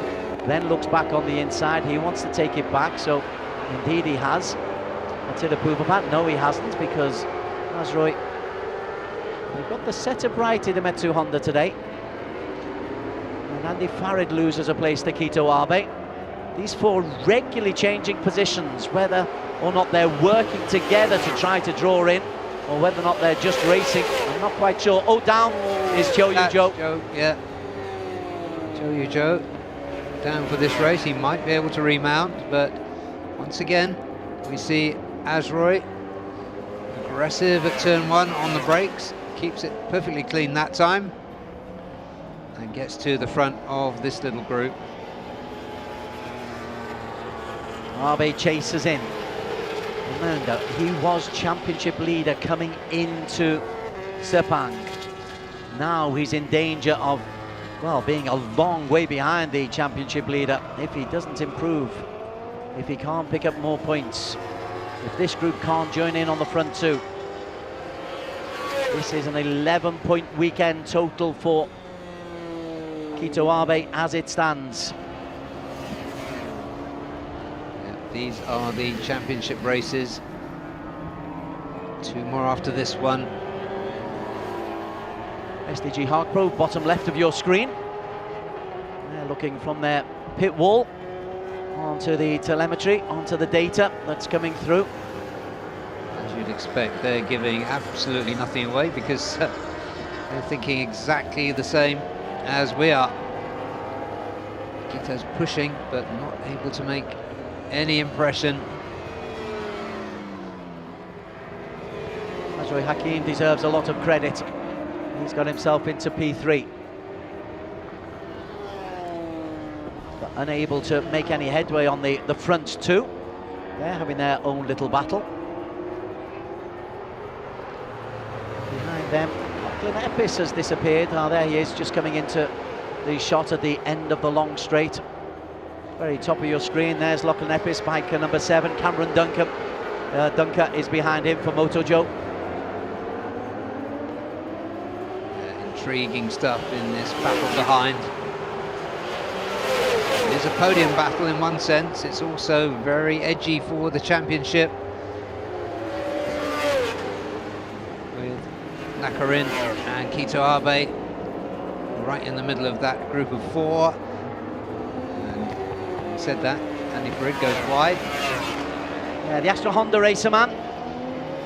then looks back on the inside. He wants to take it back, so indeed he has. Attila Pupapat, no he hasn't, because Azroy, they've got the setup right in the Idemitsu Honda today. And Andy Farid loses a place to Kito Abe. These 4 regularly changing positions, whether or not they're working together to try to draw in, or whether or not they're just racing, I'm not quite sure. Oh, down is Cho Yu Zhou. Yeah. Cho Yu Zhou down for this race. He might be able to remount, but once again, we see Azroy aggressive at turn 1 on the brakes. Keeps it perfectly clean that time. And gets to the front of this little group. Abe chases in. Remember, he was championship leader coming into Sepang. Now he's in danger of, well, being a long way behind the championship leader if he doesn't improve, if he can't pick up more points, if this group can't join in on the front two. This is an 11-point weekend total for Kito Abe as it stands. These are the championship races. 2 more after this one. SDG Harkpro, bottom left of your screen. They're looking from their pit wall onto the telemetry, onto the data that's coming through. As you'd expect, they're giving absolutely nothing away because they're thinking exactly the same as we are. Kito's pushing, but not able to make any impression. Ajroy Hakim deserves a lot of credit. He's got himself into P3. But unable to make any headway on the front two. They're having their own little battle. Behind them, Lachlan Epis has disappeared. Oh, there he is, just coming into the shot at the end of the long straight. Very top of your screen, there's Lachlan Epis, biker number 7, Cameron Duncan. Duncan is behind him for MotoJoe. Intriguing stuff in this battle behind. It is a podium battle in one sense, it's also very edgy for the championship. With Nakarin and Kito Abe right in the middle of that group of 4. Said that, Andy Farid goes wide. Yeah, the Astra Honda racer man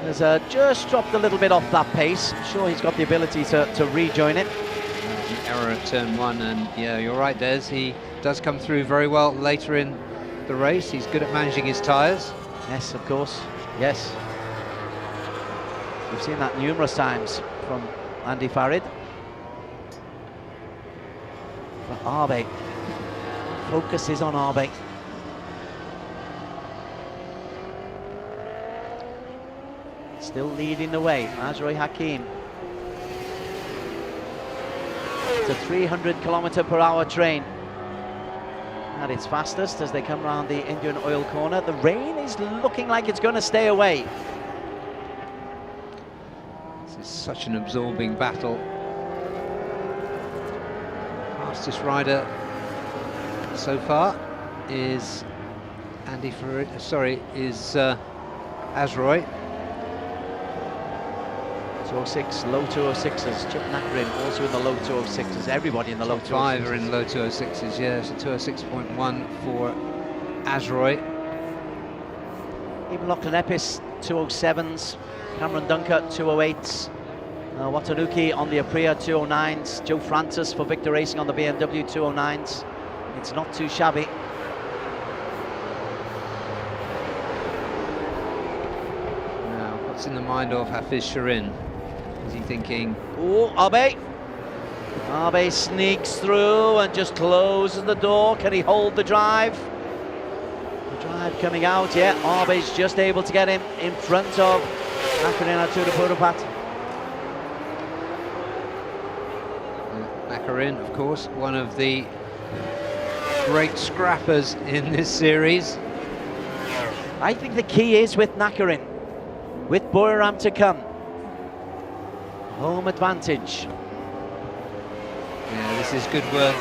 has just dropped a little bit off that pace. I'm sure he's got the ability to rejoin it. An error at turn 1, and yeah, you're right, Des. He does come through very well later in the race. He's good at managing his tyres. Yes, of course. Yes. We've seen that numerous times from Andy Farid. But Abe. Focus is on Abe. Still leading the way, Ajroy Hakim. It's a 300km/h train at its fastest as they come around the Indian Oil corner. The rain is looking like it's going to stay away. This is such an absorbing battle. Fastest rider so far is Andy Farid, is Ajroy. 206, low 206s. Chip Nakarin also in the low 206s. Everybody in the low 206s. 5 are in low 206s, yeah. So 206.1 for Ajroy. Even Lachlan Epis, 207s. Cameron Dunker, 208s. Watanuki on the Aprilia, 209s. Joe Francis for Victor Racing on the BMW, 209s. It's not too shabby. Now, what's in the mind of Hafiz Shirin? Is he thinking... Oh, Abe! Abe sneaks through and just closes the door. Can he hold the drive? The drive coming out, yeah. Abe's just able to get him in front of Nakarin Aturapurupat. Nakarin, of course, one of the great scrappers in this series. I think the key is with Nakarin, with Buriram to come. Home advantage. Yeah, this is good work.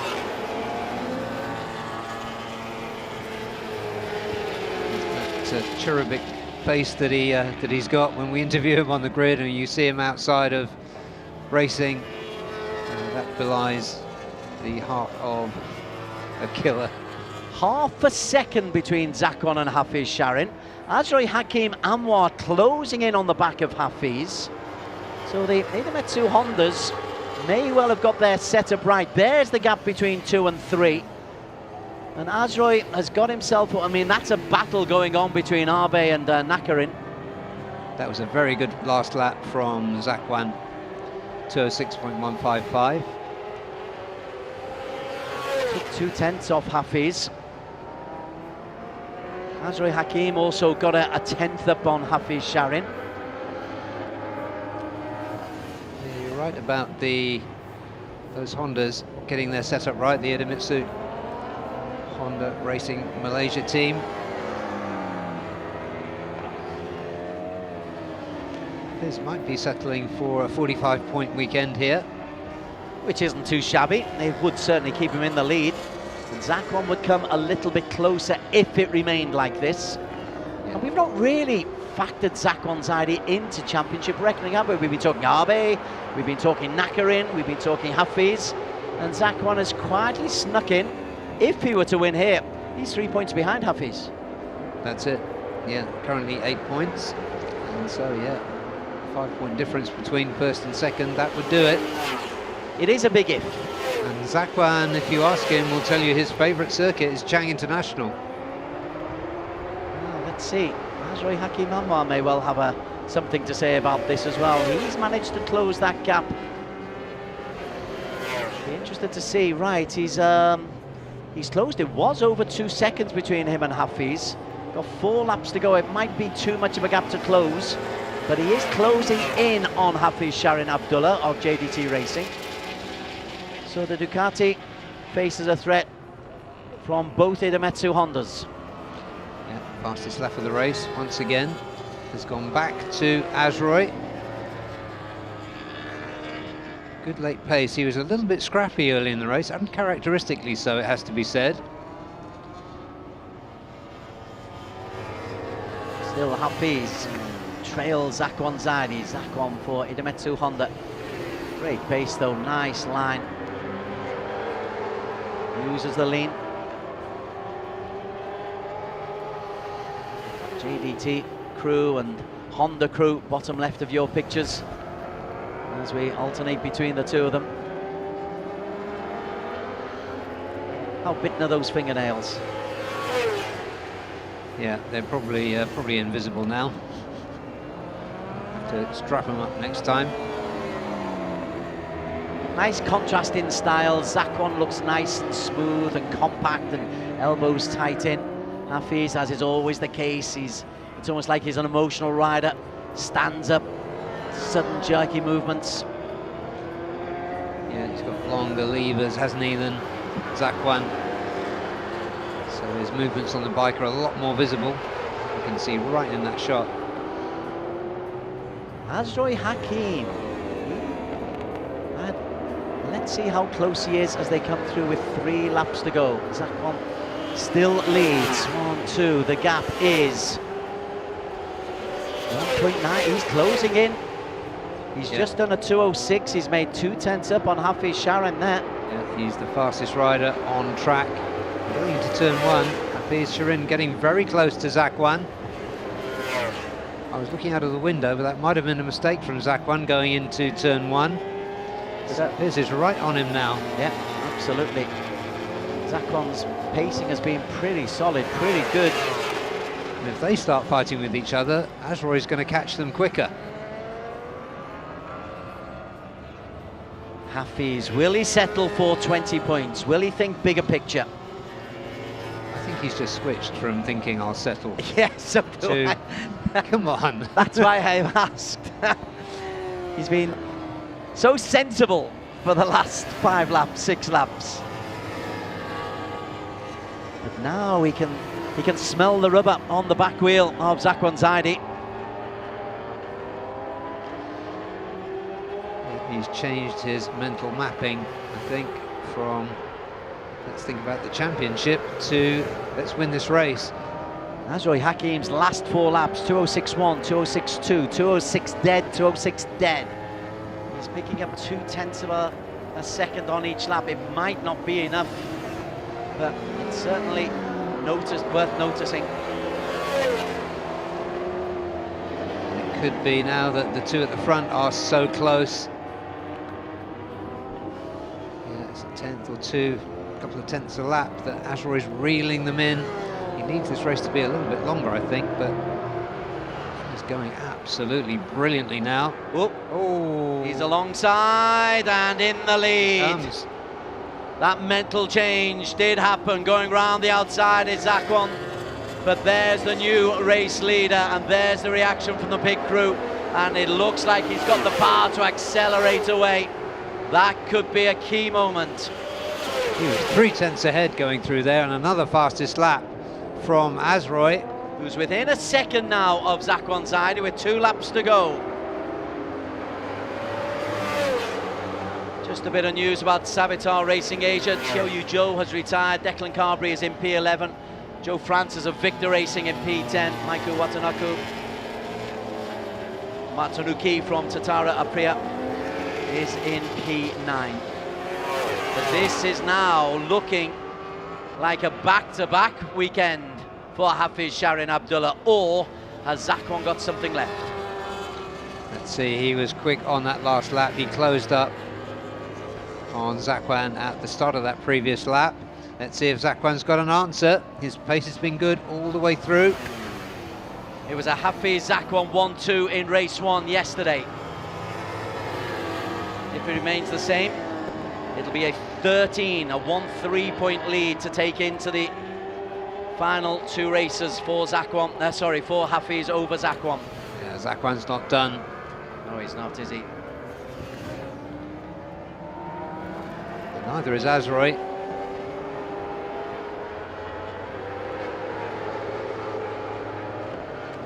That cherubic face that he's got when we interview him on the grid, and you see him outside of racing. That belies the heart of a killer. Half a second between Zakon and Hafiz Sharin. Ajroy Hakim Anwar closing in on the back of Hafiz. So the Idemitsu Hondas may well have got their setup right. There's the gap between 2 and 3. And Ajroy has got himself, I mean, that's a battle going on between Abe and Nakarin. That was a very good last lap from Zakwan. 206.155. Took 2/10 off Hafiz. Azroy Hakim also got a 10th up on Hafiz Sharin. Yeah, you're right about those Hondas getting their setup right, the Idemitsu Honda Racing Malaysia team. This might be settling for a 45-point weekend here. Which isn't too shabby. It would certainly keep him in the lead. And Zakwan would come a little bit closer if it remained like this. And we've not really factored Zakwan's ID into championship reckoning, have we? We've been talking Abe, we've been talking Nakarin, we've been talking Hafiz, and Zakwan has quietly snuck in. If he were to win here, he's 3 points behind Hafiz. That's it. Yeah, currently 8 points. And so, yeah, 5-point difference between first and second, that would do it. It is a big if. And Zakwan, if you ask him, will tell you his favourite circuit is Chang International. Well, let's see. Azroy Hakim Anwar may well have something to say about this as well. He's managed to close that gap. Be interested to see. Right, he's closed. It was over 2 seconds between him and Hafiz. Got 4 laps to go. It might be too much of a gap to close, but he is closing in on Hafiz Sharin Abdullah of JDT Racing. So the Ducati faces a threat from both Idemitsu Hondas. Yeah, fastest lap of the race once again has gone back to Azroy. Good late pace. He was a little bit scrappy early in the race, uncharacteristically so, it has to be said. Still Hafiz trails Zakwan Zaidi. Zakwan for Idemitsu Honda. Great pace though, nice line. Uses the lean. JDT crew and Honda crew, bottom left of your pictures, as we alternate between the two of them. How bitten are those fingernails? Yeah, they're probably invisible now. Have to strap them up next time. Nice contrast in style. Zakwan looks nice and smooth and compact and elbows tight in. Hafiz, as is always the case, it's almost like he's an emotional rider. Stands up, sudden jerky movements. Yeah, he's got longer levers, hasn't he, than Zakwan. So his movements on the bike are a lot more visible. You can see right in that shot. Azroy Hakim. Let's see how close he is as they come through with 3 laps to go. Zakwan still leads. 1, 2. The gap is 1.9. He's closing in. He's just done a 2:06. He's made 2/10 up on Hafiz Sharin there. Yeah, he's the fastest rider on track. Going into turn 1, Hafiz Sharin getting very close to Zakwan. I was looking out of the window, but that might have been a mistake from Zakwan going into turn 1. Hafiz is right on him now. Yeah, absolutely. Zakwan's pacing has been pretty solid, pretty good. And if they start fighting with each other, Azroy's going to catch them quicker. Hafiz, will he settle for 20 points? Will he think bigger picture? I think he's just switched from thinking I'll settle Yes, to come on. That's why I asked. He's been so sensible for the last 5 laps, 6 laps. But now he can smell the rubber on the back wheel of Zakwan Zaidi. He's changed his mental mapping, I think, from let's think about the championship to let's win this race. Azroy Hakim's last 4 laps, 2:06.1, 2:06.2, 2:06 dead, 2:06 dead. He's picking up 0.2 of a second on each lap. It might not be enough, but it's certainly worth noticing. It could be now that the 2 at the front are so close. Yeah, it's a 10th or 2, a couple of tenths a lap that Azroy's reeling them in. He needs this race to be a little bit longer, I think, but he's going absolutely brilliantly now. Oh, he's alongside and in the lead. That mental change did happen. Going round the outside is Zakwan. But there's the new race leader, and there's the reaction from the pit crew, and it looks like he's got the power to accelerate away. That could be a key moment. He was 3/10 ahead going through there, and another fastest lap from Azroy, who's within a second now of Zakwan Zaidi with 2 laps to go. Just a bit of news about Savitar Racing Asia. Qiu Zhou has retired, Declan Carberry is in P11, Joe Francis of Victor Racing in P10, Maiku Watanaku, Matanuki from Tatara Apriya is in P9. But this is now looking like a back-to-back weekend for Hafiz Sharin Abdullah, or has Zakwan got something left? Let's see, he was quick on that last lap. He closed up on Zakwan at the start of that previous lap. Let's see if Zakwan's got an answer. His pace has been good all the way through. It was a Hafiz Zakwan 1-2 in race 1 yesterday. If it remains the same, it'll be a 1-3 point lead to take into the final 2 races for Zakwan. For Hafiz over Zakwan. Yeah, Zakwan's not done. No, he's not, is he? Neither is Azroy.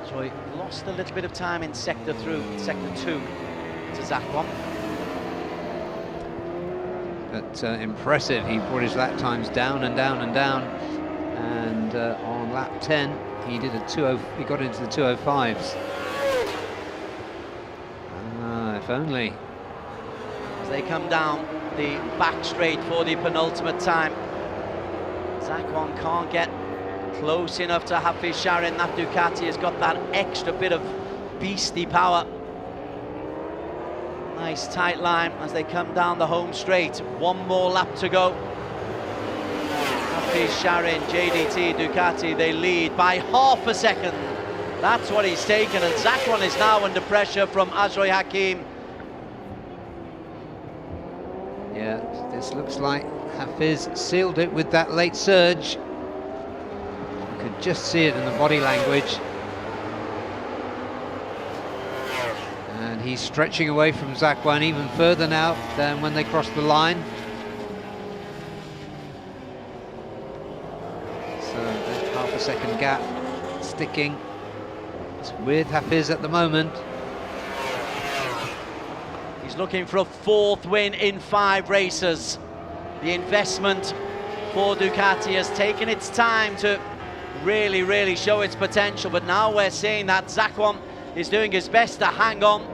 Azroy lost a little bit of time in sector 2 to Zakwan. But impressive, he brought his lap times down and down and down, and on lap 10 he did a 2:0. He got into the 2:05s. If only. As they come down the back straight for the penultimate time, Zakwan can't get close enough to Hafiz Sharin. That Ducati has got that extra bit of beastly power. Nice tight line as they come down the home straight. 1 more lap to go. Hafiz Sharin, JDT, Ducati, they lead by half a second. That's what he's taken, and Zakwan is now under pressure from Azroy Hakim. Yeah, this looks like Hafiz sealed it with that late surge. You could just see it in the body language. And he's stretching away from Zakwan even further now than when they crossed the line. So that half a second gap sticking. It's with Hafiz at the moment. He's looking for a 4th win in 5 races. The investment for Ducati has taken its time to really show its potential, but now we're seeing that Zakwan is doing his best to hang on,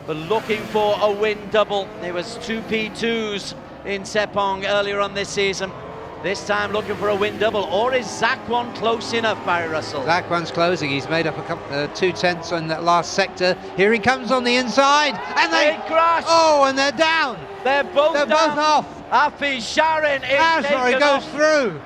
but looking for a win double. There was 2 P2s in Sepang earlier on this season. This time looking for a win double, or is Zakwan close enough, Barry Russell? Zakwan's closing. He's made up a couple, 2/10 on that last sector. Here he comes on the inside, and they crash. Oh, and they're down. They're both off. Hafiz Sharin is Azroy taken goes off. through.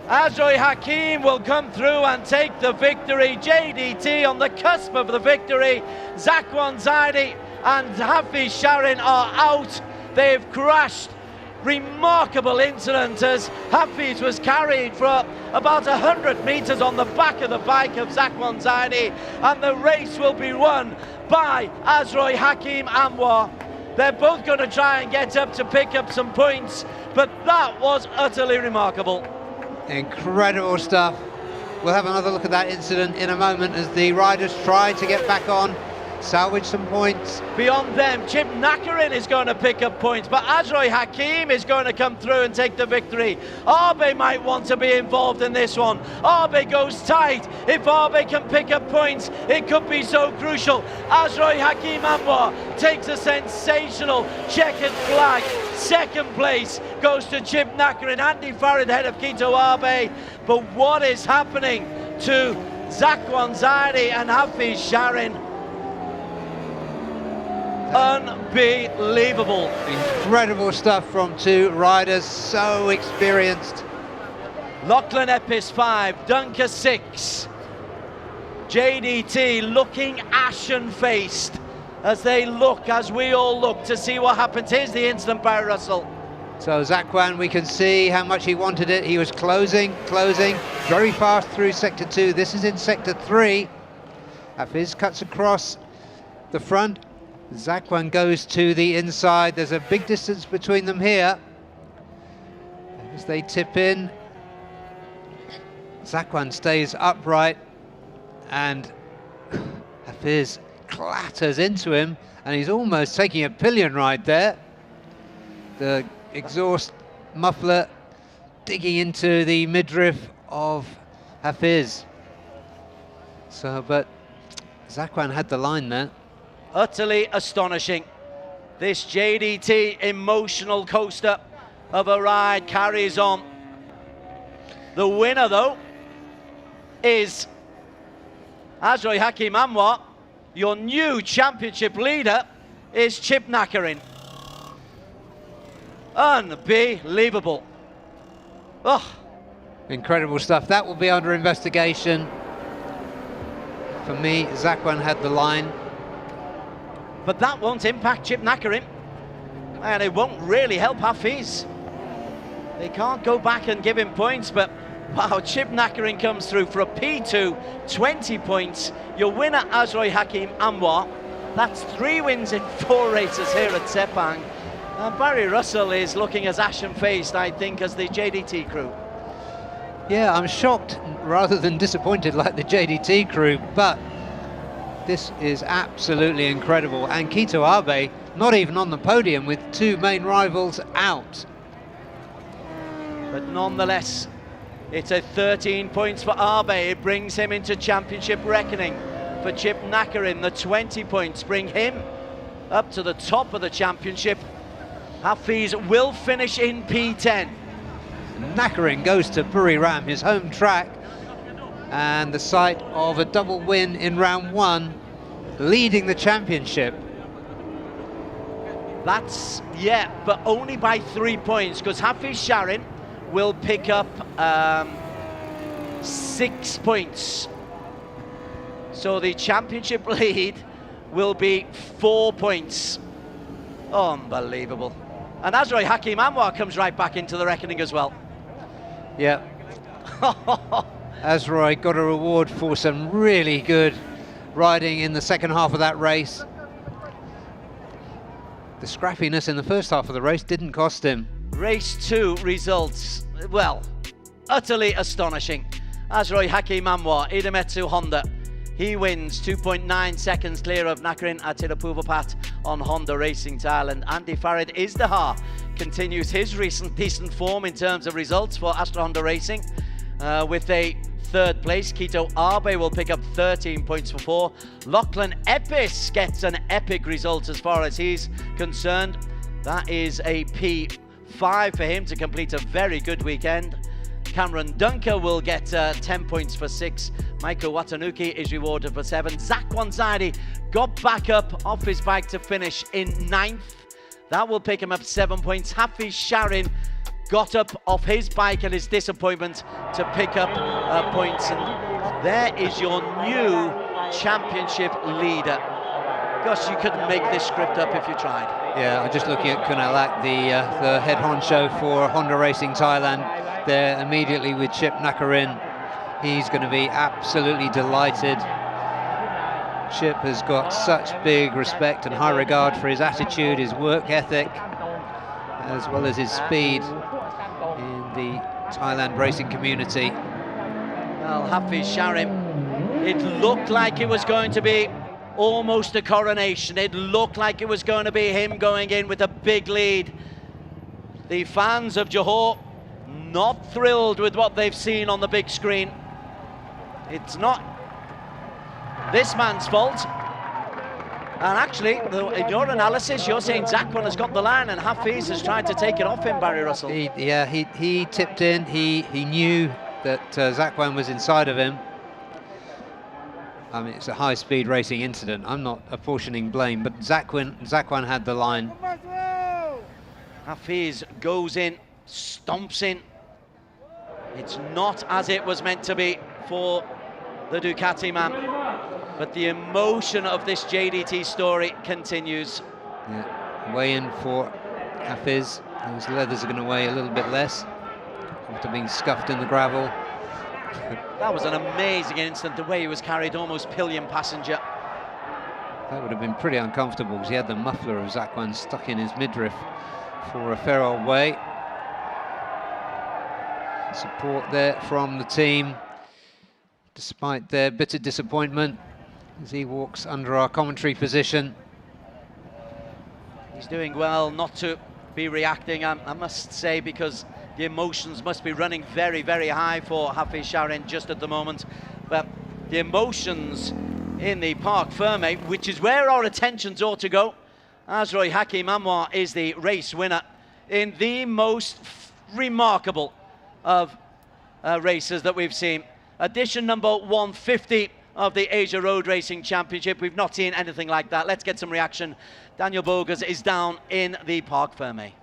Azroy Hakim will come through and take the victory. JDT on the cusp of the victory. Zakwan Zaidi and Hafiz Sharin are out. They've crashed. Remarkable incident as Hafiz was carried for about 100 meters on the back of the bike of Zakwan Zaidi, and the race will be won by Azroy Hakim Anwar. They're both going to try and get up to pick up some points, but that was utterly remarkable. Incredible stuff. We'll have another look at that incident in a moment as the riders try to get back on, salvage some points. Beyond them, Chip Nakarin is going to pick up points, but Azroy Hakim is going to come through and take the victory. Arbe might want to be involved in this one. Arbe goes tight. If Arbe can pick up points, it could be so crucial. Azroy Hakim Anwar takes a sensational checkered flag. Second place goes to Chip Nakarin. Andy Farid ahead of Kito Arbe. But what is happening to Zakwan Zaidi and Hafiz Sharin? Unbelievable. Incredible stuff from 2 riders, so experienced. Lachlan Epis 5, Dunker 6. JDT looking ashen-faced as they look, as we all look, to see what happens. Here's the incident, Barry Russell. So Zakwan, we can see how much he wanted it. He was closing, very fast through sector 2. This is in sector 3. Hafiz cuts across the front. Zakwan goes to the inside. There's a big distance between them here. As they tip in, Zakwan stays upright and Hafiz clatters into him, and he's almost taking a pillion ride there. The exhaust muffler digging into the midriff of Hafiz. So, but Zakwan had the line there. Utterly astonishing. This JDT emotional coaster of a ride carries on. The winner, though, is Azroy Hakim Anwar. Your new championship leader is Chip Nakarin. Unbelievable. Oh. Incredible stuff. That will be under investigation. For me, Zakwan had the line. But that won't impact Chip Nakarin. And it won't really help Hafiz. They can't go back and give him points, but wow, Chip Nakarin comes through for a P2, 20 points. Your winner, Azroy Hakim Anwar. That's 3 wins in 4 races here at Sepang. Barry Russell is looking as ashen-faced, I think, as the JDT crew. Yeah, I'm shocked rather than disappointed like the JDT crew, but this is absolutely incredible. And Kito Abe not even on the podium with 2 main rivals out. But nonetheless, it's a 13 points for Abe. It brings him into championship reckoning. For Chip Nakarin, the 20 points bring him up to the top of the championship. Hafiz will finish in P10. Nakarin goes to Buriram, his home track, and the site of a double win in round 1, leading the championship. That's, yeah, but only by 3 points, because Hafiz Sharin will pick up 6 points. So the championship lead will be 4 points. Unbelievable. And Azroy Hakim Anwar comes right back into the reckoning as well. Yeah. Azroy got a reward for some really good riding in the second half of that race. The scrappiness in the first half of the race didn't cost him. Race 2 results, well, utterly astonishing. Azroy Hakim Anwar, Idemitsu Honda. He wins 2.9 seconds clear of Nakarin Atirapuvapat on Honda Racing Thailand. Andy Farid Izdahar continues his recent decent form in terms of results for Astra Honda Racing with a 3rd place. Kito Abe will pick up 13 points for 4. Lachlan Epis gets an epic result as far as he's concerned. That is a P5 for him to complete a very good weekend. Cameron Dunker will get 10 points for 6. Michael Watanuki is rewarded for 7. Zakwan Zaidi got back up off his bike to finish in 9th. That will pick him up 7 points. Hafiz Sharin got up off his bike and his disappointment to pick up points. And there is your new championship leader. Gosh, you couldn't make this script up if you tried. Yeah, I'm just looking at Kunalak, the head honcho for Honda Racing Thailand. There immediately with Chip Nakarin. He's going to be absolutely delighted. Chip has got such big respect and high regard for his attitude, his work ethic, as well as his speed in the Thailand racing community. Well, Hafiz Sharin, it looked like it was going to be almost a coronation. It looked like it was going to be him going in with a big lead. The fans of Johor not thrilled with what they've seen on the big screen. It's not this man's fault. And actually, in your analysis, you're saying Zakwan has got the line and Hafiz has tried to take it off him, Barry Russell. He tipped in. He knew that Zakwan was inside of him. I mean, it's a high-speed racing incident. I'm not apportioning blame, but Zakwan had the line. Hafiz goes in, stomps in. It's not as it was meant to be for the Ducati man, but the emotion of this JDT story continues. Yeah. Weigh in for Hafiz, those leathers are going to weigh a little bit less after being scuffed in the gravel. That was an amazing instant, the way he was carried, almost pillion passenger. That would have been pretty uncomfortable because he had the muffler of Zakwan stuck in his midriff for a fair old way. Support there from the team, despite their bitter disappointment, as he walks under our commentary position. He's doing well not to be reacting, I must say, because the emotions must be running very, very high for Hafiz Sharen just at the moment. But the emotions in the Parc Ferme, which is where our attentions ought to go. Azroy Hakim Anwar is the race winner in the most remarkable of races that we've seen. Edition number 150 of the Asia Road Racing Championship. We've not seen anything like that. Let's get some reaction. Daniel Bogas is down in the Parc Ferme.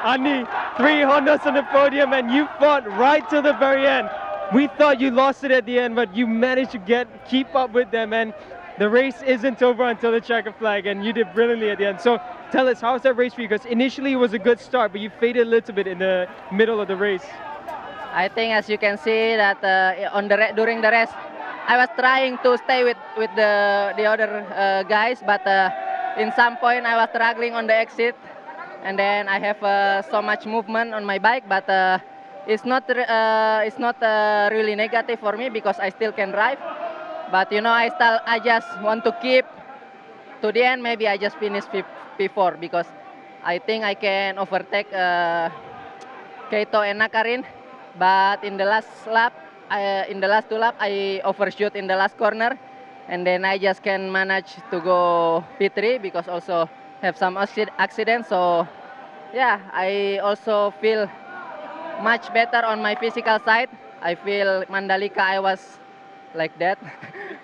Andy, 3 Hondas on the podium, and you fought right to the very end. We thought you lost it at the end, but you managed to keep up with them, and the race isn't over until the checkered flag, and you did brilliantly at the end. So tell us, how's that race for you? Because initially it was a good start, but you faded a little bit in the middle of the race. I think, as you can see, that during the race, I was trying to stay with the other guys, but in some point I was struggling on the exit, and then I have so much movement on my bike, but it's not really negative for me because I still can drive. But you know, I just want to keep to the end. Maybe I just finish P4 because I think I can overtake Keito and Nakarin. But in the last lap, in the last 2 laps, I overshoot in the last corner, and then I just can manage to go P3 because also have some accidents. So yeah, I also feel much better on my physical side. I feel Mandalika I was like that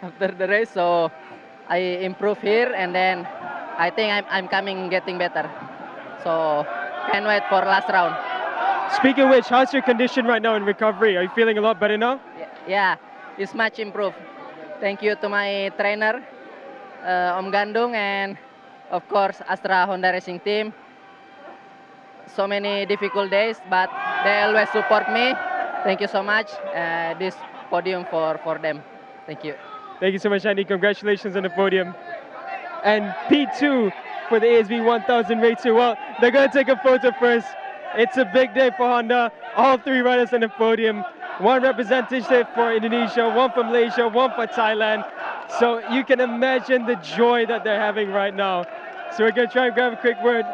after the race, so I improve here, and then I think I'm getting better. So can't wait for last round. Speaking of which, how's your condition right now in recovery? Are you feeling a lot better now? Yeah, it's much improved. Thank you to my trainer, Om Gandung, and of course Astra Honda Racing Team. So many difficult days, but they always support me. Thank you so much. This podium for them. Thank you. Thank you so much, Andy. Congratulations on the podium. And P2 for the ASB 1000 Race 2. Well, they're going to take a photo first. It's a big day for Honda. All 3 riders on the podium. 1 representative for Indonesia, 1 from Malaysia, 1 for Thailand. So you can imagine the joy that they're having right now. So we're going to try and grab a quick word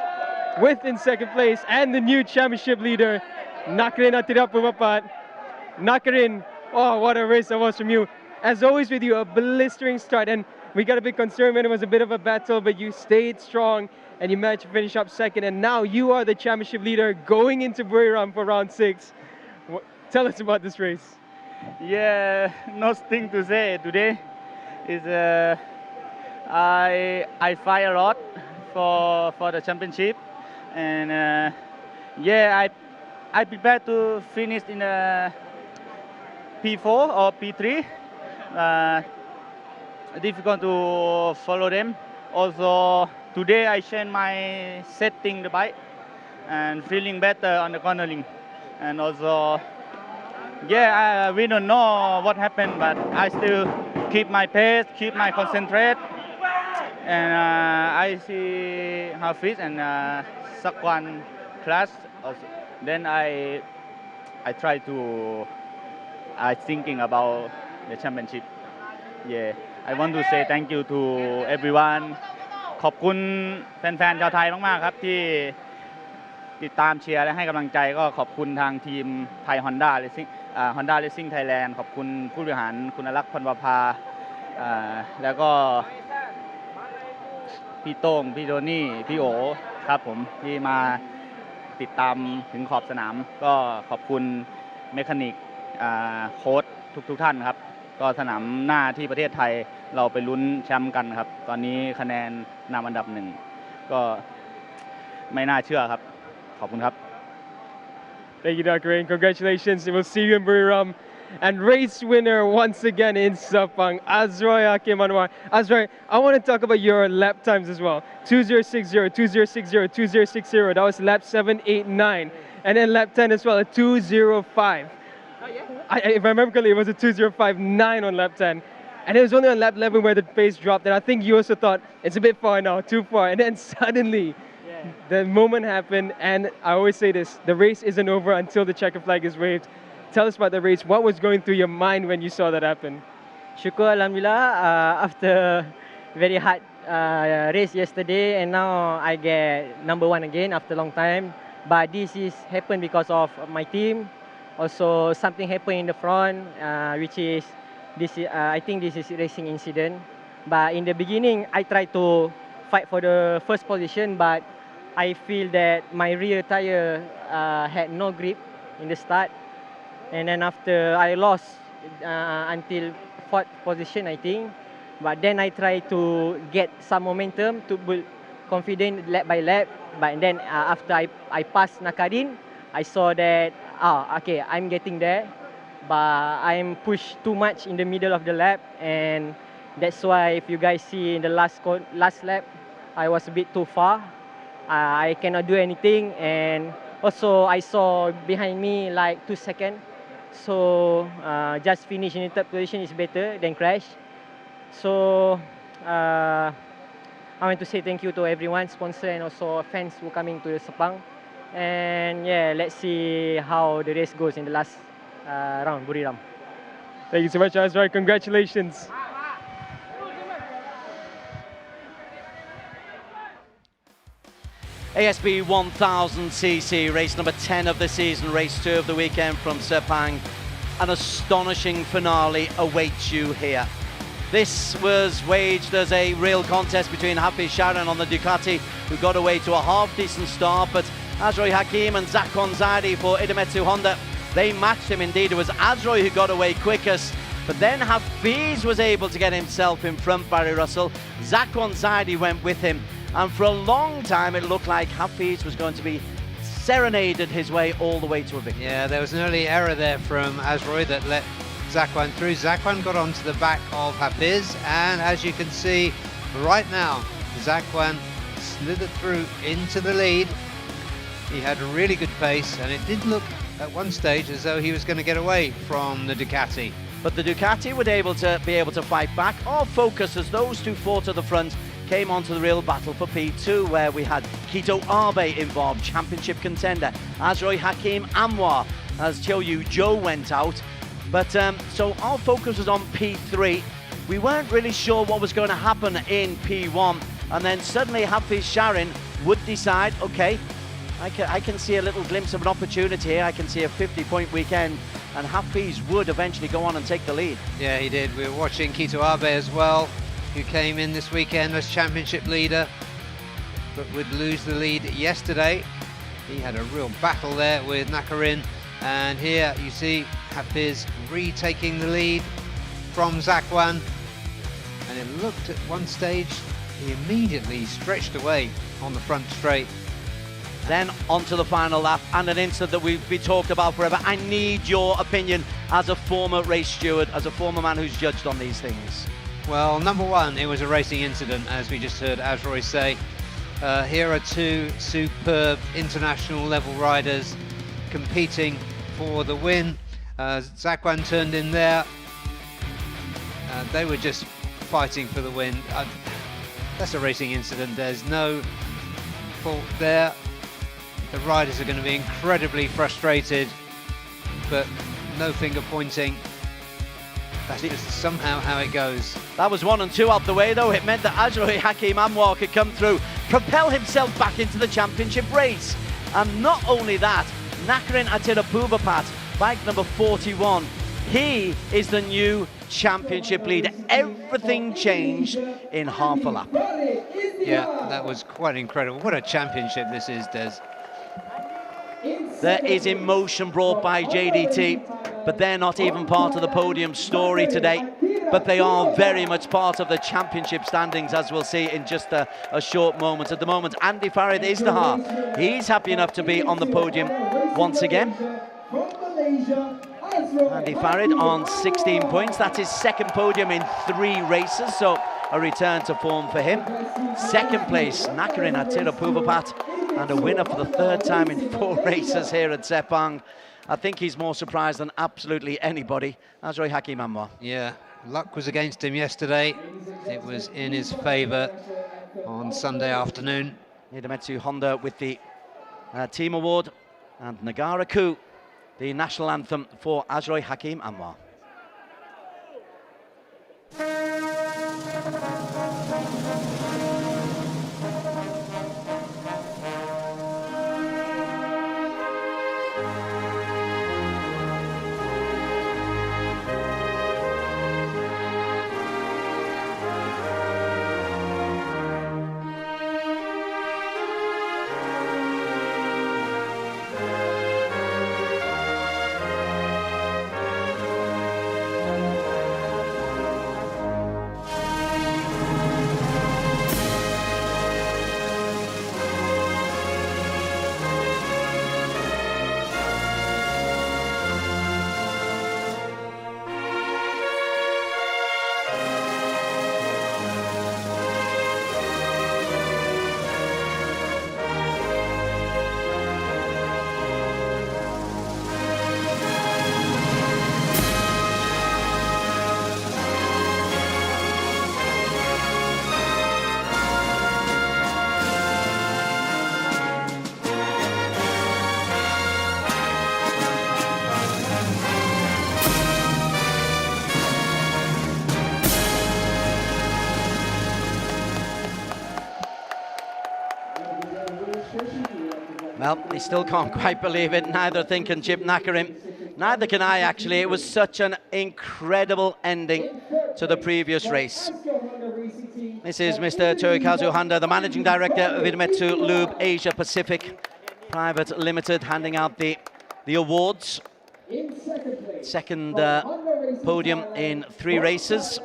with in second place and the new championship leader, Nakarin Atirapumapat. Nakarin, oh, what a race that was from you. As always with you, a blistering start, and we got a bit concerned when it was a bit of a battle, but you stayed strong and you managed to finish up second, and now you are the championship leader going into Buriram for round 6. Tell us about this race. Yeah, nothing to say today. Is I fight a lot for the championship, and yeah, I prepare to finish in P4 or P3. Difficult to follow them. Also today I changed my setting the bike and feeling better on the cornering, and also yeah, we don't know what happened, but I still keep my pace, keep my concentrate, and I see Hafiz and Sakwan class also. Then I try to thinking about the championship. Yeah, I want to say thank you to everyone. ขอบคุณแฟนๆชาวไทยมากๆครับที่ติดตามเชียร์และให้กำลังใจก็ขอบคุณทางทีมไทย Honda Racing Honda Racing Thailand ขอบคุณผู้บริหารคุณลักษณ์พรประภาแล้วก็พี่โต้งพี่โทนี่พี่โอครับผมที่มาติดตามถึงขอบสนามก็ขอบคุณเมคานิกโค้ชทุกท่านครับก็สนามหน้าที่ประเทศไทยเราไปลุ้นแชมป์กันครับตอนนี้คะแนนนำอันดับ1ก็ไม่น่าเชื่อครับขอบคุณครับ Thank you, Dr. Rain. Congratulations, and we'll see you in Buriram. And race winner once again in Sepang, Azroy Hakim Anwar. Azroy, I want to talk about your lap times as well. 2060, 2060, 2060. That was lap 7, 8, 9. And then lap 10 as well, a 205. If I remember correctly, it was a 205.9 on lap 10. And it was only on lap 11 where the pace dropped. And I think you also thought, it's a bit far now, too far. And then suddenly, the moment happened. And I always say this, the race isn't over until the checker flag is waved. Tell us about the race. What was going through your mind when you saw that happen? Syukur Alhamdulillah, after very hard race yesterday, and now I get number 1 again after a long time. But this is happened because of my team. Also, something happened in the front, which is this. I think this is racing incident. But in the beginning, I tried to fight for the first position, but I feel that my rear tire had no grip in the start, and then after I lost until 4th position, I think. But then I tried to get some momentum to build confidence lap by lap. But then after I passed Nakarin, I saw that, okay, I'm getting there, but I'm pushed too much in the middle of the lap, and that's why if you guys see in the last lap, I was a bit too far. I cannot do anything, and also I saw behind me like 2 seconds, so just finish in the 3rd position is better than crash. So I want to say thank you to everyone, sponsor and also fans who coming to the Sepang. And yeah, let's see how the race goes in the last round, Buriram. Thank you so much, Azroy. Congratulations. ASB 1000cc, race number 10 of the season, race 2 of the weekend from Sepang. An astonishing finale awaits you here. This was waged as a real contest between Hafiz Sharon on the Ducati, who got away to a half-decent start, but Azroy Hakim and Zakwan Zadi for Idemitsu Honda, they matched him indeed. It was Azroy who got away quickest, but then Hafiz was able to get himself in front, Barry Russell. Zakwan Zadi went with him, and for a long time it looked like Hafiz was going to be serenaded his way all the way to a victory. Yeah, there was an early error there from Azroy that let Zakwan through. Zakwan got onto the back of Hafiz, and as you can see right now, Zakwan slithered through into the lead. He had a really good pace, and it did look at one stage as though he was going to get away from the Ducati. But the Ducati were able to fight back. Our focus, as those two fought at the front, came onto the real battle for P2, where we had Kito Abe involved, championship contender, Azroy Hakim Anwar, as Choyu Joe went out. But so our focus was on P3. We weren't really sure what was going to happen in P1, and then suddenly Hafiz Sharin would decide, okay, I can see a little glimpse of an opportunity here. I can see a 50-point weekend, and Hafiz would eventually go on and take the lead. Yeah, he did. We were watching Kito Abe as well, who came in this weekend as championship leader, but would lose the lead yesterday. He had a real battle there with Nakarin, and here you see Hafiz retaking the lead from Zakwan, and it looked at one stage he immediately stretched away on the front straight. Then onto the final lap, and an incident that we've been talked about forever. I need your opinion as a former race steward, as a former man who's judged on these things. Well, number one, it was a racing incident, as we just heard Azroy say. Here are two superb international level riders competing for the win. Zakwan turned in there. They were just fighting for the win. That's a racing incident. There's no fault there. The riders are going to be incredibly frustrated, but no finger pointing. That's just somehow how it goes. That was 1 and 2 out the way, though. It meant that Azroy Hakim Anwar could come through, propel himself back into the championship race. And not only that, Nakarin Atirapubapat, bike number 41, he is the new championship leader. Everything changed in half a lap. Yeah, that was quite incredible. What a championship this is, Des. There is emotion brought by JDT, but they're not even part of the podium story today. But they are very much part of the championship standings, as we'll see in just a short moment. At the moment, Andy Farid Izdahar, he's happy enough to be on the podium once again. Andy Farid on 16 points. That's his second podium in 3 races, so a return to form for him. Second place, Nakarin Atirapuvapat, and a winner for the 3rd time in 4 races here at Sepang. I think he's more surprised than absolutely anybody. Azroy Hakim Anwar. Yeah, luck was against him yesterday. It was in his favour on Sunday afternoon. Idemitsu Honda with the team award, and Nagara Ku, the national anthem for Azroy Hakim Anwar. Well, they still can't quite believe it. Neither can Chip Nakarim. Neither can I, actually. It was such an incredible ending to the previous race. This is Mr. Toyokazu Honda, the managing director of Idemitsu Lube Asia Pacific Private Limited, handing out the awards. Second podium in 3 races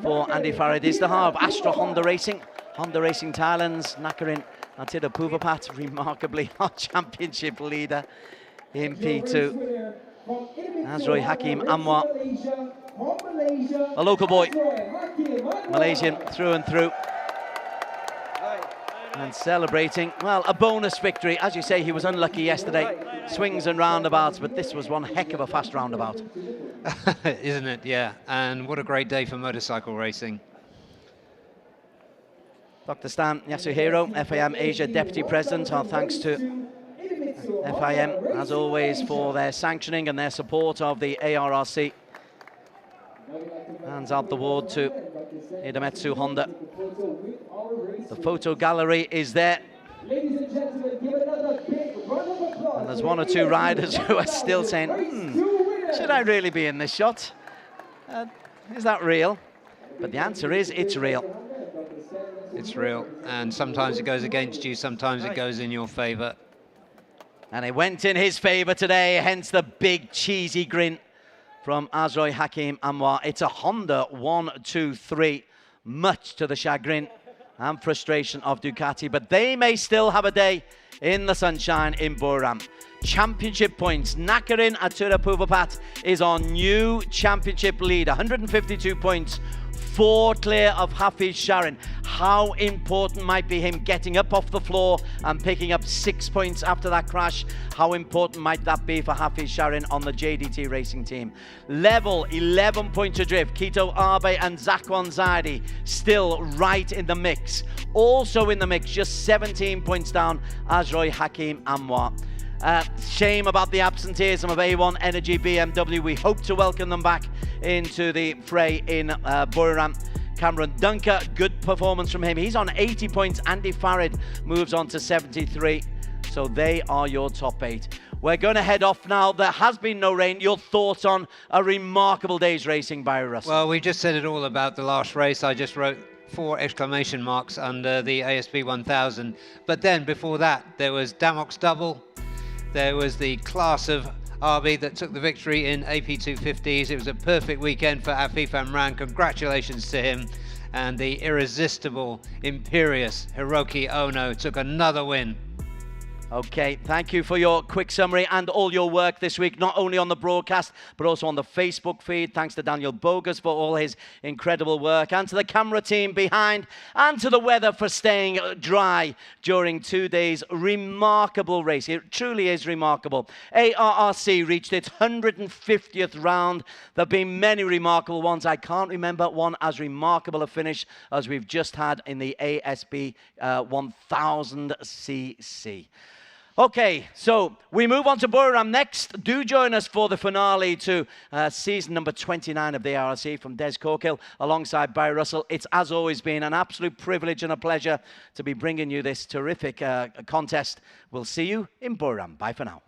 for Andy Farid Isdahar of Astra Honda Racing Thailand's Nakarin Atirapuvapat, remarkably our championship leader in P2. Azroy Hakim Anwar, a local boy, Malaysian through and through, and celebrating, well, a bonus victory. As you say, he was unlucky yesterday, swings and roundabouts, but this was one heck of a fast roundabout. Isn't it? Yeah, and what a great day for motorcycle racing. Dr. Stan Yasuhiro, FIM Asia Deputy President, our thanks to FIM, as always, for their sanctioning and their support of the ARRC. Hands out the award to Idemitsu Honda. The photo gallery is there. And there's 1 or 2 riders who are still saying, should I really be in this shot? Is that real? But the answer is, it's real. It's real, and sometimes it goes against you, sometimes it goes in your favour. And it went in his favour today, hence the big cheesy grin from Azroy Hakim Anwar. It's a Honda 1-2-3, much to the chagrin and frustration of Ducati, but they may still have a day in the sunshine in Buriram. Championship points, Nakarin Atirapuvapat is our new championship lead, 152 points, 4 clear of Hafiz Sharin. How important might be him getting up off the floor and picking up 6 points after that crash? How important might that be for Hafiz Sharin on the JDT racing team? Level 11 points adrift, Kito Abe and Zakwan Zaidi still right in the mix. Also in the mix, just 17 points down, Azroy Hakim Anwar. Shame about the absenteeism of A1 Energy BMW. We hope to welcome them back into the fray in Buriram. Cameron Dunker, good performance from him. He's on 80 points. Andy Farid moves on to 73. So they are your top 8. We're going to head off now. There has been no rain. Your thoughts on a remarkable day's racing by Russell? Well, we just said it all about the last race. I just wrote 4 exclamation marks under the ASB 1000. But then before that, there was Damok's Double. There was the class of RB that took the victory in AP250s. It was a perfect weekend for Afif Amran. Congratulations to him. And the irresistible, imperious Hiroki Ono took another win. Okay, thank you for your quick summary and all your work this week, not only on the broadcast, but also on the Facebook feed. Thanks to Daniel Bogus for all his incredible work, and to the camera team behind, and to the weather for staying dry during 2 days' remarkable race. It truly is remarkable. ARRC reached its 150th round. There have been many remarkable ones. I can't remember one as remarkable a finish as we've just had in the ASB 1000cc. Okay, so we move on to Buriram next. Do join us for the finale to season number 29 of the RRC from Des Corkill alongside Barry Russell. It's, as always, been an absolute privilege and a pleasure to be bringing you this terrific contest. We'll see you in Buriram. Bye for now.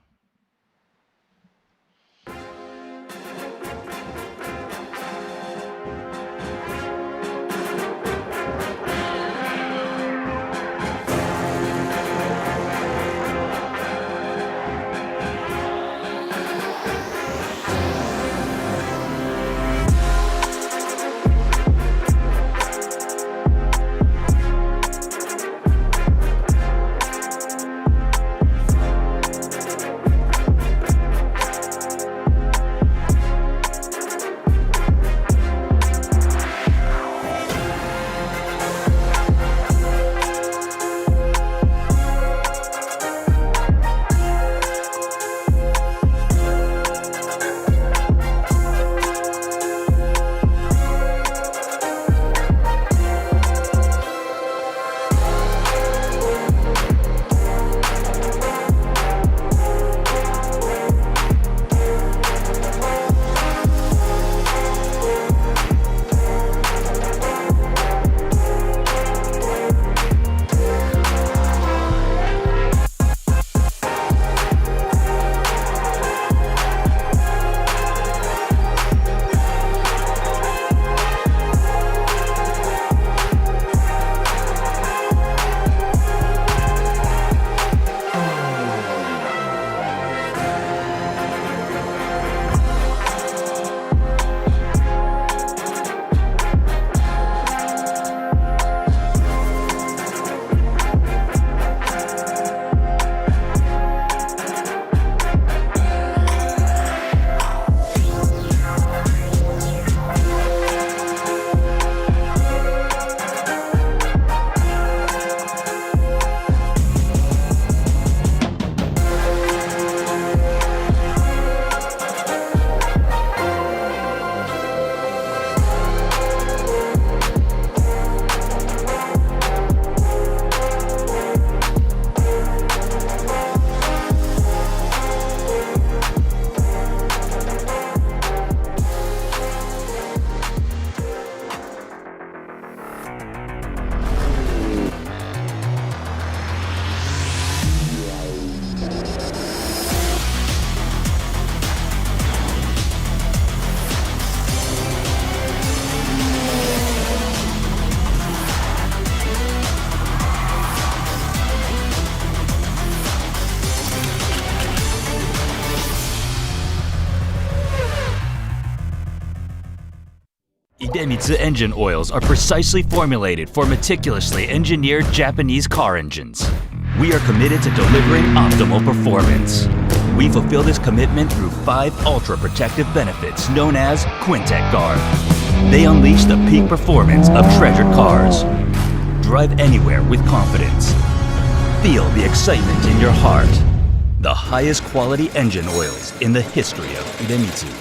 Idemitsu engine oils are precisely formulated for meticulously engineered Japanese car engines. We are committed to delivering optimal performance. We fulfill this commitment through 5 ultra-protective benefits known as Quintec Guard. They unleash the peak performance of treasured cars. Drive anywhere with confidence. Feel the excitement in your heart. The highest quality engine oils in the history of Idemitsu.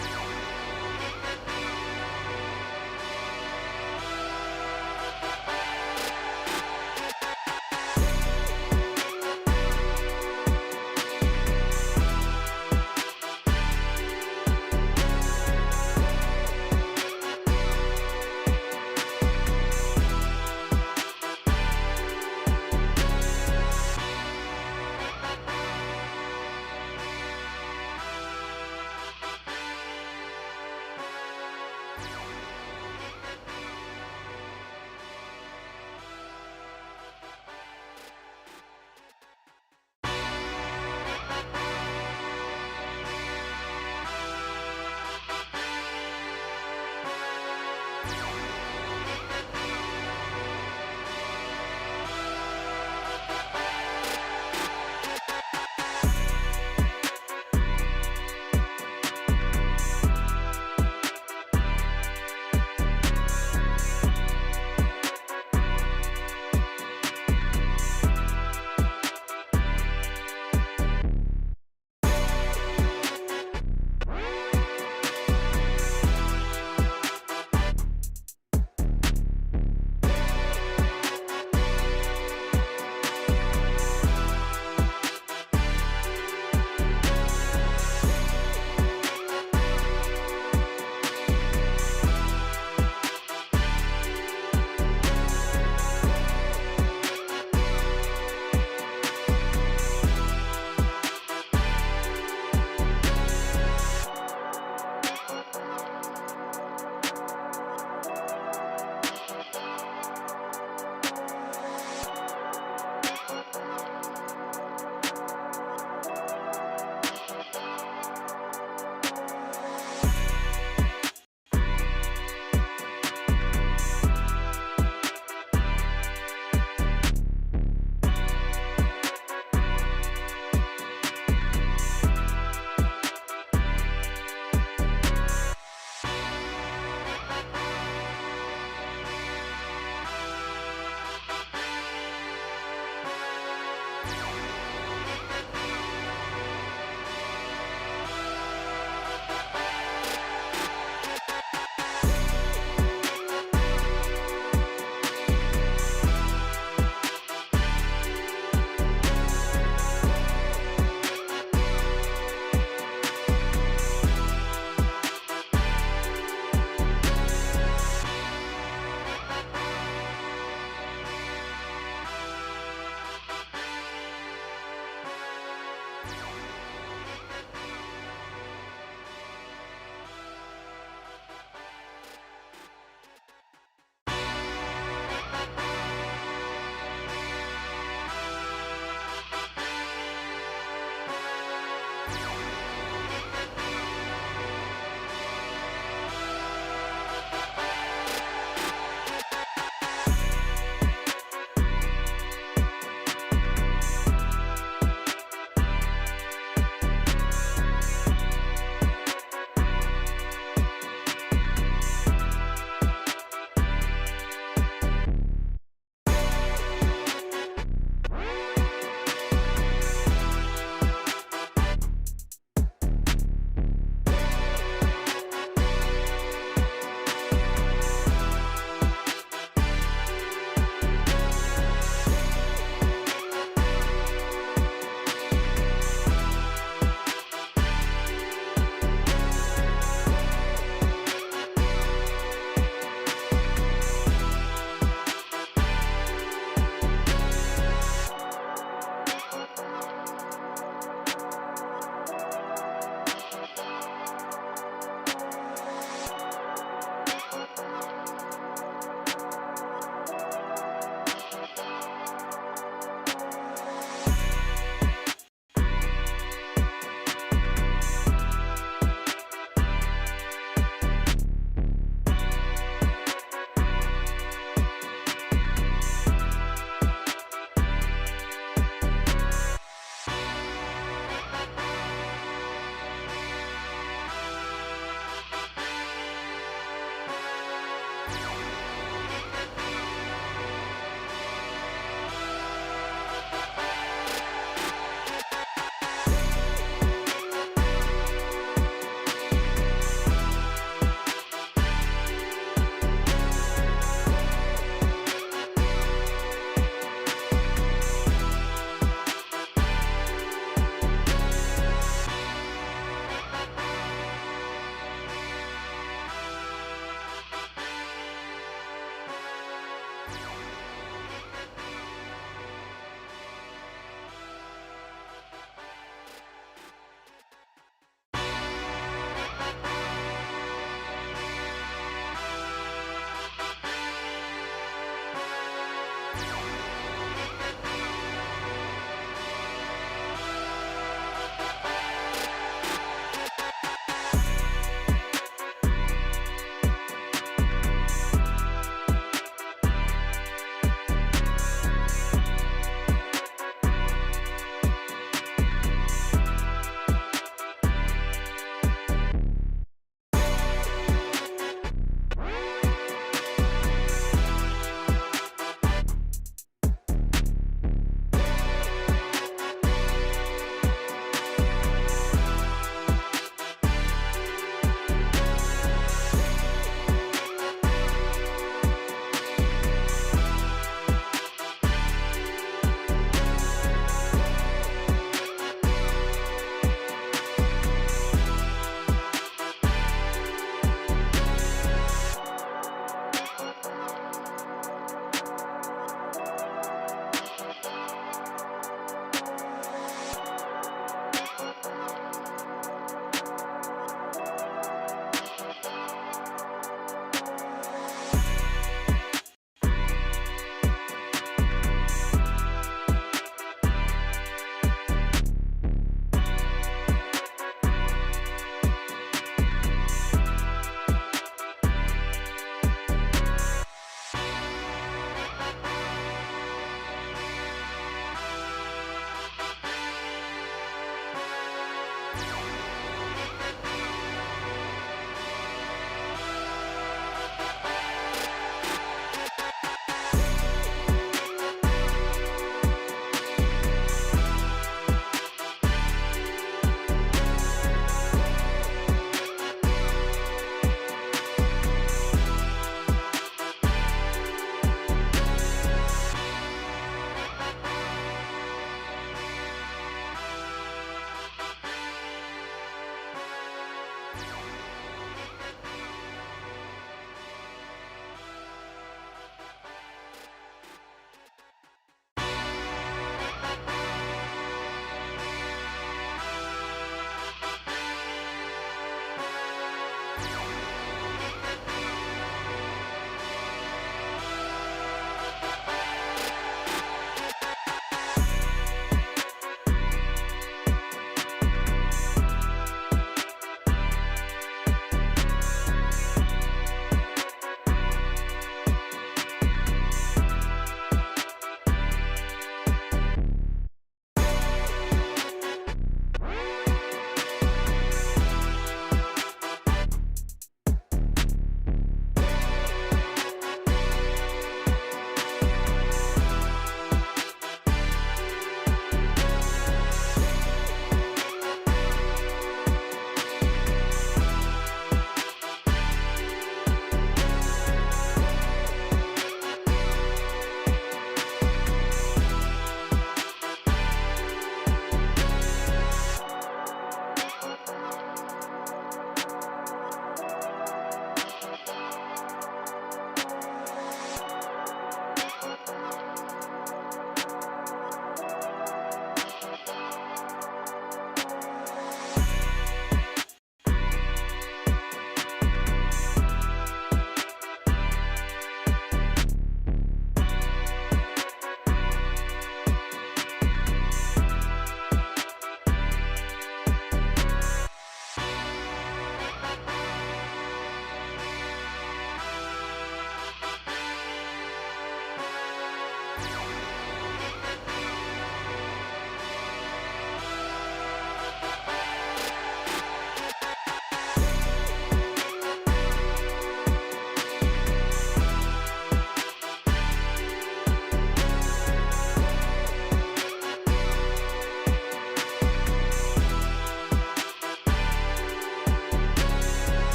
Bye.